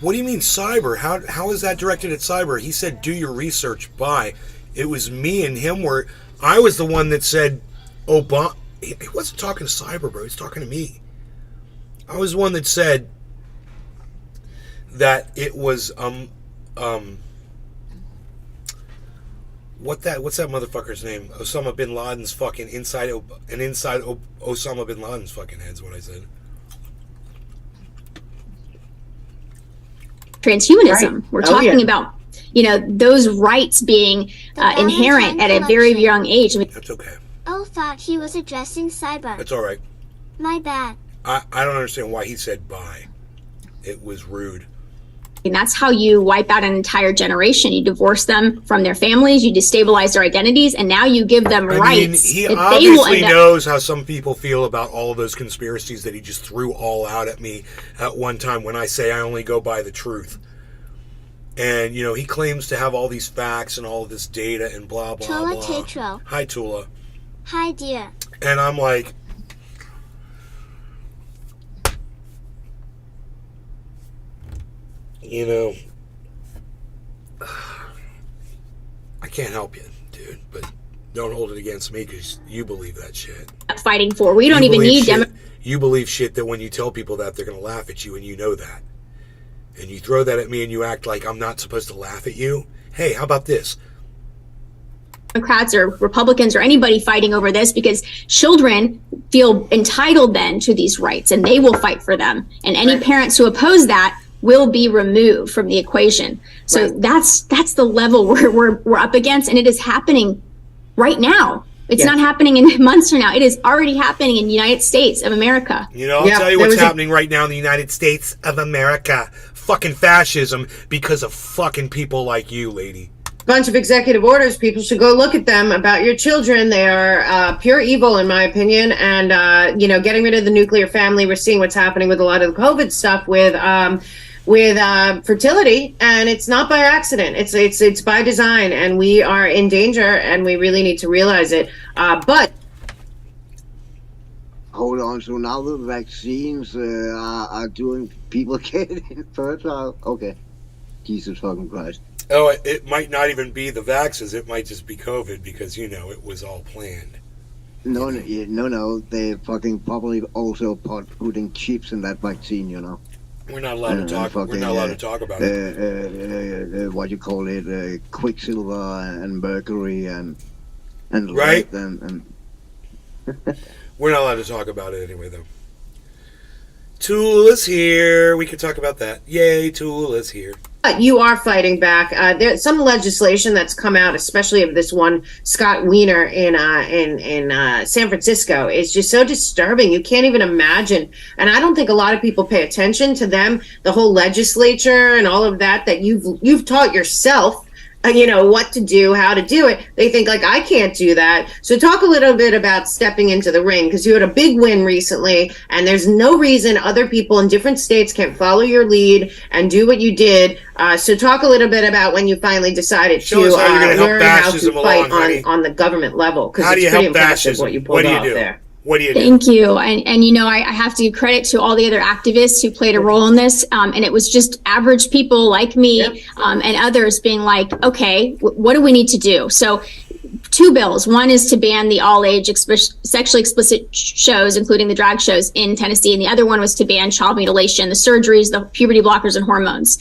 What do you mean cyber? How is that directed at cyber? He said do your research, bye. It was me and him where I was the one that said Obama. He wasn't talking to cyber, bro. He's talking to me. I was the one that said that it was what's that motherfucker's name? Osama bin Laden's fucking inside Osama bin Laden's fucking head's what I said. transhumanism. Right. We're talking about those rights being inherent at a very young age. I mean, That's okay. Oh, thought he was addressing Cyber. That's all right. My bad. I don't understand why he said bye. It was rude. and that's how you wipe out an entire generation. You divorce them from their families, you destabilize their identities, and now you give them rights. He that obviously knows how some people feel about all of those conspiracies that he just threw all out at me at one time when I say I only go by the truth. And, he claims to have all these facts and all of this data and blah, blah, Tula blah. Tetro. Hi, Tula. Hi, dear. And I'm like, I can't help you, dude, but don't hold it against me because you believe that shit. Fighting for. We don't even need them. You believe shit that when you tell people that, they're going to laugh at you, and you know that. And you throw that at me and you act like I'm not supposed to laugh at you. Hey, how about this? Democrats or Republicans or anybody fighting over this, because children feel entitled then to these rights and they will fight for them. And any parents who oppose that will be removed from the equation. So that's the level we're up against, and it is happening right now. It's not happening in months from now. It is already happening in the United States of America. I'll tell you what's happening right now in the United States of America. Fucking fascism because of fucking people like you, lady. Bunch of executive orders. People should go look at them about your children. They are pure evil, in my opinion. And getting rid of the nuclear family. We're seeing what's happening with a lot of the COVID stuff with fertility, and it's not by accident. It's by design, and we are in danger, and we really need to realize it. But hold on. So now the vaccines are doing people getting infertile. Okay, Jesus fucking Christ. Oh, it might not even be the vaxes. It might just be COVID because, it was all planned. No. They fucking probably also putting chips in that vaccine, We're not allowed to talk. We're not allowed to talk about it. What you call it? Quicksilver and mercury and right. lead and We're not allowed to talk about it anyway, though. Tool is here. We can talk about that. Yay, Tool is here. you are fighting back. There's some legislation that's come out, especially of this one Scott Wiener in San Francisco. It's just so disturbing. You can't even imagine. And I don't think a lot of people pay attention to them. The whole legislature and all of that you've taught yourself. What to do, how to do it. They think I can't do that. So talk a little bit about stepping into the ring, because you had a big win recently, and there's no reason other people in different states can't follow your lead and do what you did. So talk a little bit about when you finally decided to learn how to fight on the government level, because it's pretty impressive what you pulled off there. What do you do? Thank you. And you know, I have to give credit to all the other activists who played a role in this. And it was just average people like me and others being like, okay, what do we need to do? So 2 bills. One is to ban the all-age sexually explicit shows, including the drag shows in Tennessee. And the other one was to ban child mutilation, the surgeries, the puberty blockers, and hormones.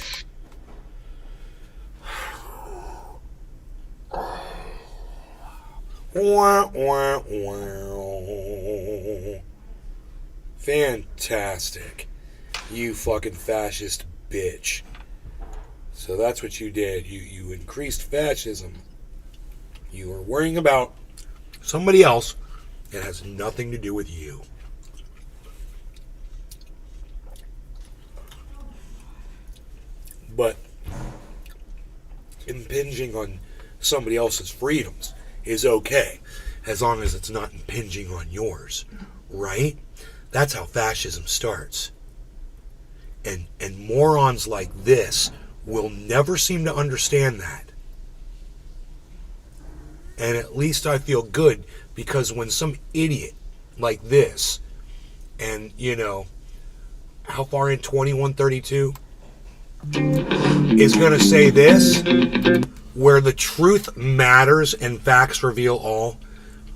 Wah, wah, wah. Fantastic. You fucking fascist bitch. So that's what you did. You increased fascism. You were worrying about somebody else. It has nothing to do with you. But impinging on somebody else's freedoms is okay, as long as it's not impinging on yours, right? That's how fascism starts. And morons like this will never seem to understand that. And at least I feel good, because when some idiot like this, and you know, how far in 2132 is going to say this, where the truth matters and facts reveal all.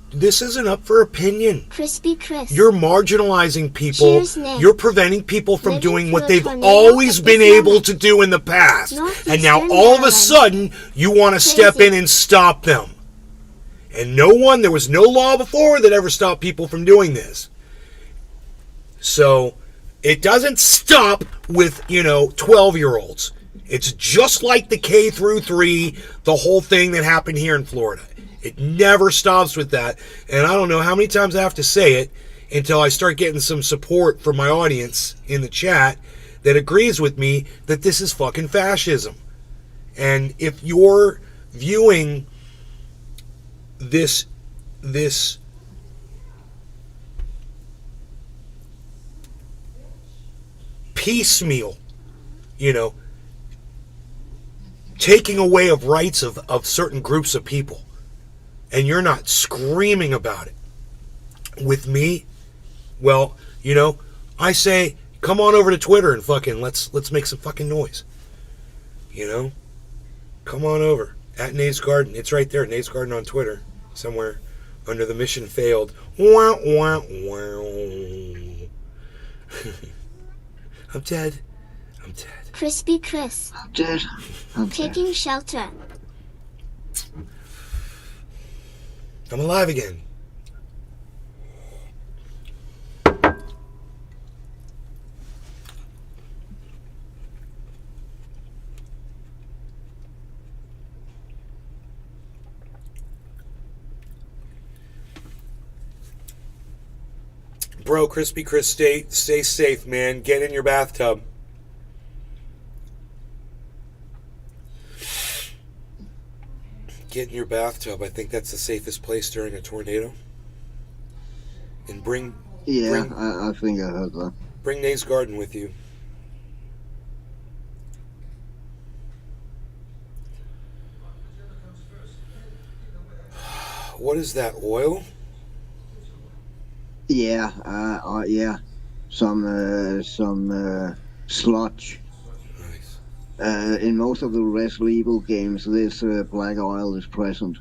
This isn't up for opinion. Crispy Chris. You're marginalizing people. Cheers, Nick. You're preventing people from Living doing through what a they've tornado always at been this able moment. to do in the past. Northeastern And now all of a Maryland. sudden, you want to step Crazy. in and stop them. And there was no law before that ever stopped people from doing this. So it doesn't stop with, 12-year-olds. It's just like the K through 3, the whole thing that happened here in Florida. It never stops with that. And I don't know how many times I have to say it until I start getting some support from my audience in the chat that agrees with me that this is fucking fascism. And if you're viewing this piecemeal, taking away of rights of certain groups of people, and you're not screaming about it with me, well, I say, come on over to Twitter and fucking let's make some fucking noise. Come on over at Nate's Garden. It's right there, Nate's Garden on Twitter, somewhere under the mission failed. Wah, wah, wah. I'm dead. Crispy Chris. I'm dead. Taking shelter. I'm alive again. Bro, Crispy Chris, stay safe, man. Get in your bathtub. Get in your bathtub. I think that's the safest place during a tornado. And bring I think I heard that. Bring Nate's Garden with you. What is that, oil? Yeah, some sludge. Nice. In most of the Resident Evil games, this black oil is present.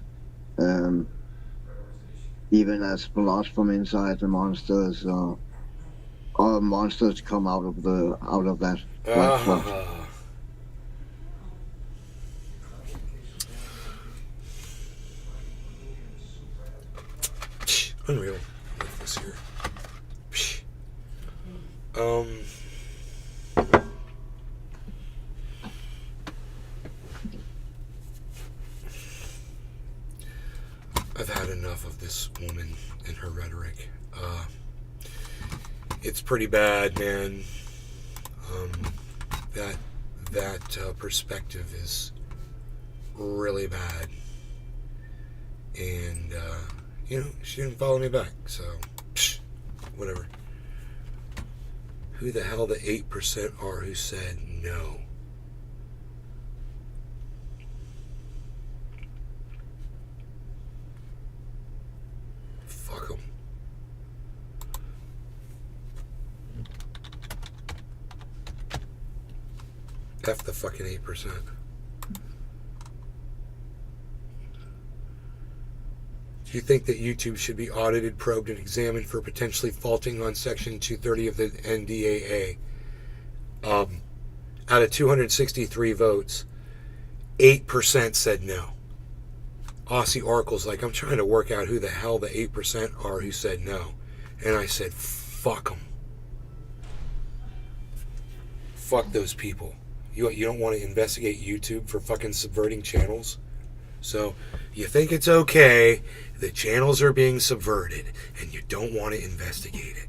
Even as blood from inside the monsters, or monsters come out of that black sludge. Unreal. Like this here. I've had enough of this woman and her rhetoric. It's pretty bad, man. That perspective is really bad. And, she didn't follow me back, so, whatever. Who the hell the 8% are who said no? Fuck them. F the fucking 8%. Do you think that YouTube should be audited, probed, and examined for potentially faulting on Section 230 of the NDAA? Out of 263 votes, 8% said no. Aussie Oracle's like, I'm trying to work out who the hell the 8% are who said no. And I said, fuck them. Fuck those people. You don't want to investigate YouTube for fucking subverting channels? So you think it's okay that channels are being subverted and you don't want to investigate it.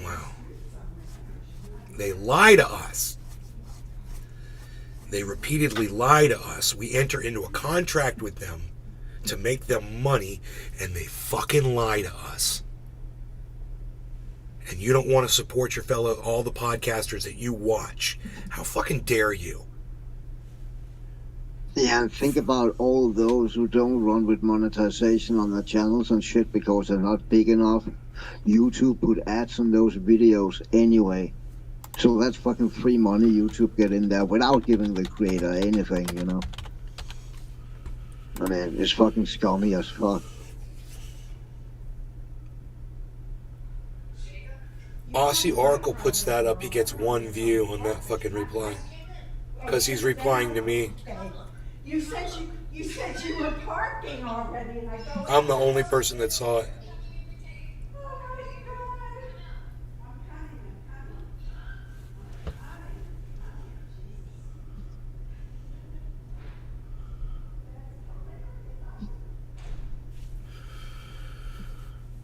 Wow. They lie to us. They repeatedly lie to us. We enter into a contract with them to make them money, and they fucking lie to us. And you don't want to support your all the podcasters that you watch. How fucking dare you? Yeah, and think about all those who don't run with monetization on their channels and shit because they're not big enough. YouTube put ads on those videos anyway. So that's fucking free money YouTube get in there without giving the creator anything, you know? I mean, it's fucking scummy as fuck. Aussie Oracle puts that up. He gets 1 view on that fucking reply. Because he's replying to me. You said you were parking already, and I go. I'm the only person that saw it. Oh my God. I'm coming.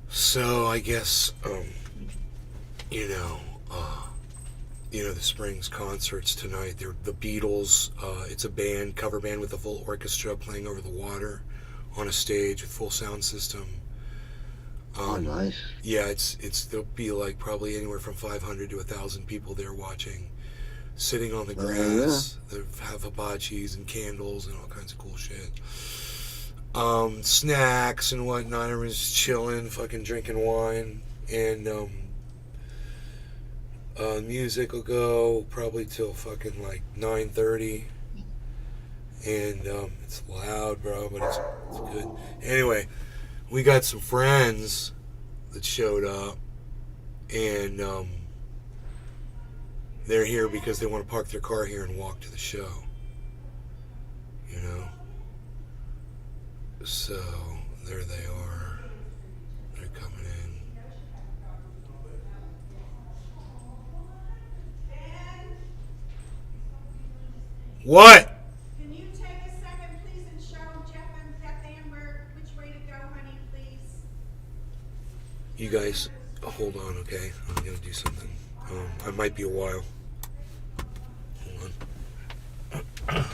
So I guess, the Springs concerts tonight. They're the Beatles. It's a band, cover band with a full orchestra playing over the water on a stage with full sound system. Oh, nice. Yeah, there'll be like probably anywhere from 500 to 1,000 people there watching, sitting on the grass. They have hibachis and candles and all kinds of cool shit. Snacks and whatnot. Everyone's chilling, fucking drinking wine, and music will go probably till fucking like 9:30, and it's loud, bro, but it's good. Anyway, we got some friends that showed up, and they're here because they want to park their car here and walk to the show, so there they are. They're coming in. What? Can you take a second, please, and show Jeff and Beth Amber which way to go, honey, please? You guys, hold on, okay? I'm gonna do something. I might be a while. Hold on.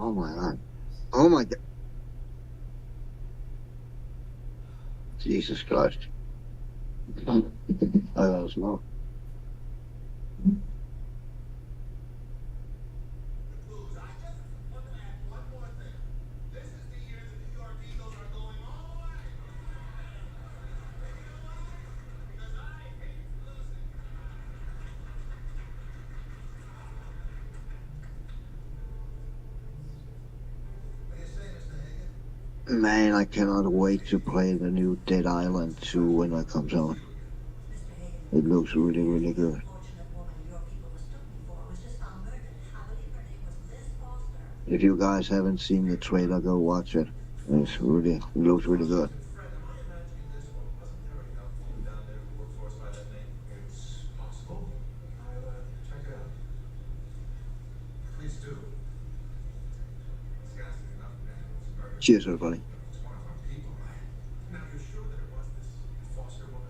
Oh my God. Oh my God. Jesus Christ. I gotta smoke. Man, I cannot wait to play the new Dead Island 2 when it comes out. It looks really, really good. If you guys haven't seen the trailer, go watch it. It looks really good. It's possible. I'll check it out. Please do. Cheers, everybody. It's one of our people, right? Now you're sure that it was this Foster woman?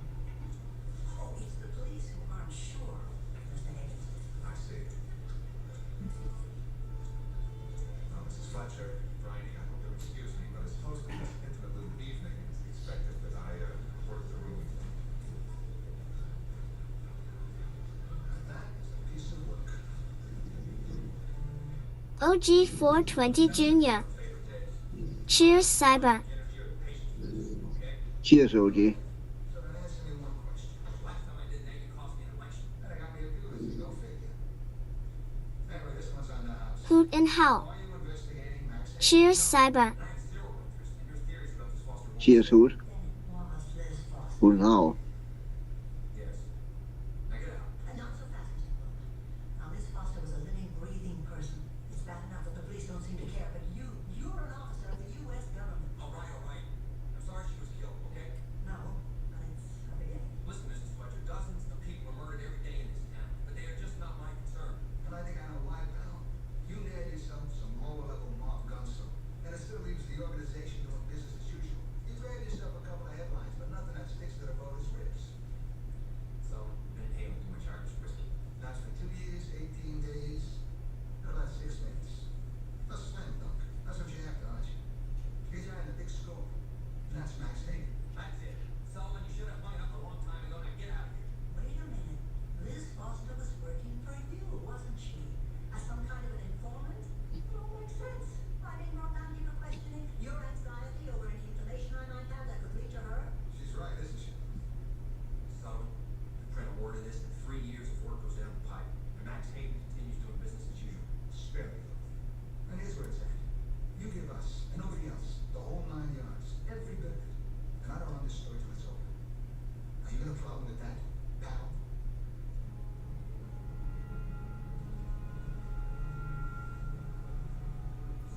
Oh, it's the police who aren't sure, Mr. Higgins. I see. Well, Mrs. Fletcher, Bryony, I hope you'll excuse me, but as opposed to this intimate little evening, it's expected that I work the room. And that is a piece of work. OG 420 Jr. Cheers, Cyber. Cheers, OG. So then answer me one question. Last time I did that, you cost me an election. And I got me a beauty. Go figure. Anyway, this one's on the house. Hoot and How. Are you investigating Max? Cheers, Cyber. I have zero interest in your theories about this Foster woman. Cheers, Hoot. Then it was Liz Foster. Hoot now. Yes. Now get out. And not so fast, Mr. Bloom. Now, Liz Foster was a living, breathing person. It's bad enough that the police don't seem to care, but you're an officer of the U.S. government. All right, all right. I'm sorry she was killed, okay? No, but it's a beginning. Listen, Mrs. Fletcher, dozens of people are murdered every day in this town, but they are just not my concern. And I think I know why, pal. You nailed yourself some lower-level mob gunsel, and it still leaves the organization doing business as usual. You grabbed yourself a couple of headlines, but nothing that sticks to the voters' ribs. So, Ben Halen, too much Irish whiskey. That's for 2 years, 18 days. How about 6 minutes? That's a slam dunk. That's what you're after, aren't you? He's eyeing a big score. And that's Max Hagen. That's it. Sullivan, you should have hung it up a long time ago. Now get out of here. Wait a minute. Liz Foster was working for you, wasn't she? As some kind of an informant? It all makes sense. I being brought down here for questioning your anxiety over any information I might have that could lead to her. She's right, isn't she? Sullivan, you print a word of this, and 3 years of work goes down the pipe. And Max Hagen continues doing business as usual. Spare me. And here's where it's at. You give us, and nobody else, the whole 9 yards, every bit of it. And I don't run this story till it's over. Are you got a problem with that, pal?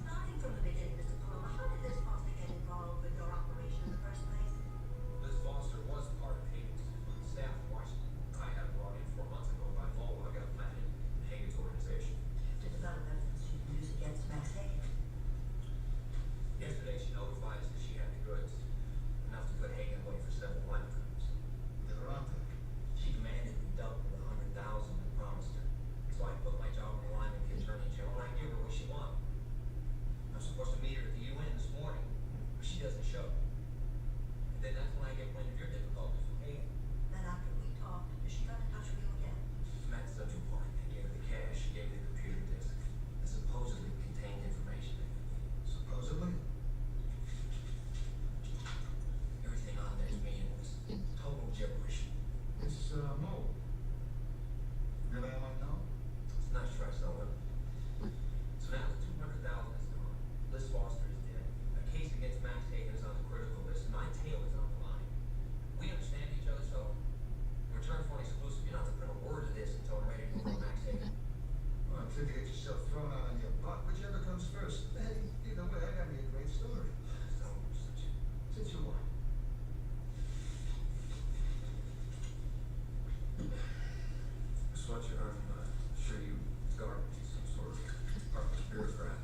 Starting from the beginning, Mr. Paloma, how did Liz Foster get involved with your operation in the first place? Liz Foster was part of Hagen's staff in Washington. I had her brought in 4 months ago by Lowell. I got a plan in Hagen's organization. To develop evidence you can use against Max Hagen. Yesterday, she notified us that she had the goods, enough to put Hagen away for several lifetimes. Never on that. She demanded we double the $100,000 I promised her. So I put my job on the line with the Attorney General, and I give her what she wanted. I'm supposed to meet her at the UN this morning, but she doesn't show. And then that's when I get wind of your difficulties with Hagen. Then after we talked, she got in touch with you again. Met Central Park. I gave her the cash. She gave me the computer disk. It supposedly contained information. Supposedly? Everything on that meeting was total gibberish. It's, Mo. Really, I might know. It's not try, Sullivan. So now the 200,000 is gone. Liz Foster is dead. A case against Max Hagen is on the critical list, and my tail is on the line. We understand each other, Sullivan. In return for an exclusive, you're not to print a word of this until I'm ready to go Max Hagen. Well, until you get yourself thrown out on your butt, whichever comes first. Hey, either way, I got me a great story. So, since you what? Miss Fletcher, I'm sure you guard some sort of heartless bureaucrat.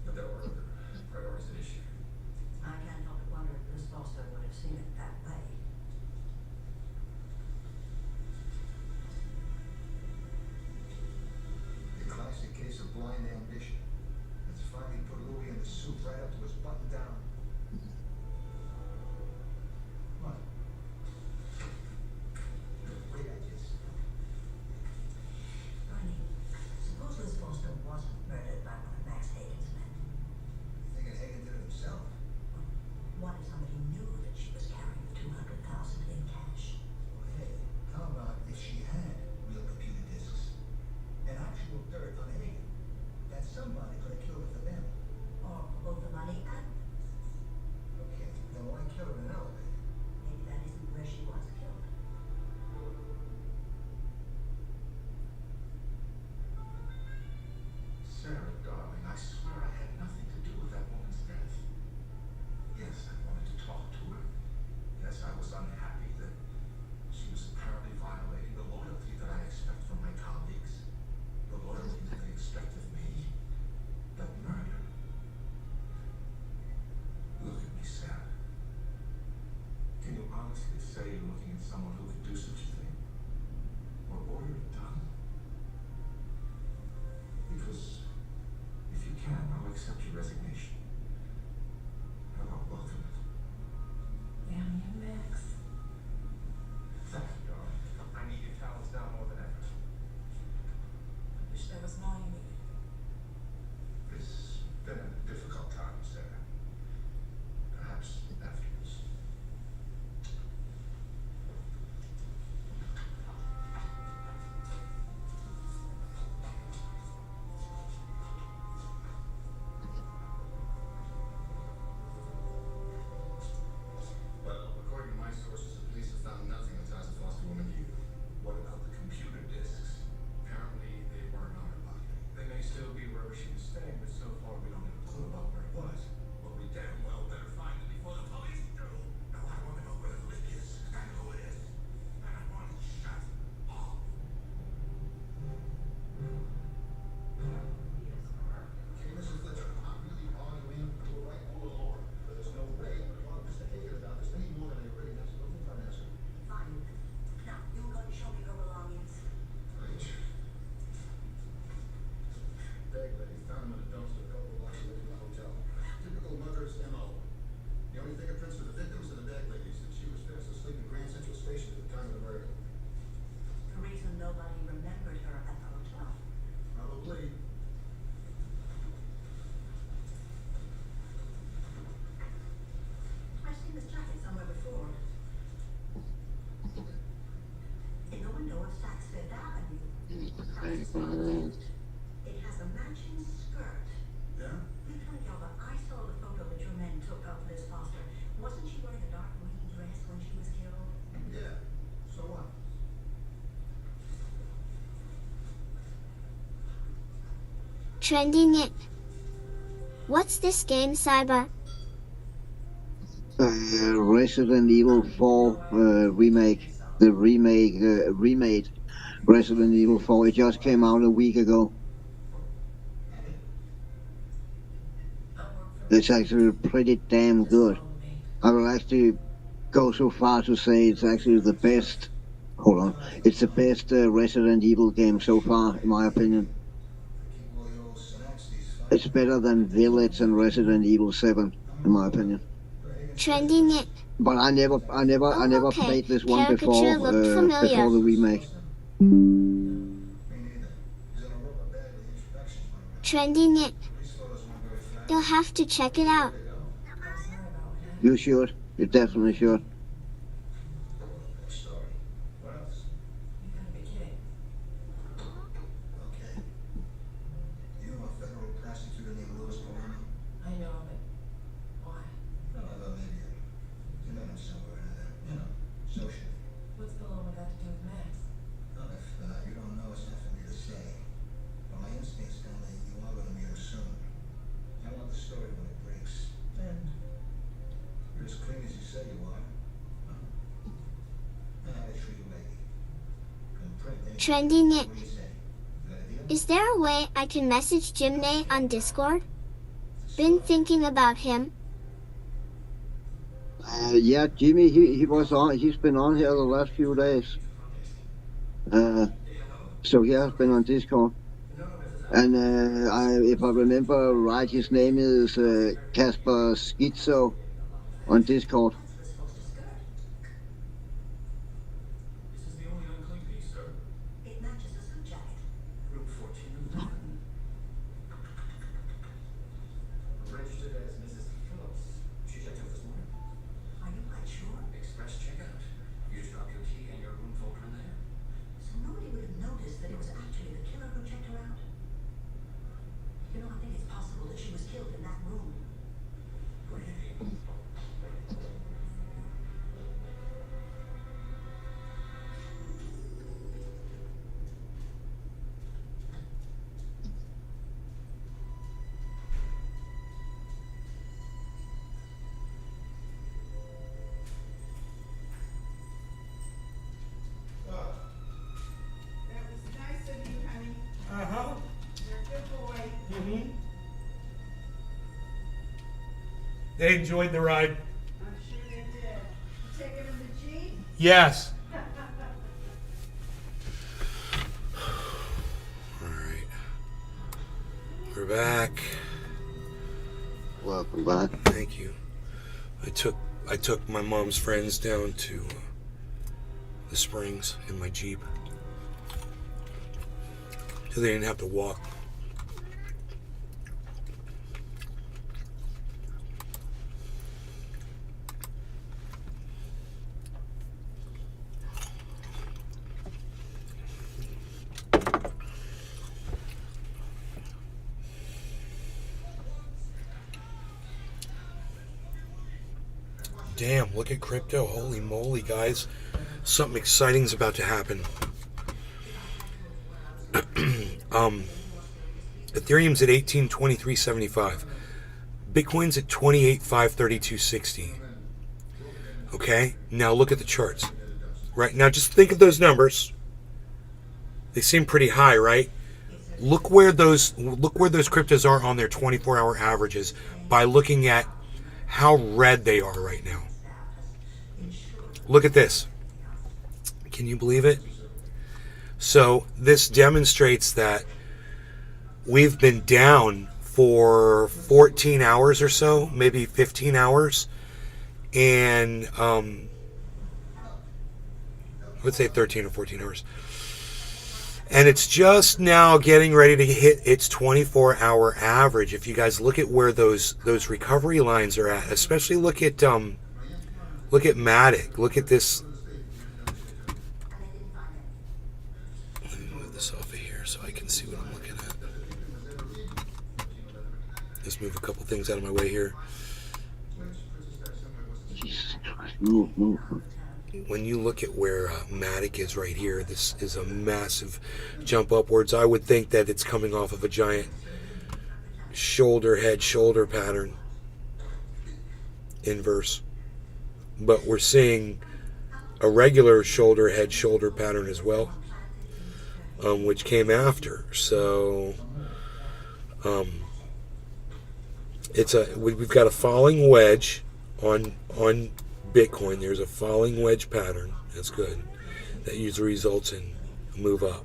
But there were other priorities at issue. I can't help but wonder if Liz Foster would have seen it that way. A classic case of blind ambition. honestly say you're looking at someone who could do such a thing? Or order it done? Because if you can, I'll accept your resignation. And I'll welcome it. Damn you, Max. Thank you, darling. I need your talents now more than ever. I wish there was more you needed. It's been a difficult time, Sarah. Perhaps afterwards. Well, according to my sources, the police have found nothing that ties the foster woman to you. What about the computer disks? Apparently, they weren't on her body. They may still be wherever she was staying, but so far we don't have a clue about where it was. But we damn well better find it before the police do. Now I want to know where the leak is and who it is. And I want it shut off. Okay, Mrs. Fletcher, I'm really arguing to a right or a lord. But there's no way I'm going to talk to Mr. Hager about this any more than I already have spoken to answer. Fine. Now, you're going to show me her belongings. Great. Bag lady found him in a dumpster a couple blocks away from the hotel. Typical murderous MO. The only fingerprints for the victims and the bag ladies, and she was fast asleep in Grand Central Station at the time of the murder. The reason nobody remembered her at the hotel. Probably. I've seen this jacket somewhere before. In the window of Saks Fifth Avenue. It has a matching skirt. Yeah? You tell me, Gilbert, I saw the photo that your men took of Liz Foster. Wasn't she wearing a dark green dress when she was killed? Yeah. So what? Trending it. What's this game, Cyber? Resident Evil 4 remake. The remade Resident Evil 4. It just came out a week ago. It's actually pretty damn good. I will actually go so far to say it's actually the best. Hold on. It's the best Resident Evil game so far, in my opinion. It's better than Village and Resident Evil 7, in my opinion. Trending it. But I never okay. played this one before Caricature looked familiar. before the remake. Trending it. You'll have to check it out. You should. You definitely should. What else? You gotta be kidding. Okay. You know a federal prosecutor named Louis Palmer? I know, but why? Well, maybe you met him somewhere or another. You know, socially. What's Paloma got to do with Max? Well, if you don't know, it's not for me to say. But my instincts tell me you are going to meet her soon. I want the story when it breaks. And you're as clean as you say you are. Huh? And how they treat a lady. Can print anything. Trending it. What do you say? Good idea? Is there a way I can message Jimney on Discord? Been thinking about him. Yeah, Jimmy, he was on. He's been on here the last few days. So he has been on Discord. And if I remember right, his name is Casper Schizo on Discord. This is the only unclean piece, sir. It matches the suit jacket. Room 1411. Registered as Mrs. Phillips. She checked out this morning. Are you quite sure? Express checkout. You just drop your key and your room folder in there. So nobody would have noticed that it was actually the killer who checked her out? You know, I think it's possible that she was killed in that room. Really? That was nice of you, honey. Uh-huh. You're a good boy. Mm-hmm. They enjoyed the ride. I'm sure they did. You taking him to Yes. All right. We're back. Welcome back. Thank you. I took my mom's friends down to the Springs in my Jeep, so they didn't have to walk. Damn, look at crypto. Holy moly, guys. Something exciting is about to happen. Ethereum's at 1823.75. Bitcoin's at 28,532.60. Okay? Now look at the charts. Right? Now just think of those numbers. They seem pretty high, right? Look where those cryptos are on their 24-hour averages by looking at how red they are right now. Look at this. Can you believe it? So this demonstrates that we've been down for 14 hours or so, maybe 15 hours. And I would say 13 or 14 hours. And it's just now getting ready to hit its 24-hour average. If you guys look at where those recovery lines are at, especially look at Matic. Look at this. Let me move this off of here so I can see what I'm looking at. Just move a couple things out of my way here. Move. When you look at where Matic is right here, this is a massive jump upwards. I would think that it's coming off of a giant shoulder pattern, inverse. But we're seeing a regular shoulder pattern as well, which came after. So we've got a falling wedge on Bitcoin. There's a falling wedge pattern. That's good. That usually results in a move up.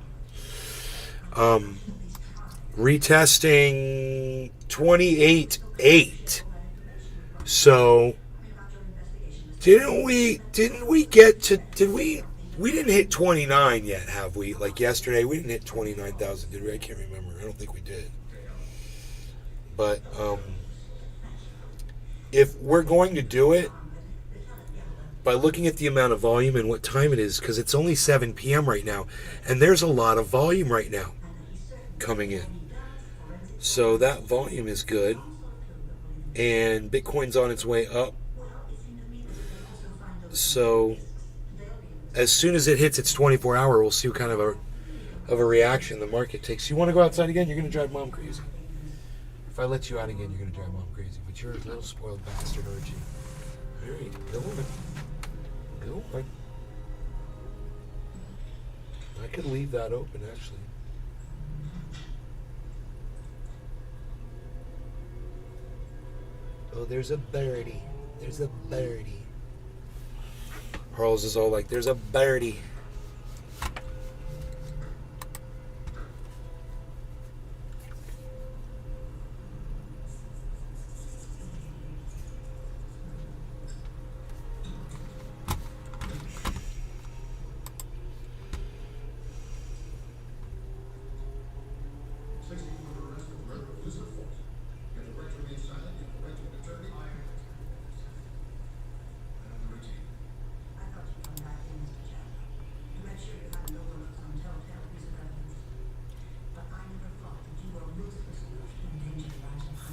Retesting 28.8. So didn't we didn't hit 29 yet, have we? Like yesterday, we didn't hit 29,000, did we? I can't remember. I don't think we did. But if we're going to do it, by looking at the amount of volume and what time it is, because it's only 7 p.m. right now, and there's a lot of volume right now coming in. So that volume is good, and Bitcoin's on its way up. So as soon as it hits its 24-hour, we'll see what kind of a reaction the market takes. You want to go outside again? You're going to drive Mom crazy. If I let you out again, you're going to drive Mom crazy. But you're a little spoiled bastard, aren't you? All right, go on. Go on. I could leave that open, actually. Oh, there's a birdie. There's a birdie. Charles is all like, there's a birdie.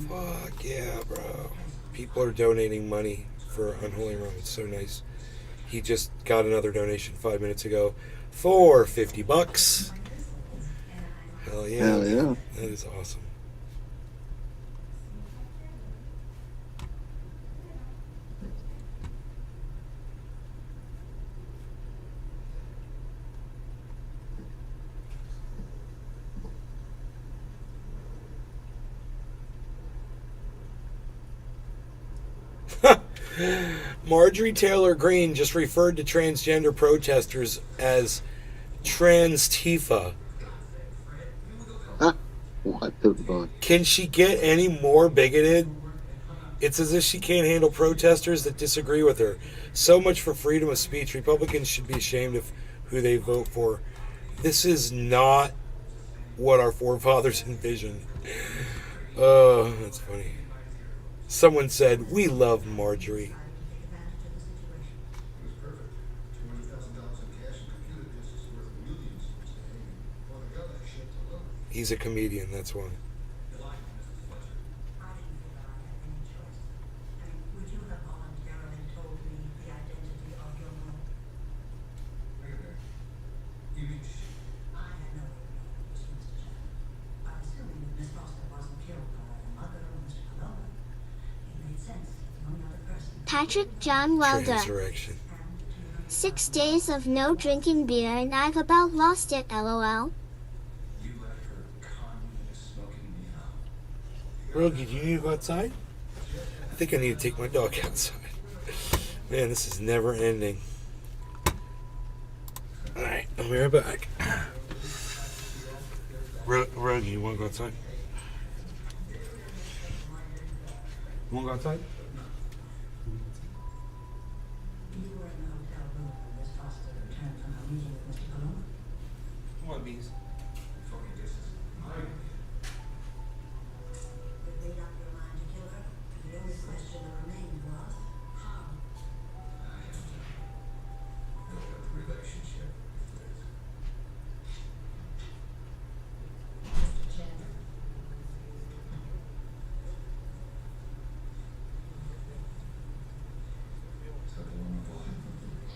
Fuck yeah, bro. People are donating money for Unholy Rum. It's so nice. He just got another donation 5 minutes ago for $50. Hell yeah. Hell yeah. That is awesome. Marjorie Taylor Greene just referred to transgender protesters as trans Tifa. Huh? What the fuck? Can she get any more bigoted? It's as if she can't handle protesters that disagree with her. So much for freedom of speech. Republicans should be ashamed of who they vote for. This is not what our forefathers envisioned. Oh, that's funny. Someone said, we love Marjorie. It was perfect. $200,000 in cash and computer disks worth millions to Mr. Hagen. For the governor shit to look. He's a comedian, that's why. I didn't feel that I had any choice. I mean, would you have voluntarily told me the identity of your mother? Wait a minute. You mean she? I had no way of knowing it was Mr. Chapman. I'm assuming that Miss Foster wasn't killed by her mother or Mr. Coloma. It made sense that the only other person. Patrick John Welder. Transurrection. 6 days of no drinking beer and I've about lost it, lol. You let her con me into smoking me out. Rogie, do you need to go outside? I think I need to take my dog outside. Man, this is never ending. Alright, I'll be right back. Rogie, you want to go outside? You want to go outside? You were in the hotel room when Miss Foster returned from her meeting with Mr. Coloma. Come on, Bees. Tony, this is my idea. You made up your mind to kill her. The only question that remained was, how? I have to build up a relationship with Liz. Mr. Chandler? Took a woman for 200,000.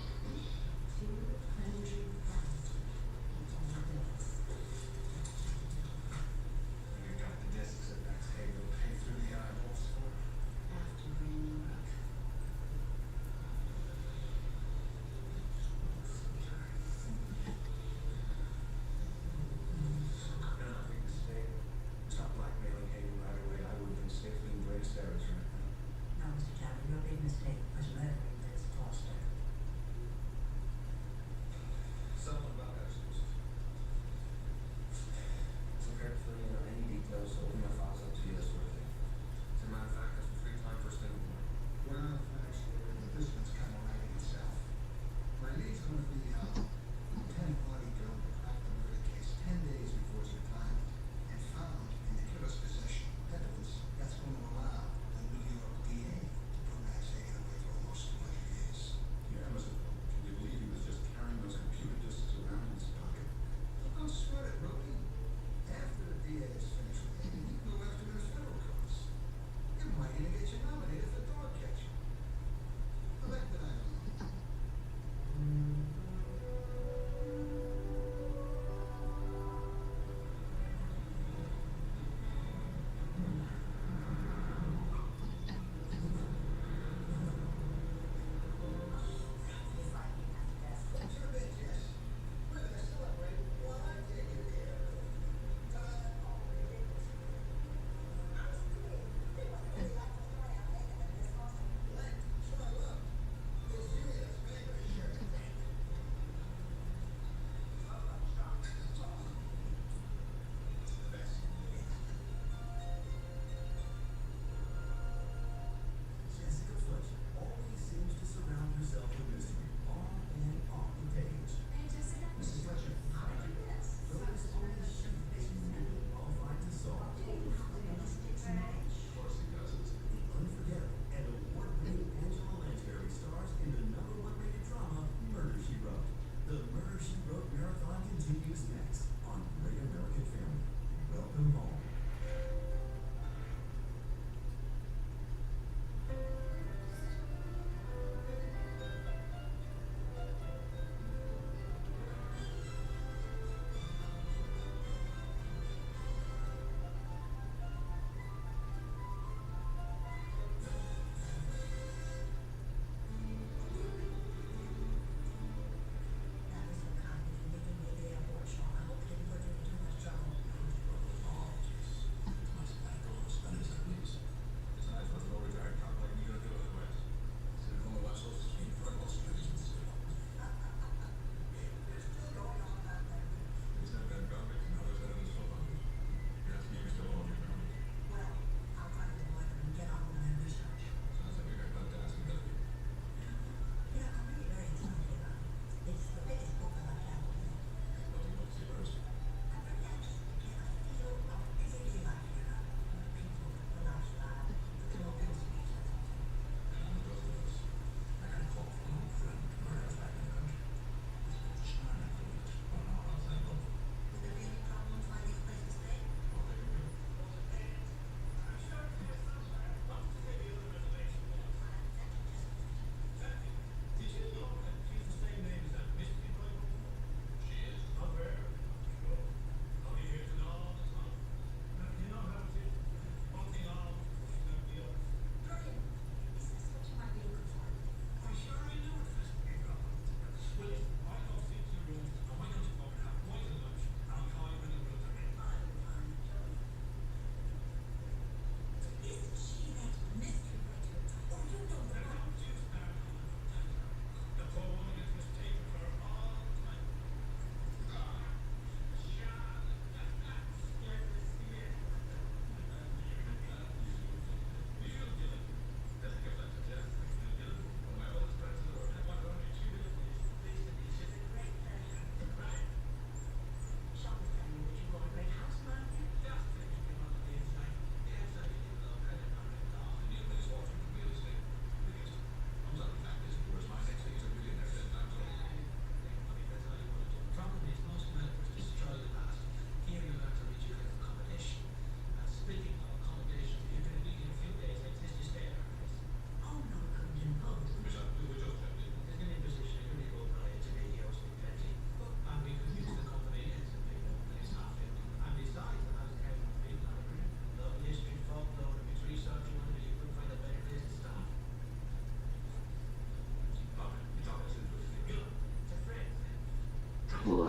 Nothing else.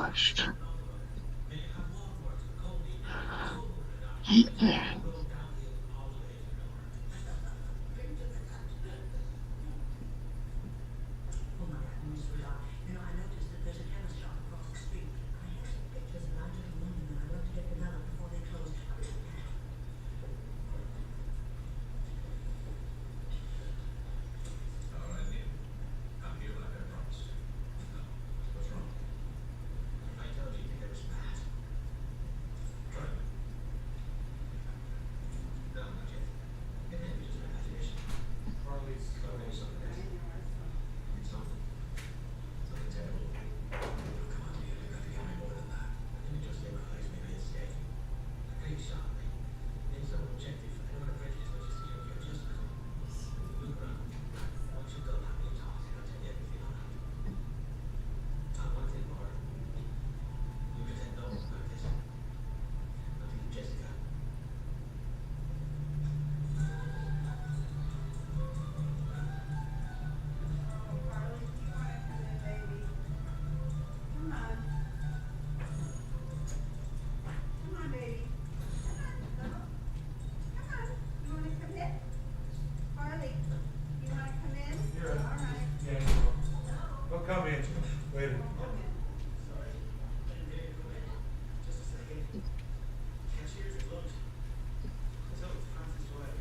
Christ. You know, I noticed that there's a chemist shop across the street. I have some pictures of London and London that I'd love to get developed before they close. All right, Neil. I'm here like I promised. No. What's wrong? I told you think I was mad. Try me. No, not yet. It may be just my imagination. Harley's something. It's something. Something terrible. Come on, Neil. You got to get me more than that. Let me just sympathize with me instead. Please, Sean. In some objective, I don't want to prejudice, but just you're just look around. Once you've done that, we'll talk. I'll tell you everything on that. One thing more. You pretend no one about this. Nothing to Jessica. Carly, you want to come in, baby? Come on. Come on, baby. Come on. You want to come in? Carly, you want to come in? You're All right. Yeah, well, come in. Wait a minute. Just a second. Cashier's are closed. So it's Francis Way.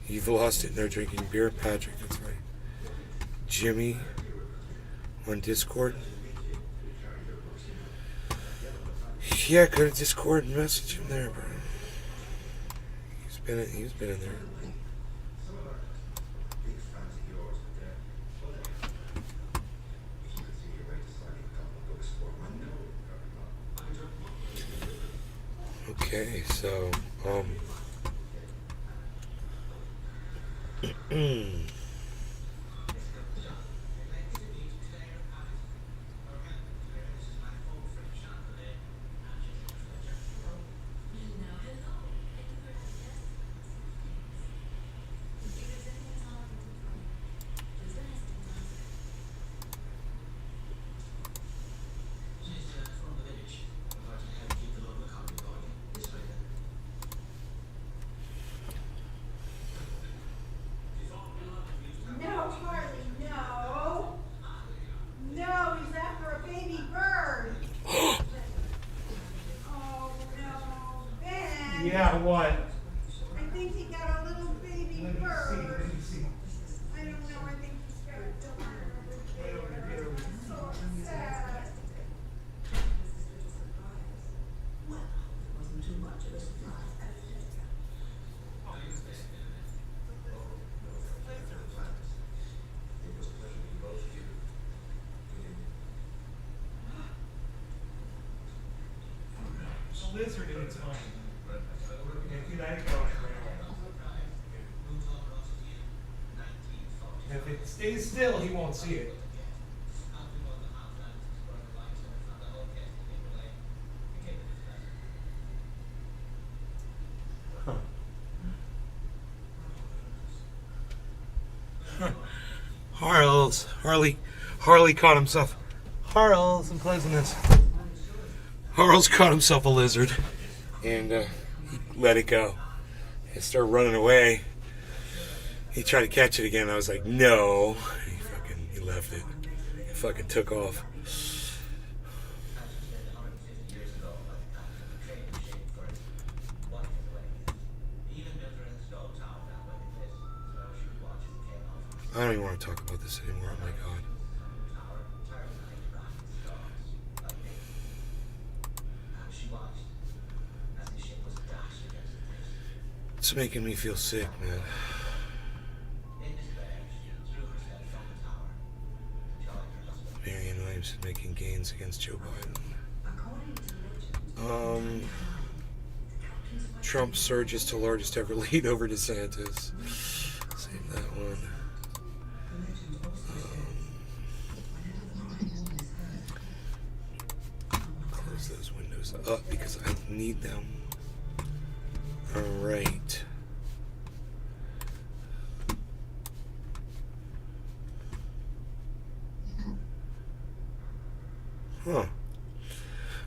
You've lost it. They're drinking beer. Patrick, that's right. Jimmy on Discord. Yeah, go to Discord and message him there, bro. He's been in there. Some of our big fans of yours, but if you could see your way to signing a couple of books for one, no, Okay, so from the village. I'm going to help keep the local economy going. This way then. No, Carly, no. No, he's after a baby bird. Oh, no. Ben. yeah, what? I think he got a little baby bird. I don't know, I think he's got a daughter over there. I'm so sad. Well, it wasn't too much of a surprise. It was a pleasure meeting both of you. It's a lizard in its mind. If you let it go, if it stays still, he won't see it. Harley caught himself. Harles, unpleasantness. Harles caught himself a lizard, and he let it go. It started running away. He tried to catch it again. I was like, no. He left it. He fucking took off. I don't even want to talk about this anymore. Oh my god. It's making me feel sick, man. Marianne Williamson making gains against Joe Biden. Trump surges to largest ever lead over DeSantis. Save that one. Close those windows up because I need them. Alright. Huh.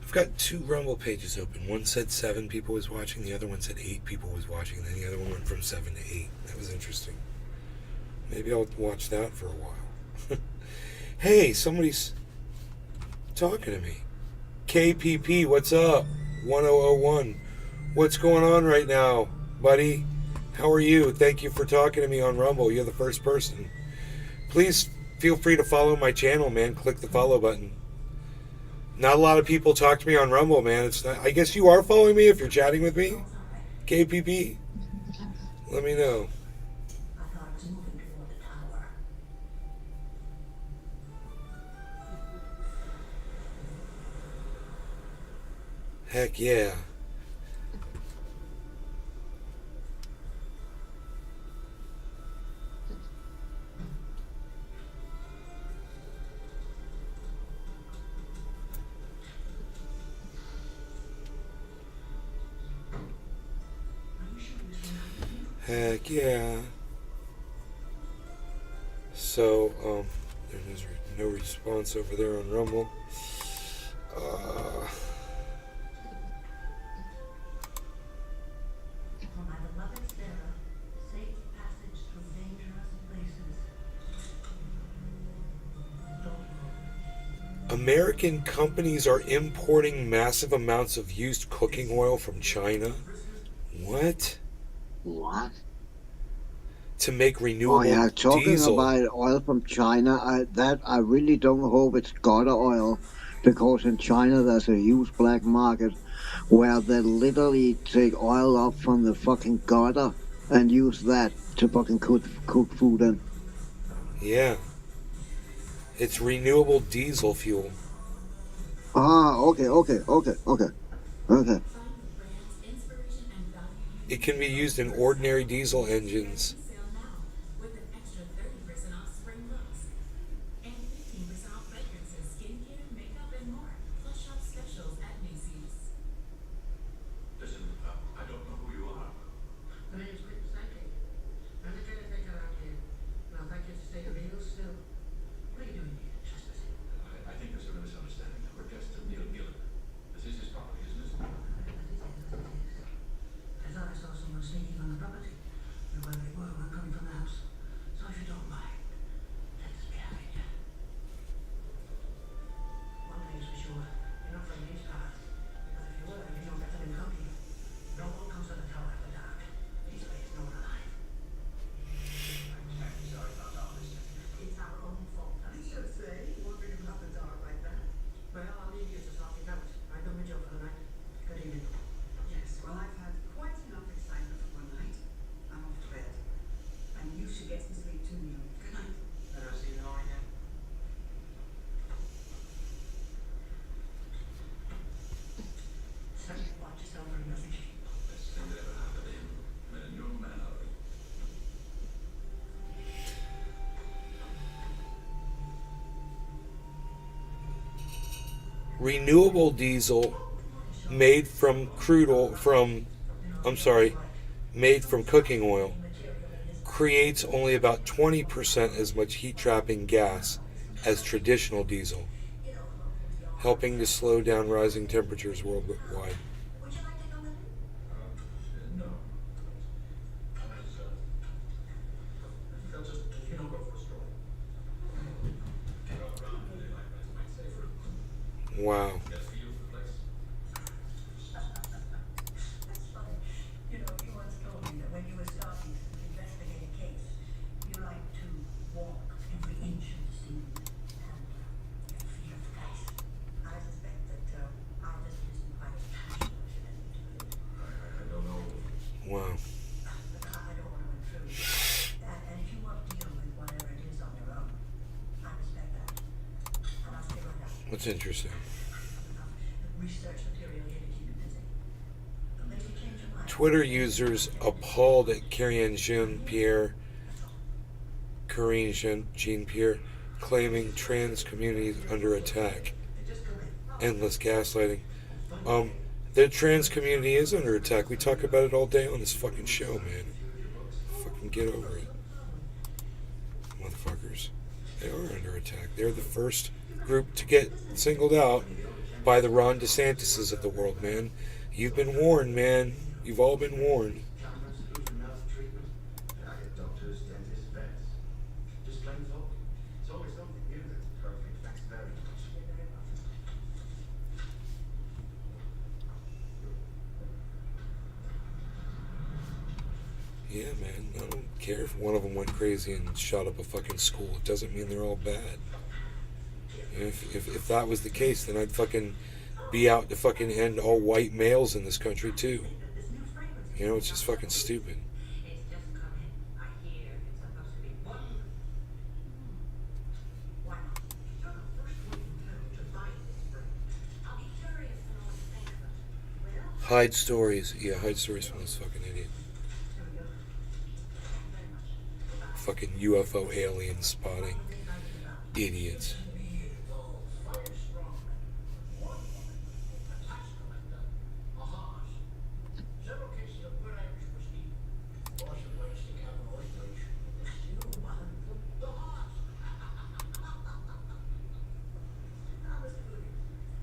I've got 2 Rumble pages open. One said 7 people was watching. The other one said 8 people was watching. And then the other one went from 7 to 8. That was interesting. Maybe I'll watch that for a while. Hey, somebody's talking to me. KPP, what's up? 1001. What's going on right now, buddy? How are you? Thank you for talking to me on Rumble. You're the first person. Please feel free to follow my channel, man. Click the follow button. Not a lot of people talk to me on Rumble, man. It's not, I guess you are following me if you're chatting with me. KPP. Let me know. I thought it was moving toward the tower. Heck yeah. Heck yeah. So, there's no response over there on Rumble. For my beloved Sarah, safe passage through dangerous places. American companies are importing massive amounts of used cooking oil from China. What? What? To make renewable Oh yeah, talking diesel. about oil from China, I really don't hope it's Goda oil, because in China there's a huge black market where they literally take oil up from the fucking gutter and use that to fucking cook food in. Yeah. It's renewable diesel fuel. Ah, okay. It can be used in ordinary diesel engines. Listen, I don't know who you are. My name's Quentin Psychic. I'm the caretaker out here. And I'd like you to stay real still. What are you doing here? Trespassing? I think there's a misunderstanding. We're guests of Neil Gillen. This is his property, isn't it? I thought I saw someone sneaking on the property. And when they were coming from the house. So if you don't mind, let's get out of here. One thing's for sure, you're not from these parts. Because if you were, you know better than company. No one comes to the tower after dark. These ways, no one alive. I'm sorry about all this. It's our own fault. I should say, wandering about the dark like that. Well, I'll leave you to sort it out. I've done my job for the night. Good evening. Yes, well, I've had quite enough excitement for one night. I'm off to bed. And you should get some sleep too, Neil. Good night. Better see you now again. Certainly watch yourself very much. Best thing that ever happened to him. Made a new man out of him. Renewable diesel made from made from cooking oil creates only about 20% as much heat trapping gas as traditional diesel, helping to slow down rising temperatures worldwide. Would you like to come with me? No. They'll just, go for a stroll. Get all around in the daylight, but it's much safer. Wow. Best for you for the place. That's funny. You know, you once told me that when you were starting to investigate a case, you like to walk every inch of the scene and you feel the face. I suspect that our visit isn't quite as passionate as you meant to be. I don't know. Wow. But I don't want to intrude. And if you want to deal with whatever it is on your own, I respect that. And I'll stay right out. That's interesting. Research material here to keep you busy. But maybe change your mind. Twitter users appalled at Karine Jean-Pierre, claiming trans communities under attack. Endless gaslighting. The trans community is under attack. We talk about it all day on this fucking show, man. Fucking get over it. Motherfuckers. They are under attack. They're the first group to get singled out by the Ron DeSantises of the world, man. You've been warned, man. You've all been warned. I get doctors, dentists, vets. Just plain talk. It's always something new that's perfect. Thanks very much. Yeah, man. I don't care if one of them went crazy and shot up a fucking school. It doesn't mean they're all bad. If that was the case, then I'd fucking be out to fucking end all white males in this country too. You know, it's just fucking stupid. It's just come in. I hear it's supposed to be wonderful. Why not? You're the first one in town to find this spring. I'll be curious to know what you think of it. Well, Hide stories. Yeah, hide stories from this fucking idiot. here we go. Very much. Fucking UFO alien spotting. Idiots. Several cases of good Irish whiskey. Lots of ways to have an oil bleach. The heart. Now, Mr. Goody,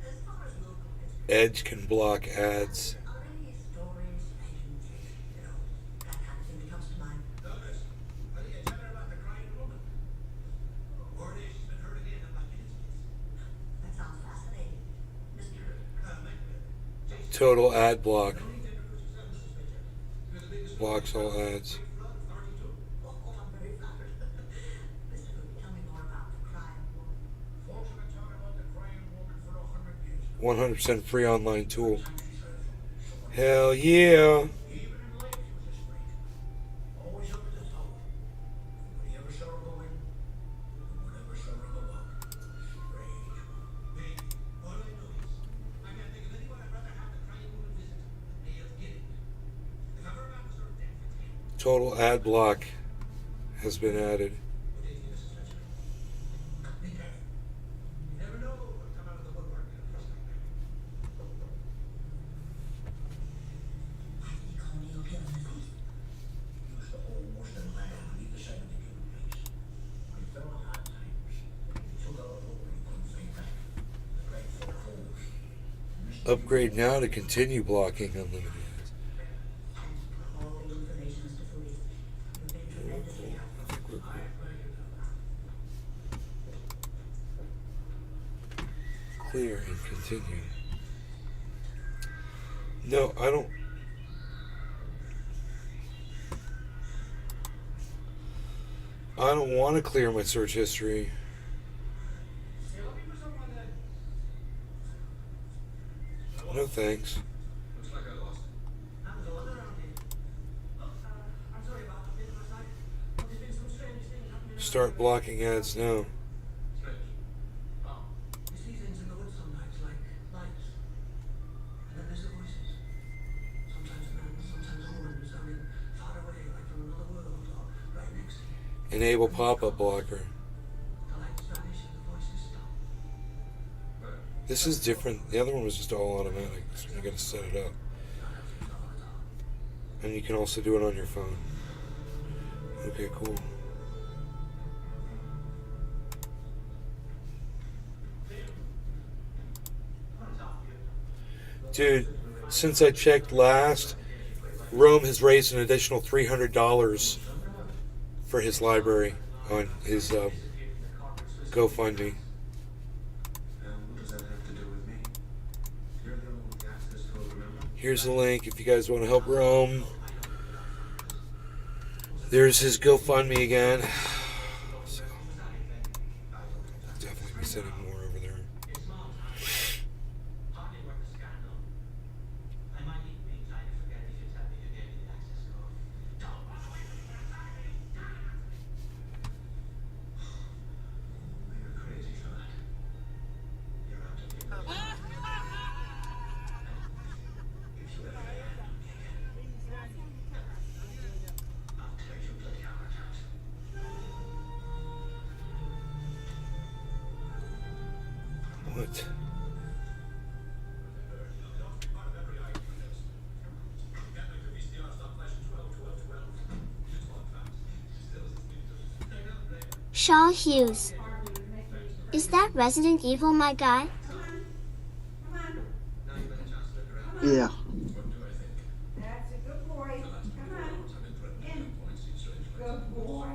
as far as local history, Edge can block ads. are there any stories, legends, you know, that kind of thing that comes to mind? Douglas, are you telling her about the crying woman? Word is she's been hurt again in like instance. That sounds fascinating. Mr. Jason, Total ad block. no need to introduce yourself, Mrs. Fletcher. You're the biggest Blocks all ads. flood of 32. Oh, I'm very flattered. Mr. Goody, tell me more about the crying woman. Folks have been talking about the crying woman for 100 years. 100% free online tool. She's heard of it. Hell yeah. Even in life, she was a freak. Always up at the top. Nobody ever saw her go in. No one ever saw her go out. Strange. Maybe. All I know is, I can't think of anyone I'd rather have the crying woman visit than Neil Gidding. If ever a man deserved death, it's him. Total ad block has been added. What do you think, Mrs. Fletcher? Be careful. You never know who'll come out of the woodwork in a place like that. Why did he call Neil Gill a thief? He used to almost a man on either side of the human race. When he fell on hard times, he took out a rope and he couldn't fight back. The great four holes. Upgrade now to continue blocking unlimited ads. Thanks for all the information, Mr. Foodie. You've been tremendously helpful. Clear and continue. No, I don't. I don't want to clear my search history. You're looking for someone then? No thanks. Looks like I lost it. Happens a lot around here. Look, I'm sorry about the bit last night. But there's been some strange things happening. Start blocking ads now. Strange. Oh. You see things in the woods sometimes, like lights. And then there's the voices. Sometimes a man, sometimes a woman sounding far away, like from another world, or right next to you. Enable pop-up blocker. The lights vanish and the voices stop. This is different. The other one was just all automatic. This one you gotta set it up. And you can also do it on your phone. Okay, cool. Dude, since I checked last, Rome has raised an additional $300 for his library on his GoFundMe. What does that have to do with me? You're the one who asked us to remember? Here's the link if you guys want to help Rome. There's his GoFundMe again. So, I'll definitely be sending more over there. It's small time. Hardly worth a scandal. I might eat me trying to forget if you tell me you gave me the access code. Don't run away from me, you're crazy for that. You're out of your mind. If you ever handle me again, I'll tear your bloody heart out. What? Shaw Hughes. Is that Resident Evil, my guy? Yeah. That's a good boy. Come on. In. Good boy.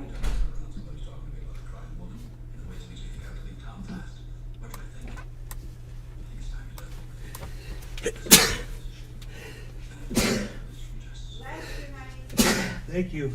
Thank you.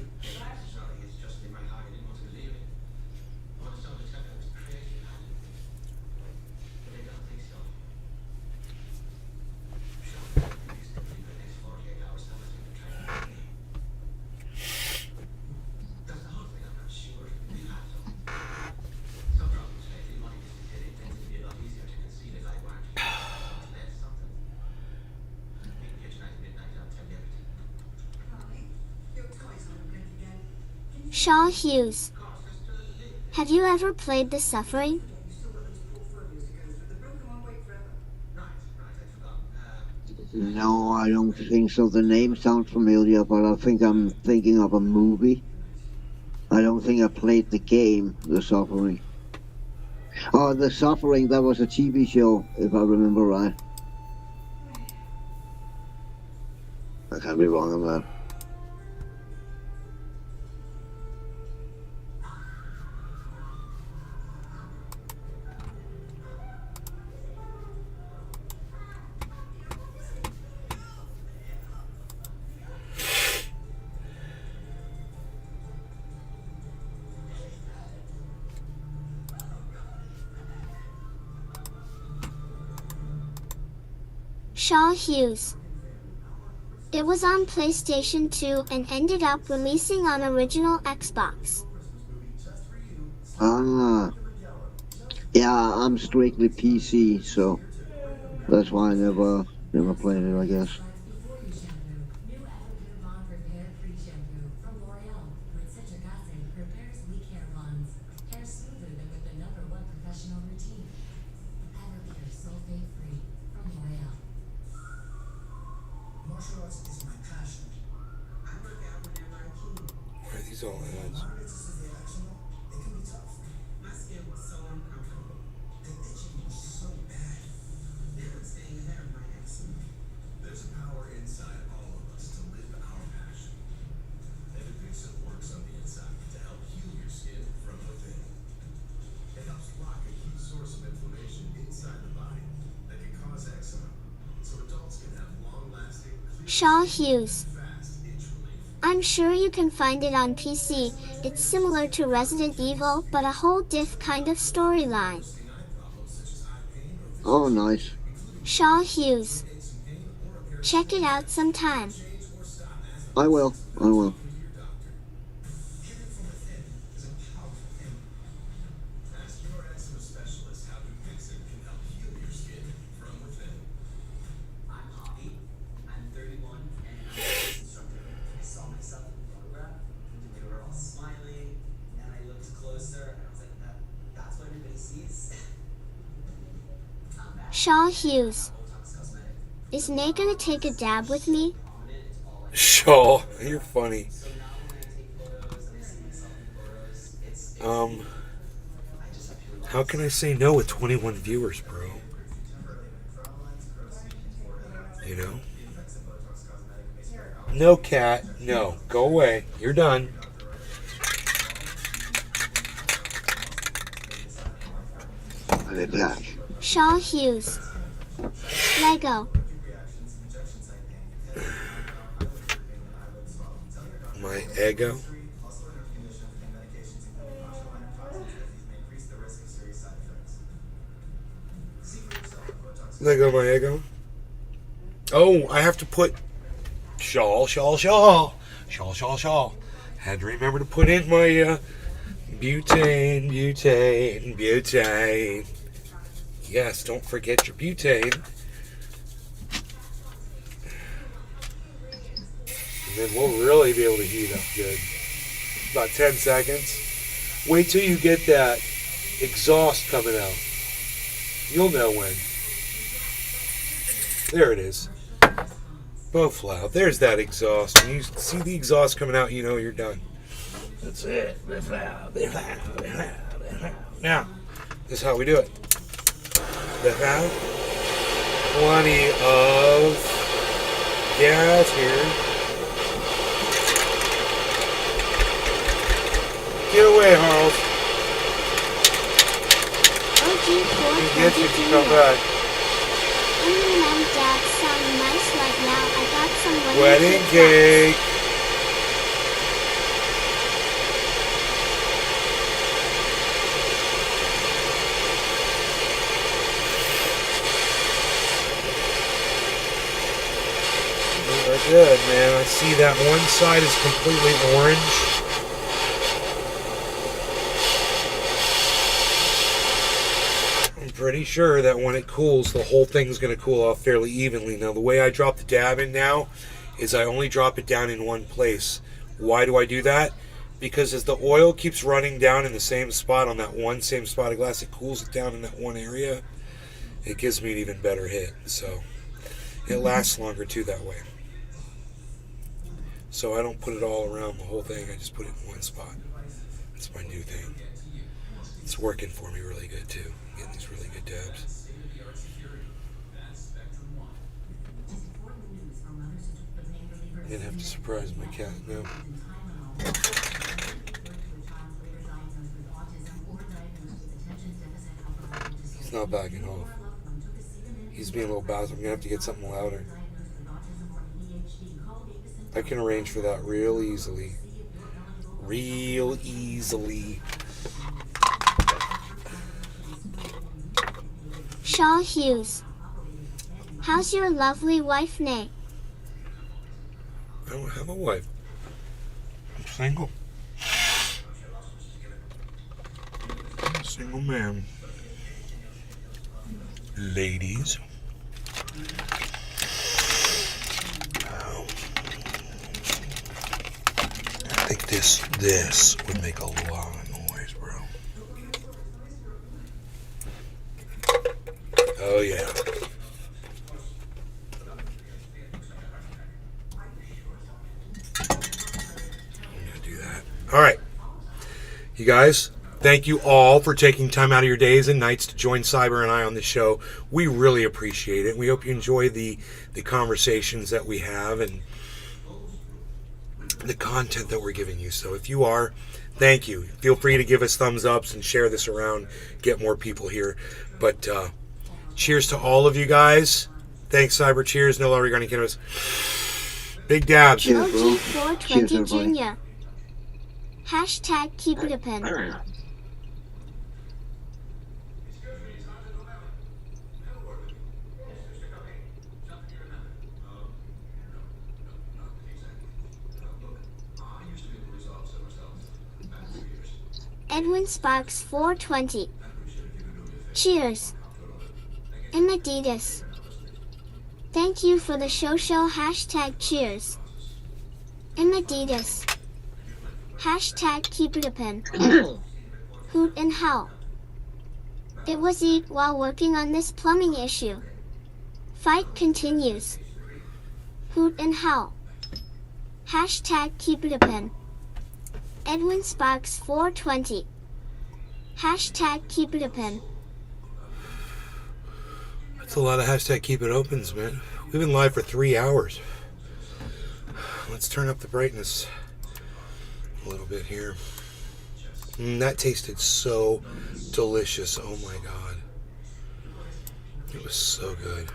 Shaw Hughes. Have you ever played The Suffering? No, I don't think so. The name sounds familiar, but I think I'm thinking of a movie. I don't think I played the game, The Suffering. Oh, The Suffering, that was a TV show, if I remember right. I can't be wrong on that. Shaw Hughes. It was on PlayStation 2 and ended up releasing on original Xbox. Ah. Yeah, I'm strictly PC, so that's why I never played it, I guess. Martial arts is my passion. I work out whenever I can. Where are these all ads? It can be tough. My skin was so uncomfortable. The itching was so bad. Now I'm staying ahead of my ex. There's a power inside all of us to live our passion. And it Vixen works on the inside to help heal your skin from within. It helps block a key source of inflammation inside the body that can cause eczema, so adults can have long-lasting, Shaw Hughes. fast itch relief. I'm sure you can find it on PC. It's similar to Resident Evil, but a whole diff kind of storyline. Oh, nice. Shaw Hughes. Check it out sometime. I will. Healing from within is a powerful thing. Ask your eczema specialist how Vixen can help heal your skin from within. I'm Hobby. I'm 31 and I'm a dance instructor. I saw myself in the photograph. We were all smiling, and I looked closer, and I was like, that's what everybody sees. I'm back. Shaw Hughes. Botox Cosmetic. Is Nate gonna take a dab with me? Prominent, it's all I Shaw, you're funny. So now when I take photos and I see myself in photos, it's I just have to How can I say no with 21 viewers, bro? You know? No, cat. No. Go away. You're done. I'll be back. Shaw Hughes. Lego. My ego. Lego my ego. Oh, I have to put shawl. Had to remember to put in my butane. Yes, don't forget your butane. And then we'll really be able to heat up good. About 10 seconds. Wait till you get that exhaust coming out. You'll know when. There it is. Both loud. There's that exhaust. When you see the exhaust coming out, you know you're done. That's it. Now, This is how we do it. They have plenty of gas here. Get away, Harles. Get you to come back. Dad sound nice right now. I got some Wedding cake. They're good, man. I see that one side is completely orange. I'm pretty sure that when it cools, the whole thing's going to cool off fairly evenly. Now, the way I drop the dab in now is I only drop it down in one place. Why do I do that? Because as the oil keeps running down in the same spot on that one same spot of glass, it cools it down in that one area. It gives me an even better hit. So it lasts longer too that way. So I don't put it all around the whole thing. I just put it in one spot. That's my new thing. It's working for me really good too. Getting these really good dabs. I'm gonna have to surprise my cat now. He's not backing off. He's being a little bowser. I'm gonna have to get something louder. I can arrange for that real easily. Real easily. Shaw Hughes. How's your lovely wife, Nay? I don't have a wife. I'm single. I'm a single man. Ladies. I think this would make a lot of noise, bro. Oh yeah. All right, you guys, thank you all for taking time out of your days and nights to join Cyber and I on this show. We really appreciate it. We hope you enjoy the conversations that we have and the content that we're giving you. So if you are, thank you. Feel free to give us thumbs ups and share this around, get more people here. But cheers to all of you guys. Thanks, Cyber. Cheers. No longer regarding cannabis. Big dabs. Cheers, bro. OG420 Cheers, everybody. Jr. Hashtag keep it a pin. Edwin Sparks 420. Cheers. And Adidas. Thank you for the show. Hashtag cheers. And Adidas. Hashtag keep it a pin. Hoot and howl. It was eat while working on this plumbing issue. Fight continues. Hoot and howl. Hashtag keep it a pin. Edwin Sparks 420. Hashtag keep it a pin. That's a lot of hashtag keep it opens, man. We've been live for 3 hours. Let's turn up the brightness a little bit here. That tasted so delicious. Oh my god. It was so good.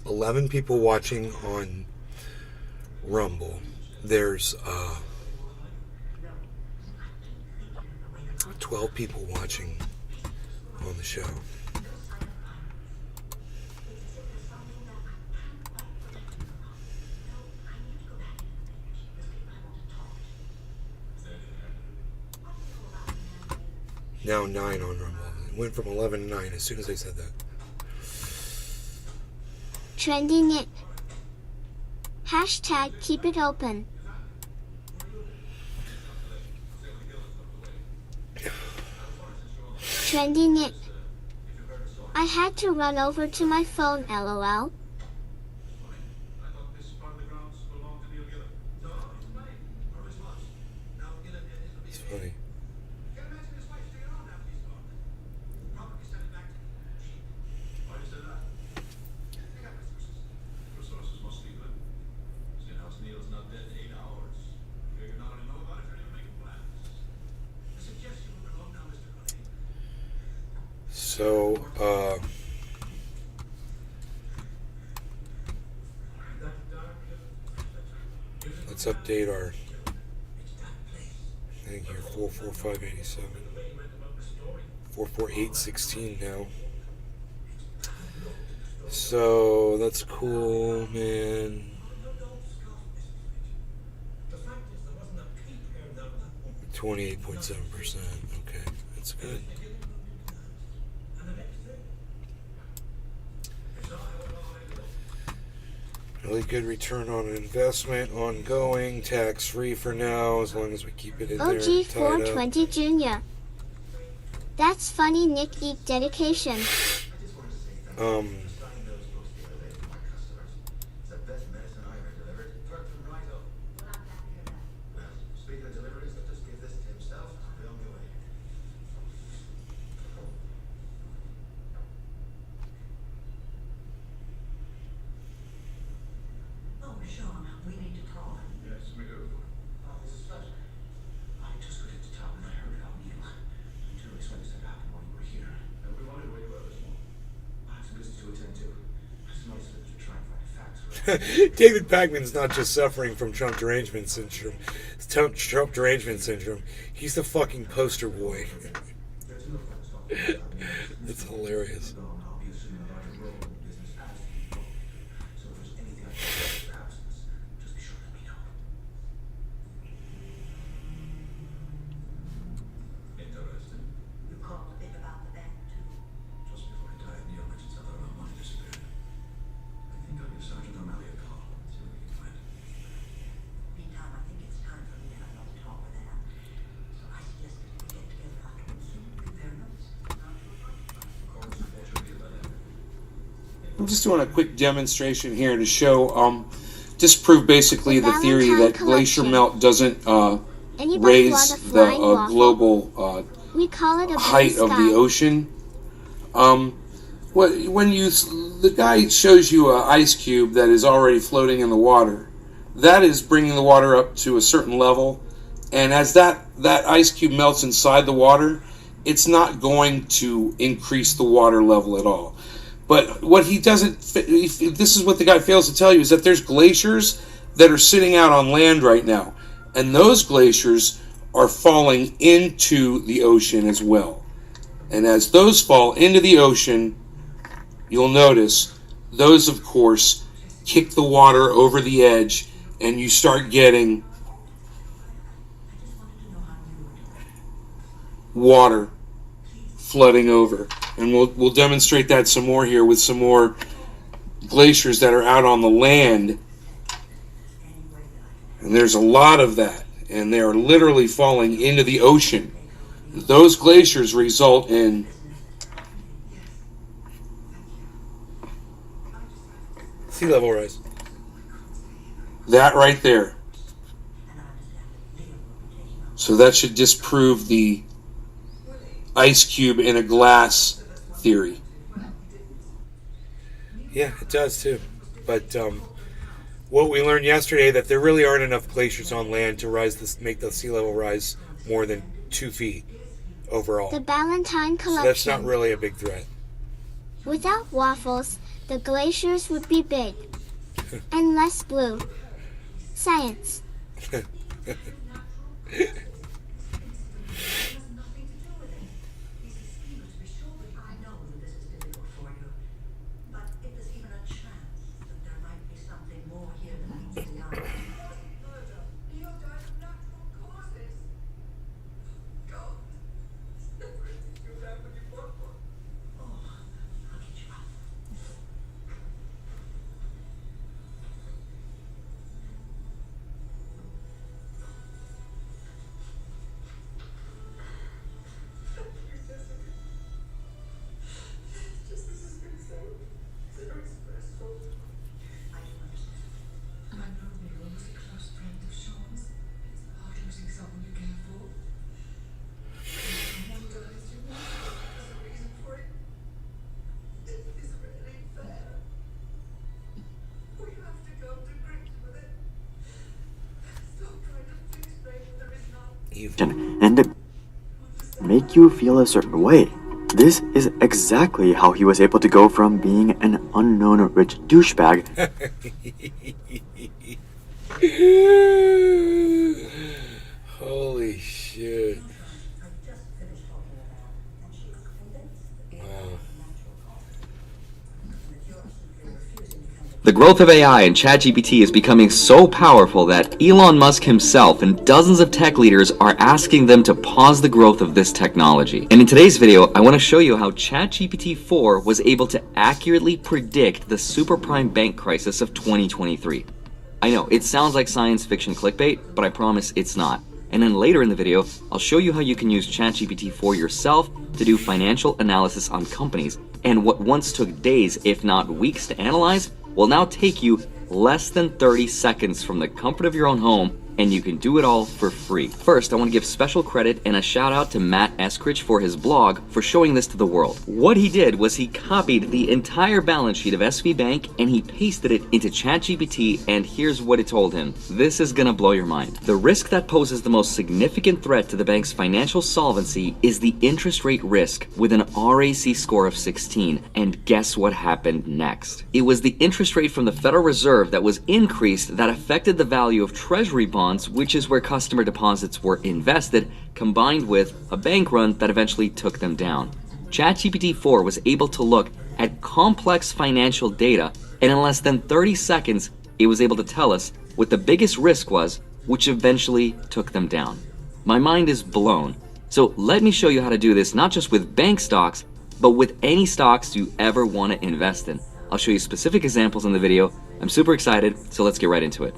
$11 people watching on Rumble. There's 12 people watching on the show. Now 9 on Rumble. It went from 11 to 9 as soon as I said that. Trending it. Hashtag keep it open. Trending it. I had to run over to my phone, lol. funny. Can't imagine his wife staying on after he's gone. Probably send it back to me. Cheap. Why you say that? I got resources. Resources must be good. Seeing how Neil's not dead in 8 hours. Figure not only know about it, you're even making plans. I suggest you move it along now, Mr. Clay. So, let's update our thing here. 44587. 44816 now. So that's cool, man. 28.7%. Okay, that's good. Really good return on investment, ongoing, tax-free for now, as long as we keep it in there. OG 420 Jr. That's funny, Nick Eek dedication. Speaking of deliveries, I'll just give this to himself. I'll be on my way. Oh, Sean, we need to talk. Yes, we do. Mrs. Fletcher. I just got into town and I heard about Neil. I'm too excited to happen while you were here. And we wondered where you were this morning. I have some business to attend to. It's nice that you try and find facts. David Pagman's not just suffering from Trump derangement syndrome. Trump derangement syndrome. He's the fucking poster boy. It's hilarious. I'll be assuming a larger role in the business as you go. So if there's anything I can do in your absence, just be sure to let me know. Interesting. You called a bit about the bank, too. Just before he died, Neil mentioned something about money disappeared. I think I'll give Sergeant O'Malley a call. See what we can find. Meantime, I think it's time for me to have another talk with Anne. So I suggest that we get together afterwards soon, compare notes. I'm just doing a quick demonstration here to show, disprove basically the theory that glacier melt doesn't raise the global We call it a height of blue the sky. ocean. When the guy shows you an ice cube that is already floating in the water, that is bringing the water up to a certain level, and as that ice cube melts inside the water, it's not going to increase the water level at all. But what he doesn't, this is what the guy fails to tell you, is that there's glaciers that are sitting out on land right now, and those glaciers are falling into the ocean as well. And as those fall into the ocean, you'll notice those, of course, kick the water over the edge, and you start getting water flooding over. And we'll demonstrate that some more here with some more glaciers that are out on the land. And there's a lot of that, and they are literally falling into the ocean. Those glaciers result in sea level rise. That right there. So that should disprove the ice cube in a glass theory. Yeah, it does too. But what we learned yesterday, that there really aren't enough glaciers on land to make the sea level rise more than 2 feet overall. The Ballantine So that's collection. not really a big threat. Without waffles, the glaciers would be big and less blue. Science. I know that this is difficult for you, but if there's even a chance that there might be something more here than meets the eye. Neil died of natural causes. God. Never do that when you work for. Oh, I'll get you up. and to make you feel a certain way. This is exactly how he was able to go from being an unknown rich douchebag Holy shit. The growth of AI and ChatGPT is becoming so powerful that Elon Musk himself and dozens of tech leaders are asking them to pause the growth of this technology. And in today's video, I want to show you how ChatGPT 4 was able to accurately predict the superprime bank crisis of 2023. I know, it sounds like science fiction clickbait, but I promise it's not. And then later in the video, I'll show you how you can use ChatGPT 4 yourself to do financial analysis on companies. And what once took days, if not weeks to analyze, will now take you less than 30 seconds from the comfort of your own home, and you can do it all for free. First, I want to give special credit and a shout out to Matt Eskridge for his blog for showing this to the world. What he did was he copied the entire balance sheet of SV Bank and he pasted it into ChatGPT, and here's what it told him. This is gonna blow your mind. The risk that poses the most significant threat to the bank's financial solvency is the interest rate risk with an RAC score of 16. And guess what happened next? It was the interest rate from the Federal Reserve that was increased that affected the value of Treasury bonds, which is where customer deposits were invested, combined with a bank run that eventually took them down. ChatGPT 4 was able to look at complex financial data, and in less than 30 seconds, it was able to tell us what the biggest risk was, which eventually took them down. My mind is blown. So let me show you how to do this, not just with bank stocks, but with any stocks you ever want to invest in. I'll show you specific examples in the video. I'm super excited, so let's get right into it.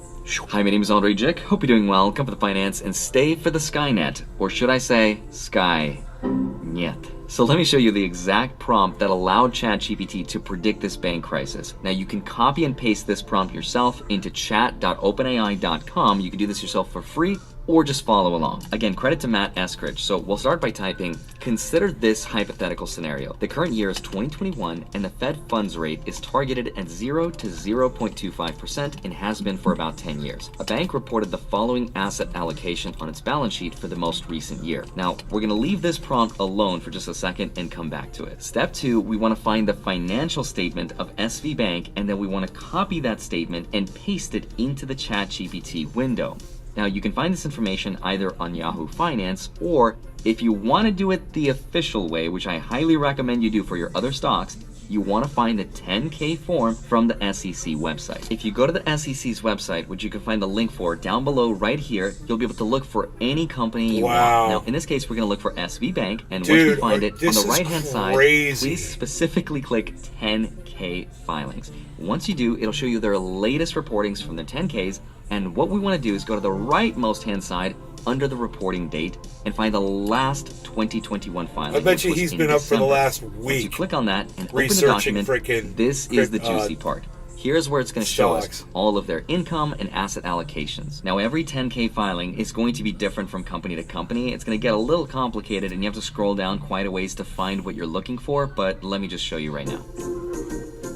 Hi, my name is Andre Jick. Hope you're doing well. Come for the finance and stay for the Skynet, or should I say Sky Net. So let me show you the exact prompt that allowed ChatGPT to predict this bank crisis. Now you can copy and paste this prompt yourself into chat.openai.com. You can do this yourself for free, or just follow along. Again, credit to Matt Eskridge. So we'll start by typing, consider this hypothetical scenario. The current year is 2021 and the Fed funds rate is targeted at 0 to 0.25% and has been for about 10 years. A bank reported the following asset allocation on its balance sheet for the most recent year. Now, we're gonna leave this prompt alone for just a second and come back to it. Step 2, we wanna find the financial statement of SV Bank, and then we wanna copy that statement and paste it into the ChatGPT window. Now you can find this information either on Yahoo Finance, or if you want to do it the official way, which I highly recommend you do for your other stocks, you want to find the 10K form from the SEC website. If you go to the SEC's website, which you can find the link for down below right here, you'll be able to look for any company you want. Now in this case, we're going to look for SV Bank, and once you find it, on the right hand side, please specifically click 10K filings. Once you do, it'll show you their latest reportings from the 10Ks. And what we want to do is go to the rightmost hand side under the reporting date and find the last 2021 filing. I bet you he's been up for the last week. Once you click on that and open the document, this is the juicy part. Here's where it's going to show us all of their income and asset allocations. Now every 10K filing is going to be different from company to company. It's going to get a little complicated and you have to scroll down quite a ways to find what you're looking for, but let me just show you right now.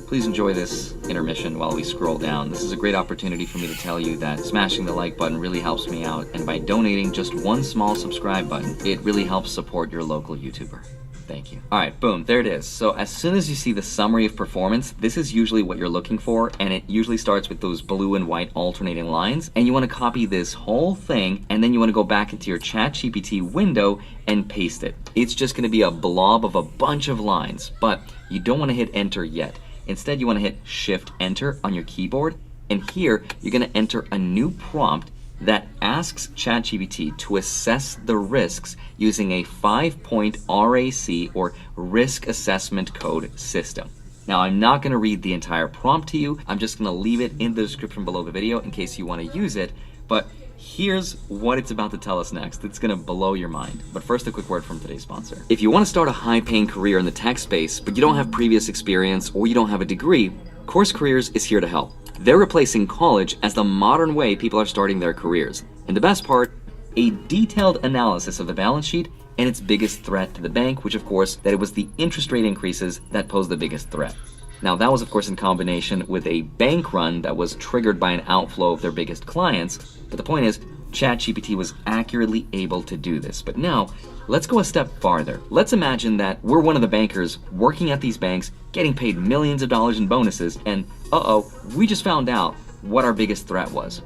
Please enjoy this intermission while we scroll down. This is a great opportunity for me to tell you that smashing the like button really helps me out, and by donating just one small subscribe button, it really helps support your local YouTuber. Thank you. All right, boom, there it is. So as soon as you see the summary of performance, this is usually what you're looking for, and it usually starts with those blue and white alternating lines, and you want to copy this whole thing, and then you want to go back into your ChatGPT window and paste it. It's just going to be a blob of a bunch of lines, but you don't want to hit enter yet. Instead, you want to hit Shift Enter on your keyboard, and here you're going to enter a new prompt that asks ChatGPT to assess the risks using a 5-point RAC or Risk Assessment Code system. Now, I'm not going to read the entire prompt to you. I'm just going to leave it in the description below the video in case you want to use it, but here's what it's about to tell us next. It's gonna blow your mind. But first, a quick word from today's sponsor. If you want to start a high-paying career in the tech space, but you don't have previous experience or you don't have a degree, Course Careers is here to help. They're replacing college as the modern way people are starting their careers. And the best part, a detailed analysis of the balance sheet and its biggest threat to the bank, which of course, that it was the interest rate increases that posed the biggest threat. Now that was of course in combination with a bank run that was triggered by an outflow of their biggest clients. But the point is, ChatGPT was accurately able to do this. But now, let's go a step farther. Let's imagine that we're one of the bankers working at these banks, getting paid millions of dollars in bonuses, and we just found out what our biggest threat was.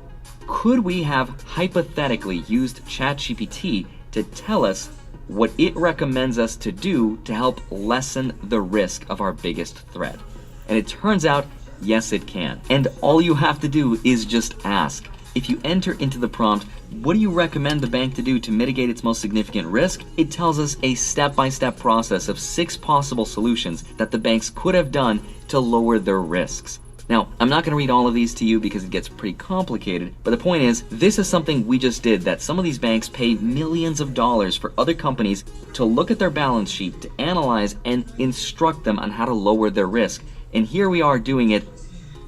Could we have hypothetically used ChatGPT to tell us what it recommends us to do to help lessen the risk of our biggest threat? And it turns out, yes, it can. And all you have to do is just ask. If you enter into the prompt, what do you recommend the bank to do to mitigate its most significant risk? It tells us a step-by-step process of 6 possible solutions that the banks could have done to lower their risks. Now, I'm not going to read all of these to you because it gets pretty complicated, but the point is, this is something we just did that some of these banks pay millions of dollars for other companies to look at their balance sheet, to analyze and instruct them on how to lower their risk. And here we are doing it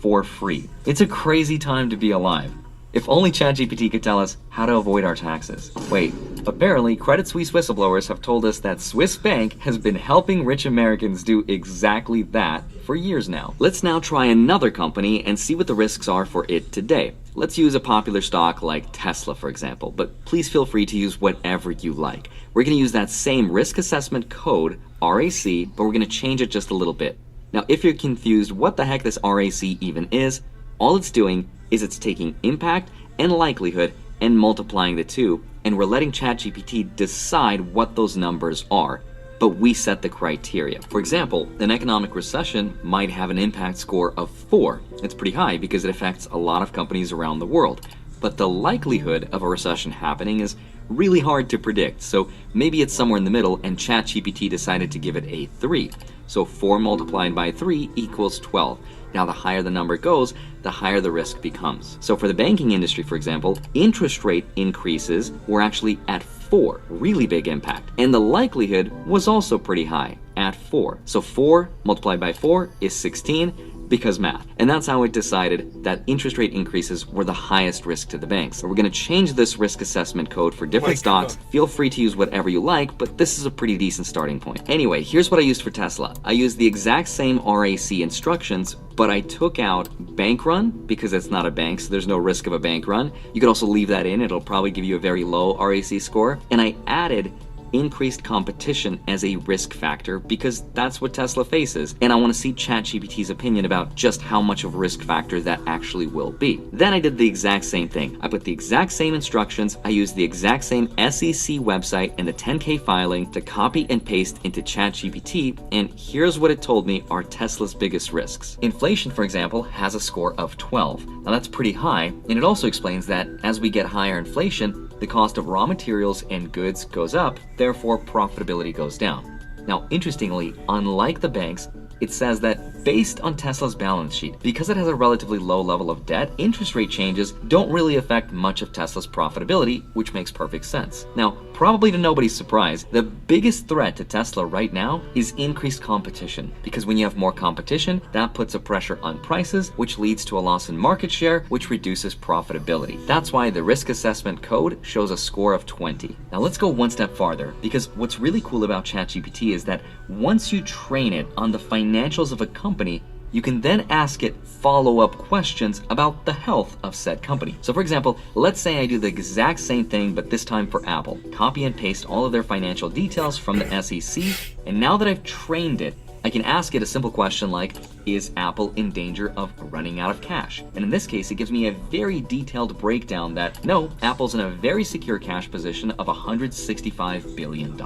for free. It's a crazy time to be alive. If only ChatGPT could tell us how to avoid our taxes. Wait, apparently Credit Suisse whistleblowers have told us that Swiss Bank has been helping rich Americans do exactly that for years now. Let's now try another company and see what the risks are for it today. Let's use a popular stock like Tesla, for example, but please feel free to use whatever you like. We're going to use that same risk assessment code, RAC, but we're going to change it just a little bit. Now, if you're confused what the heck this RAC even is, all it's doing is it's taking impact and likelihood and multiplying the two, and we're letting ChatGPT decide what those numbers are, but we set the criteria. For example, an economic recession might have an impact score of 4. It's pretty high because it affects a lot of companies around the world. But the likelihood of a recession happening is really hard to predict, so maybe it's somewhere in the middle, and ChatGPT decided to give it a 3. So 4 multiplied by 3 equals 12. Now, the higher the number goes, the higher the risk becomes. So for the banking industry, for example, interest rate increases were actually at 4, really big impact. And the likelihood was also pretty high, at 4. So 4 multiplied by 4 is 16, because math. And that's how it decided that interest rate increases were the highest risk to the banks. So we're going to change this risk assessment code for different stocks. Feel free to use whatever you like, but this is a pretty decent starting point. Anyway, here's what I used for Tesla. I used the exact same RAC instructions, but I took out bank run because it's not a bank, so there's no risk of a bank run. You could also leave that in. It'll probably give you a very low RAC score. And I added increased competition as a risk factor because that's what Tesla faces, and I want to see ChatGPT's opinion about just how much of a risk factor that actually will be. Then I did the exact same thing. I put the exact same instructions, I used the exact same SEC website and the 10K filing to copy and paste into ChatGPT, and here's what it told me are Tesla's biggest risks. Inflation, for example, has a score of 12. Now that's pretty high, and it also explains that as we get higher inflation, the cost of raw materials and goods goes up, therefore profitability goes down. Now, interestingly, unlike the banks, it says that based on Tesla's balance sheet, because it has a relatively low level of debt, interest rate changes don't really affect much of Tesla's profitability, which makes perfect sense. Now, probably to nobody's surprise, the biggest threat to Tesla right now is increased competition, because when you have more competition, that puts a pressure on prices, which leads to a loss in market share, which reduces profitability. That's why the risk assessment code shows a score of 20. Now let's go one step farther, because what's really cool about ChatGPT is that once you train it on the financials of a company, you can then ask it follow-up questions about the health of said company. So for example, let's say I do the exact same thing, but this time for Apple. Copy and paste all of their financial details from the SEC, and now that I've trained it, I can ask it a simple question like, is Apple in danger of running out of cash? And in this case, it gives me a very detailed breakdown that, no, Apple's in a very secure cash position of $165 billion.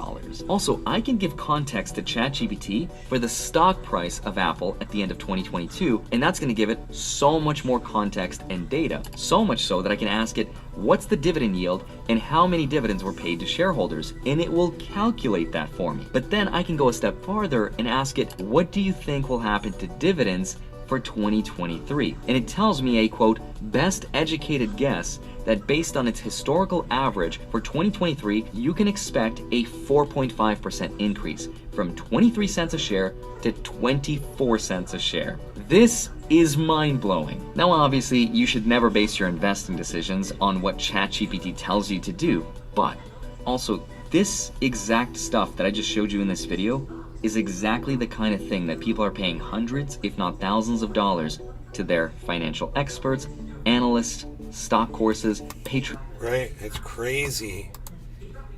Also, I can give context to ChatGPT for the stock price of Apple at the end of 2022, and that's going to give it so much more context and data. So much so that I can ask it, what's the dividend yield and how many dividends were paid to shareholders? And it will calculate that for me. But then I can go a step farther and ask it, what do you think will happen to dividends for 2023? And it tells me a quote, best educated guess that based on its historical average for 2023, you can expect a 4.5% increase from 23 cents a share to 24 cents a share. This is mind-blowing. Now obviously, you should never base your investing decisions on what ChatGPT tells you to do, but also this exact stuff that I just showed you in this video is exactly the kind of thing that people are paying hundreds, if not thousands of dollars to their financial experts, analysts, stock courses, Patreon. Right? It's crazy.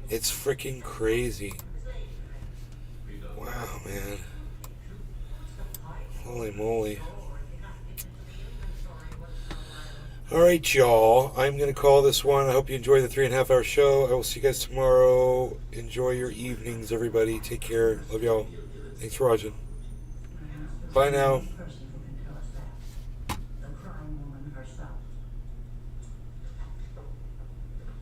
It's freaking crazy. Wow, man. Holy moly. Alright, y'all. I'm going to call this one. I hope you enjoyed the 3.5 hour show. I will see you guys tomorrow. Enjoy your evenings, everybody. Take care. Love y'all. Thanks for watching. Bye now.